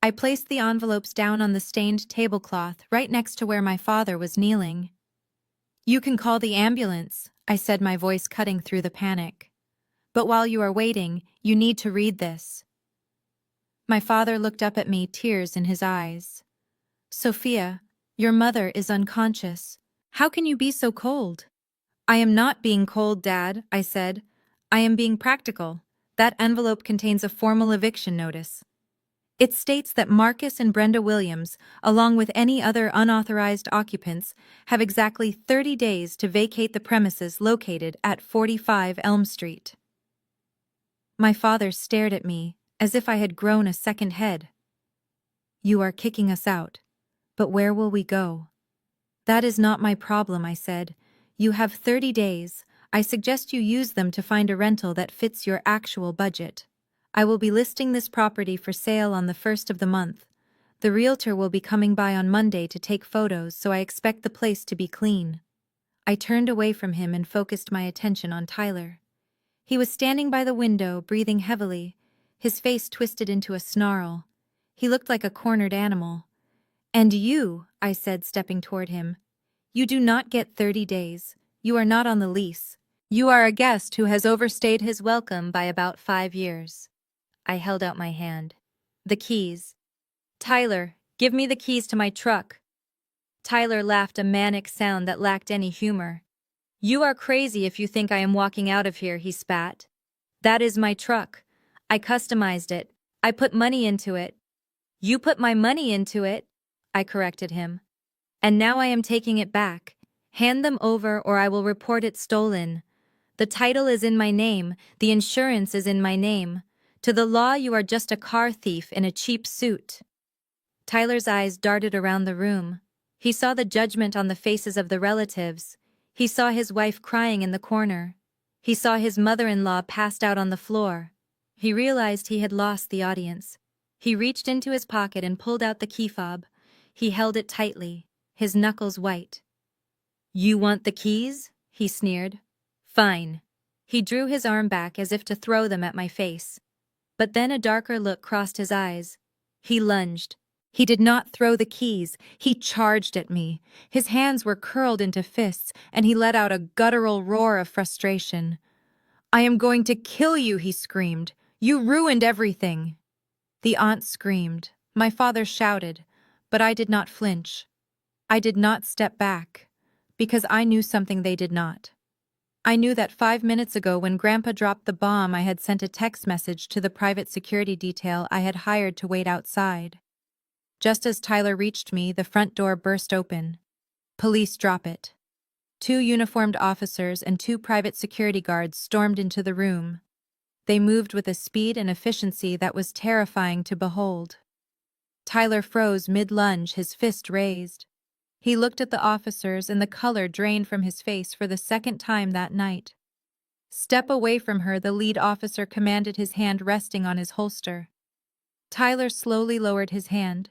I placed the envelopes down on the stained tablecloth right next to where my father was kneeling. "You can call the ambulance," I said, my voice cutting through the panic. "But while you are waiting, you need to read this." My father looked up at me, tears in his eyes. "Sophia, your mother is unconscious. How can you be so cold?" "I am not being cold, Dad," I said. "I am being practical. That envelope contains a formal eviction notice. It states that Marcus and Brenda Williams, along with any other unauthorized occupants, have exactly 30 days to vacate the premises located at 45 Elm Street." My father stared at me as if I had grown a second head. "You are kicking us out. But where will we go?" "That is not my problem," I said. "You have 30 days. I suggest you use them to find a rental that fits your actual budget. I will be listing this property for sale on the 1st of the month. The realtor will be coming by on Monday to take photos, so I expect the place to be clean." I turned away from him and focused my attention on Tyler. He was standing by the window, breathing heavily, his face twisted into a snarl. He looked like a cornered animal. "And you," I said, stepping toward him, "you do not get 30 days. You are not on the lease. You are a guest who has overstayed his welcome by about 5 years." I held out my hand. "The keys." "Tyler, give me the keys to my truck." Tyler laughed, a manic sound that lacked any humor. "You are crazy if you think I am walking out of here," he spat. "That is my truck. I customized it. I put money into it." "You put my money into it," I corrected him. "And now I am taking it back. Hand them over or I will report it stolen. The title is in my name, the insurance is in my name. To the law, you are just a car thief in a cheap suit." Tyler's eyes darted around the room. He saw the judgment on the faces of the relatives. He saw his wife crying in the corner. He saw his mother-in-law passed out on the floor. He realized he had lost the audience. He reached into his pocket and pulled out the key fob. He held it tightly, his knuckles white. "You want the keys?" he sneered. "Fine." He drew his arm back as if to throw them at my face. But then a darker look crossed his eyes. He lunged. He did not throw the keys. He charged at me. His hands were curled into fists, and he let out a guttural roar of frustration. "I am going to kill you," he screamed. "You ruined everything." The aunt screamed. My father shouted, but I did not flinch. I did not step back, because I knew something they did not. I knew that 5 minutes ago, when Grandpa dropped the bomb, I had sent a text message to the private security detail I had hired to wait outside. Just as Tyler reached me, the front door burst open. "Police, drop it." 2 uniformed officers and 2 private security guards stormed into the room. They moved with a speed and efficiency that was terrifying to behold. Tyler froze mid-lunge, his fist raised. He looked at the officers, and the color drained from his face for the second time that night. "Step away from her," the lead officer commanded, his hand resting on his holster. Tyler slowly lowered his hand.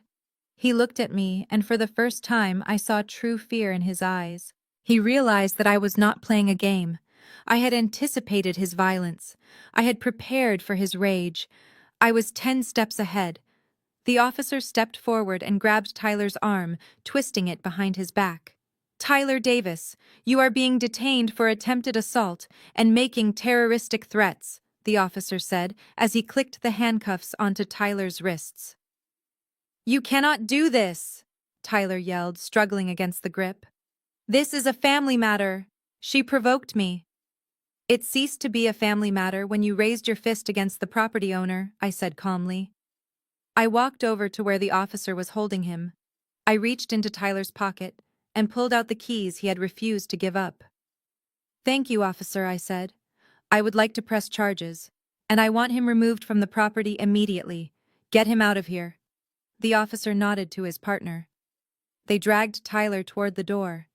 He looked at me, and for the first time I saw true fear in his eyes. He realized that I was not playing a game. I had anticipated his violence. I had prepared for his rage. I was 10 steps ahead. The officer stepped forward and grabbed Tyler's arm, twisting it behind his back. "Tyler Davis, you are being detained for attempted assault and making terroristic threats," the officer said as he clicked the handcuffs onto Tyler's wrists. "You cannot do this," Tyler yelled, struggling against the grip. "This is a family matter. She provoked me." It ceased to be a family matter when you raised your fist against the property owner, I said calmly. I walked over to where the officer was holding him. I reached into Tyler's pocket and pulled out the keys he had refused to give up. Thank you, officer, I said. I would like to press charges, and I want him removed from the property immediately. Get him out of here. The officer nodded to his partner. They dragged Tyler toward the door.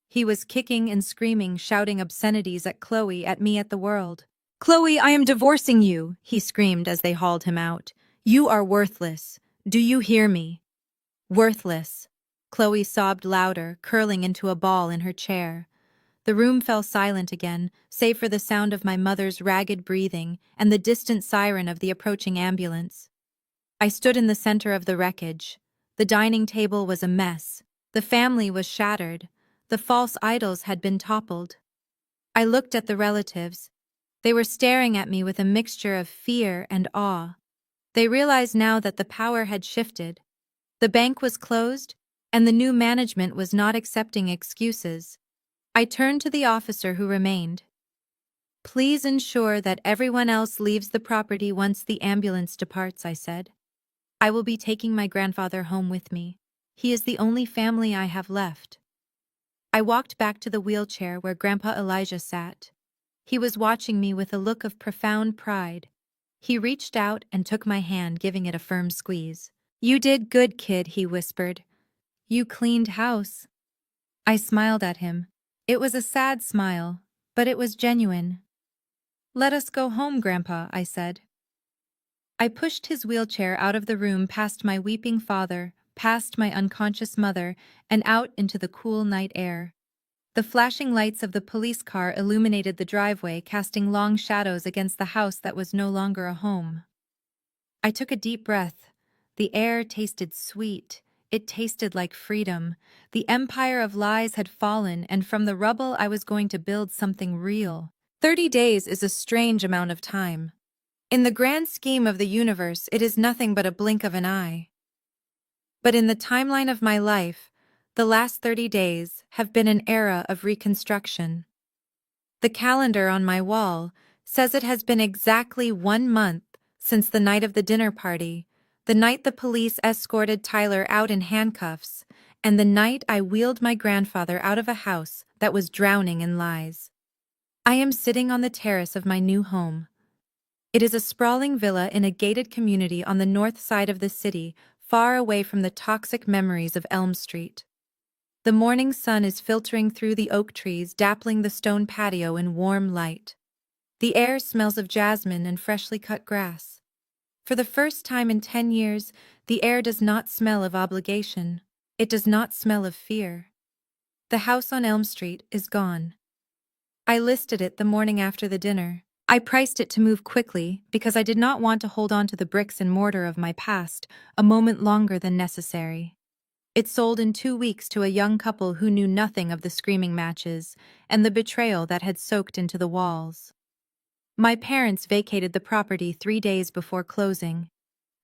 He was kicking and screaming, shouting obscenities at Chloe, at me, at the world. Chloe, I am divorcing you, he screamed as they hauled him out. You are worthless. Do you hear me? Worthless. Chloe sobbed louder, curling into a ball in her chair. The room fell silent again, save for the sound of my mother's ragged breathing and the distant siren of the approaching ambulance. I stood in the center of the wreckage. The dining table was a mess. The family was shattered. The false idols had been toppled. I looked at the relatives. They were staring at me with a mixture of fear and awe. They realized now that the power had shifted. The bank was closed, and the new management was not accepting excuses. I turned to the officer who remained. Please ensure that everyone else leaves the property once the ambulance departs, I said. I will be taking my grandfather home with me. He is the only family I have left. I walked back to the wheelchair where Grandpa Elijah sat. He was watching me with a look of profound pride. He reached out and took my hand, giving it a firm squeeze. You did good, kid, he whispered. You cleaned house. I smiled at him. It was a sad smile, but it was genuine. Let us go home, Grandpa, I said. I pushed his wheelchair out of the room, past my weeping father, past my unconscious mother, and out into the cool night air. The flashing lights of the police car illuminated the driveway, casting long shadows against the house that was no longer a home. I took a deep breath. The air tasted sweet. It tasted like freedom. The empire of lies had fallen, and from the rubble I was going to build something real. 30 days is a strange amount of time. In the grand scheme of the universe, it is nothing but a blink of an eye. But in the timeline of my life, the last 30 days have been an era of reconstruction. The calendar on my wall says it has been exactly 1 month since the night of the dinner party, the night the police escorted Tyler out in handcuffs, and the night I wheeled my grandfather out of a house that was drowning in lies. I am sitting on the terrace of my new home. It is a sprawling villa in a gated community on the north side of the city, far away from the toxic memories of Elm Street. The morning sun is filtering through the oak trees, dappling the stone patio in warm light. The air smells of jasmine and freshly cut grass. For the first time in 10 years, the air does not smell of obligation. It does not smell of fear. The house on Elm Street is gone. I listed it the morning after the dinner. I priced it to move quickly because I did not want to hold on to the bricks and mortar of my past a moment longer than necessary. It sold in 2 weeks to a young couple who knew nothing of the screaming matches and the betrayal that had soaked into the walls. My parents vacated the property 3 days before closing.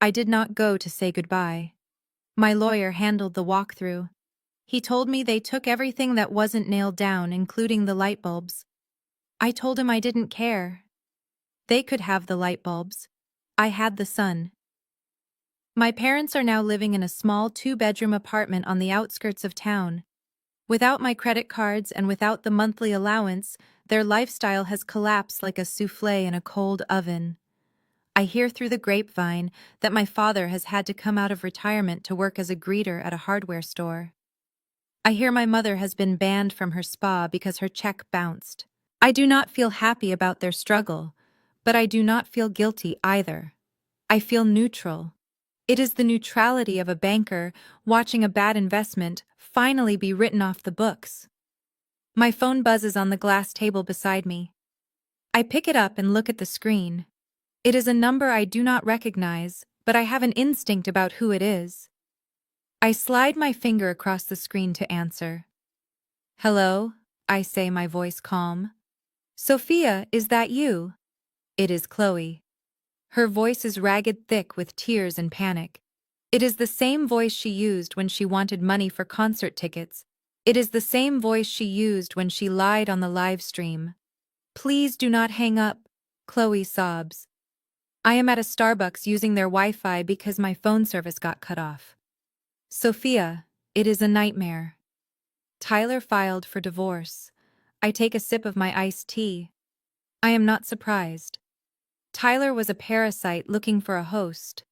I did not go to say goodbye. My lawyer handled the walkthrough. He told me they took everything that wasn't nailed down, including the light bulbs. I told him I didn't care. They could have the light bulbs. I had the sun. My parents are now living in a small 2-bedroom apartment on the outskirts of town. Without my credit cards and without the monthly allowance, their lifestyle has collapsed like a soufflé in a cold oven. I hear through the grapevine that my father has had to come out of retirement to work as a greeter at a hardware store. I hear my mother has been banned from her spa because her check bounced. I do not feel happy about their struggle, but I do not feel guilty either. I feel neutral. It is the neutrality of a banker watching a bad investment finally be written off the books. My phone buzzes on the glass table beside me. I pick it up and look at the screen. It is a number I do not recognize, but I have an instinct about who it is. I slide my finger across the screen to answer. Hello, I say, my voice calm. Sophia, is that you? It is Chloe. Her voice is ragged thick with tears and panic. It is the same voice she used when she wanted money for concert tickets. It is the same voice she used when she lied on the live stream. Please do not hang up, Chloe sobs. I am at a Starbucks using their Wi-Fi because my phone service got cut off. Sophia, it is a nightmare. Tyler filed for divorce. I take a sip of my iced tea. I am not surprised. Tyler was a parasite looking for a host.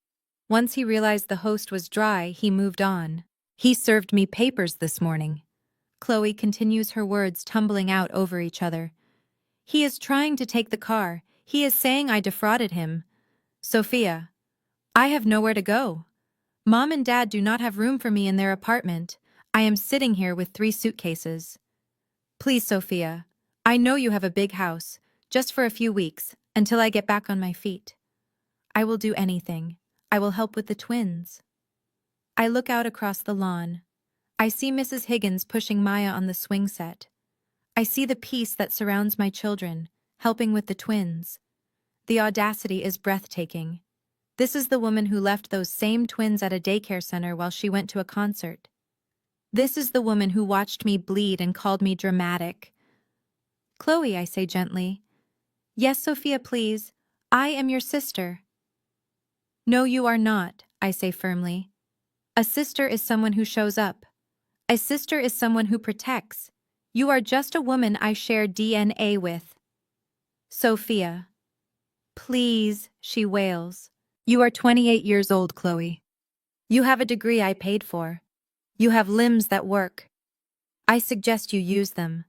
Once he realized the host was dry, he moved on. He served me papers this morning. Chloe continues, her words tumbling out over each other. He is trying to take the car. He is saying I defrauded him. Sophia, I have nowhere to go. Mom and Dad do not have room for me in their apartment. I am sitting here with 3 suitcases. Please, Sophia, I know you have a big house, just for a few weeks, until I get back on my feet. I will do anything. I will help with the twins. I look out across the lawn. I see Mrs. Higgins pushing Maya on the swing set. I see the peace that surrounds my children, helping with the twins. The audacity is breathtaking. This is the woman who left those same twins at a daycare center while she went to a concert. This is the woman who watched me bleed and called me dramatic. Chloe, I say gently. Yes, Sophia, please. I am your sister. No, you are not, I say firmly. A sister is someone who shows up. A sister is someone who protects. You are just a woman I share DNA with. Sophia. Please, she wails. You are 28 years old, Chloe. You have a degree I paid for. You have limbs that work. I suggest you use them.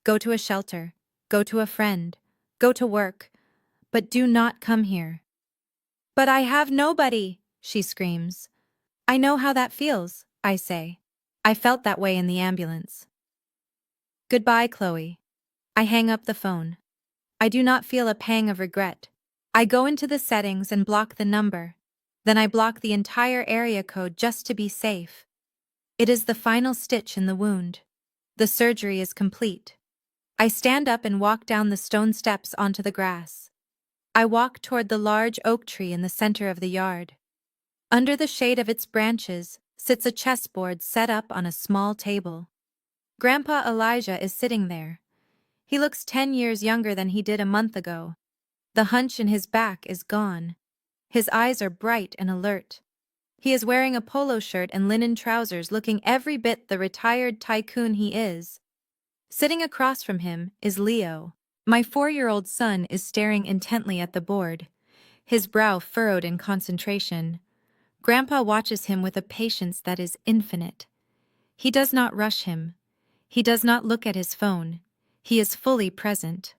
Go to a shelter. Go to a friend. Go to work. But do not come here. But I have nobody, she screams. I know how that feels, I say. I felt that way in the ambulance. Goodbye, Chloe. I hang up the phone. I do not feel a pang of regret. I go into the settings and block the number. Then I block the entire area code just to be safe. It is the final stitch in the wound. The surgery is complete. I stand up and walk down the stone steps onto the grass. I walk toward the large oak tree in the center of the yard. Under the shade of its branches sits a chessboard set up on a small table. Grandpa Elijah is sitting there. He looks 10 years younger than he did a month ago. The hunch in his back is gone. His eyes are bright and alert. He is wearing a polo shirt and linen trousers, looking every bit the retired tycoon he is. Sitting across from him is Leo. My 4-year-old son is staring intently at the board, his brow furrowed in concentration. Grandpa watches him with a patience that is infinite. He does not rush him. He does not look at his phone. He is fully present.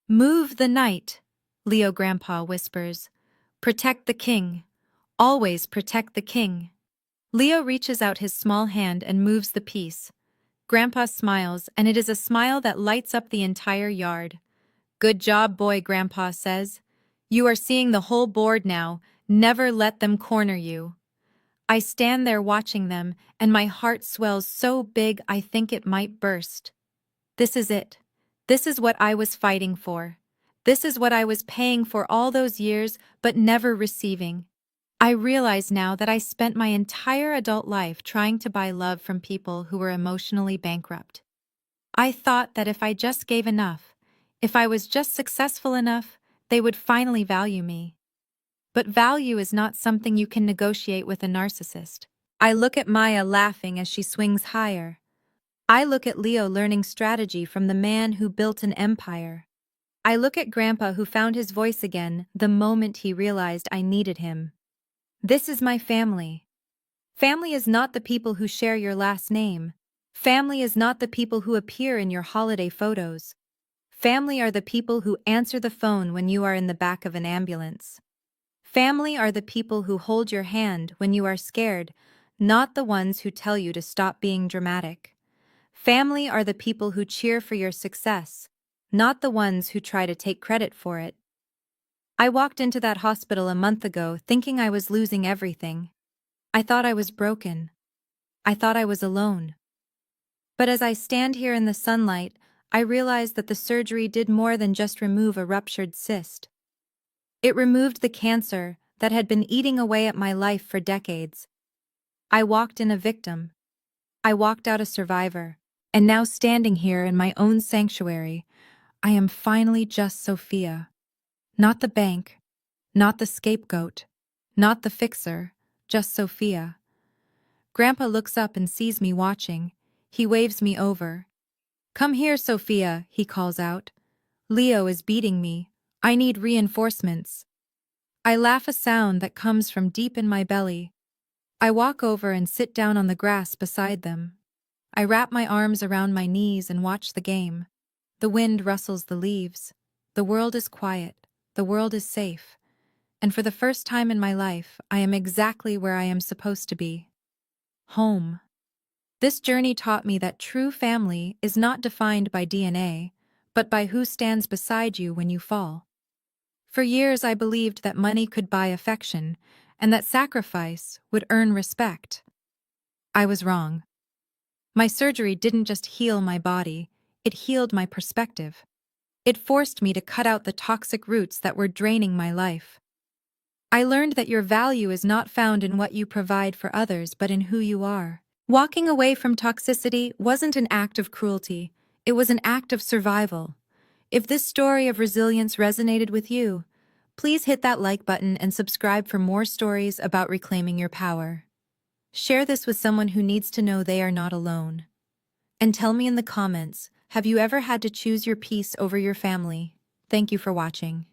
Move the knight, Leo Grandpa whispers. Protect the king. Always protect the king. Leo reaches out his small hand and moves the piece. Grandpa smiles, and it is a smile that lights up the entire yard. Good job, boy, Grandpa says. You are seeing the whole board now. Never let them corner you. I stand there watching them, and my heart swells so big I think it might burst. This is it. This is what I was fighting for. This is what I was paying for all those years, but never receiving. I realize now that I spent my entire adult life trying to buy love from people who were emotionally bankrupt. I thought that if I just gave enough, if I was just successful enough, they would finally value me. But value is not something you can negotiate with a narcissist. I look at Maya laughing as she swings higher. I look at Leo learning strategy from the man who built an empire. I look at Grandpa who found his voice again the moment he realized I needed him. This is my family. Family is not the people who share your last name. Family is not the people who appear in your holiday photos. Family are the people who answer the phone when you are in the back of an ambulance. Family are the people who hold your hand when you are scared, not the ones who tell you to stop being dramatic. Family are the people who cheer for your success, not the ones who try to take credit for it. I walked into that hospital a month ago thinking I was losing everything. I thought I was broken. I thought I was alone. But as I stand here in the sunlight, I realize that the surgery did more than just remove a ruptured cyst. It removed the cancer that had been eating away at my life for decades. I walked in a victim. I walked out a survivor. And now standing here in my own sanctuary, I am finally just Sophia. Not the bank, not the scapegoat, not the fixer, just Sophia. Grandpa looks up and sees me watching. He waves me over. "Come here, Sophia," he calls out. "Leo is beating me. I need reinforcements." I laugh, a sound that comes from deep in my belly. I walk over and sit down on the grass beside them. I wrap my arms around my knees and watch the game. The wind rustles the leaves. The world is quiet. The world is safe. And for the first time in my life, I am exactly where I am supposed to be. Home. This journey taught me that true family is not defined by DNA, but by who stands beside you when you fall. For years I believed that money could buy affection, and that sacrifice would earn respect. I was wrong. My surgery didn't just heal my body, it healed my perspective. It forced me to cut out the toxic roots that were draining my life. I learned that your value is not found in what you provide for others, but in who you are. Walking away from toxicity wasn't an act of cruelty, it was an act of survival. If this story of resilience resonated with you, please hit that like button and subscribe for more stories about reclaiming your power. Share this with someone who needs to know they are not alone. And tell me in the comments, have you ever had to choose your peace over your family? Thank you for watching.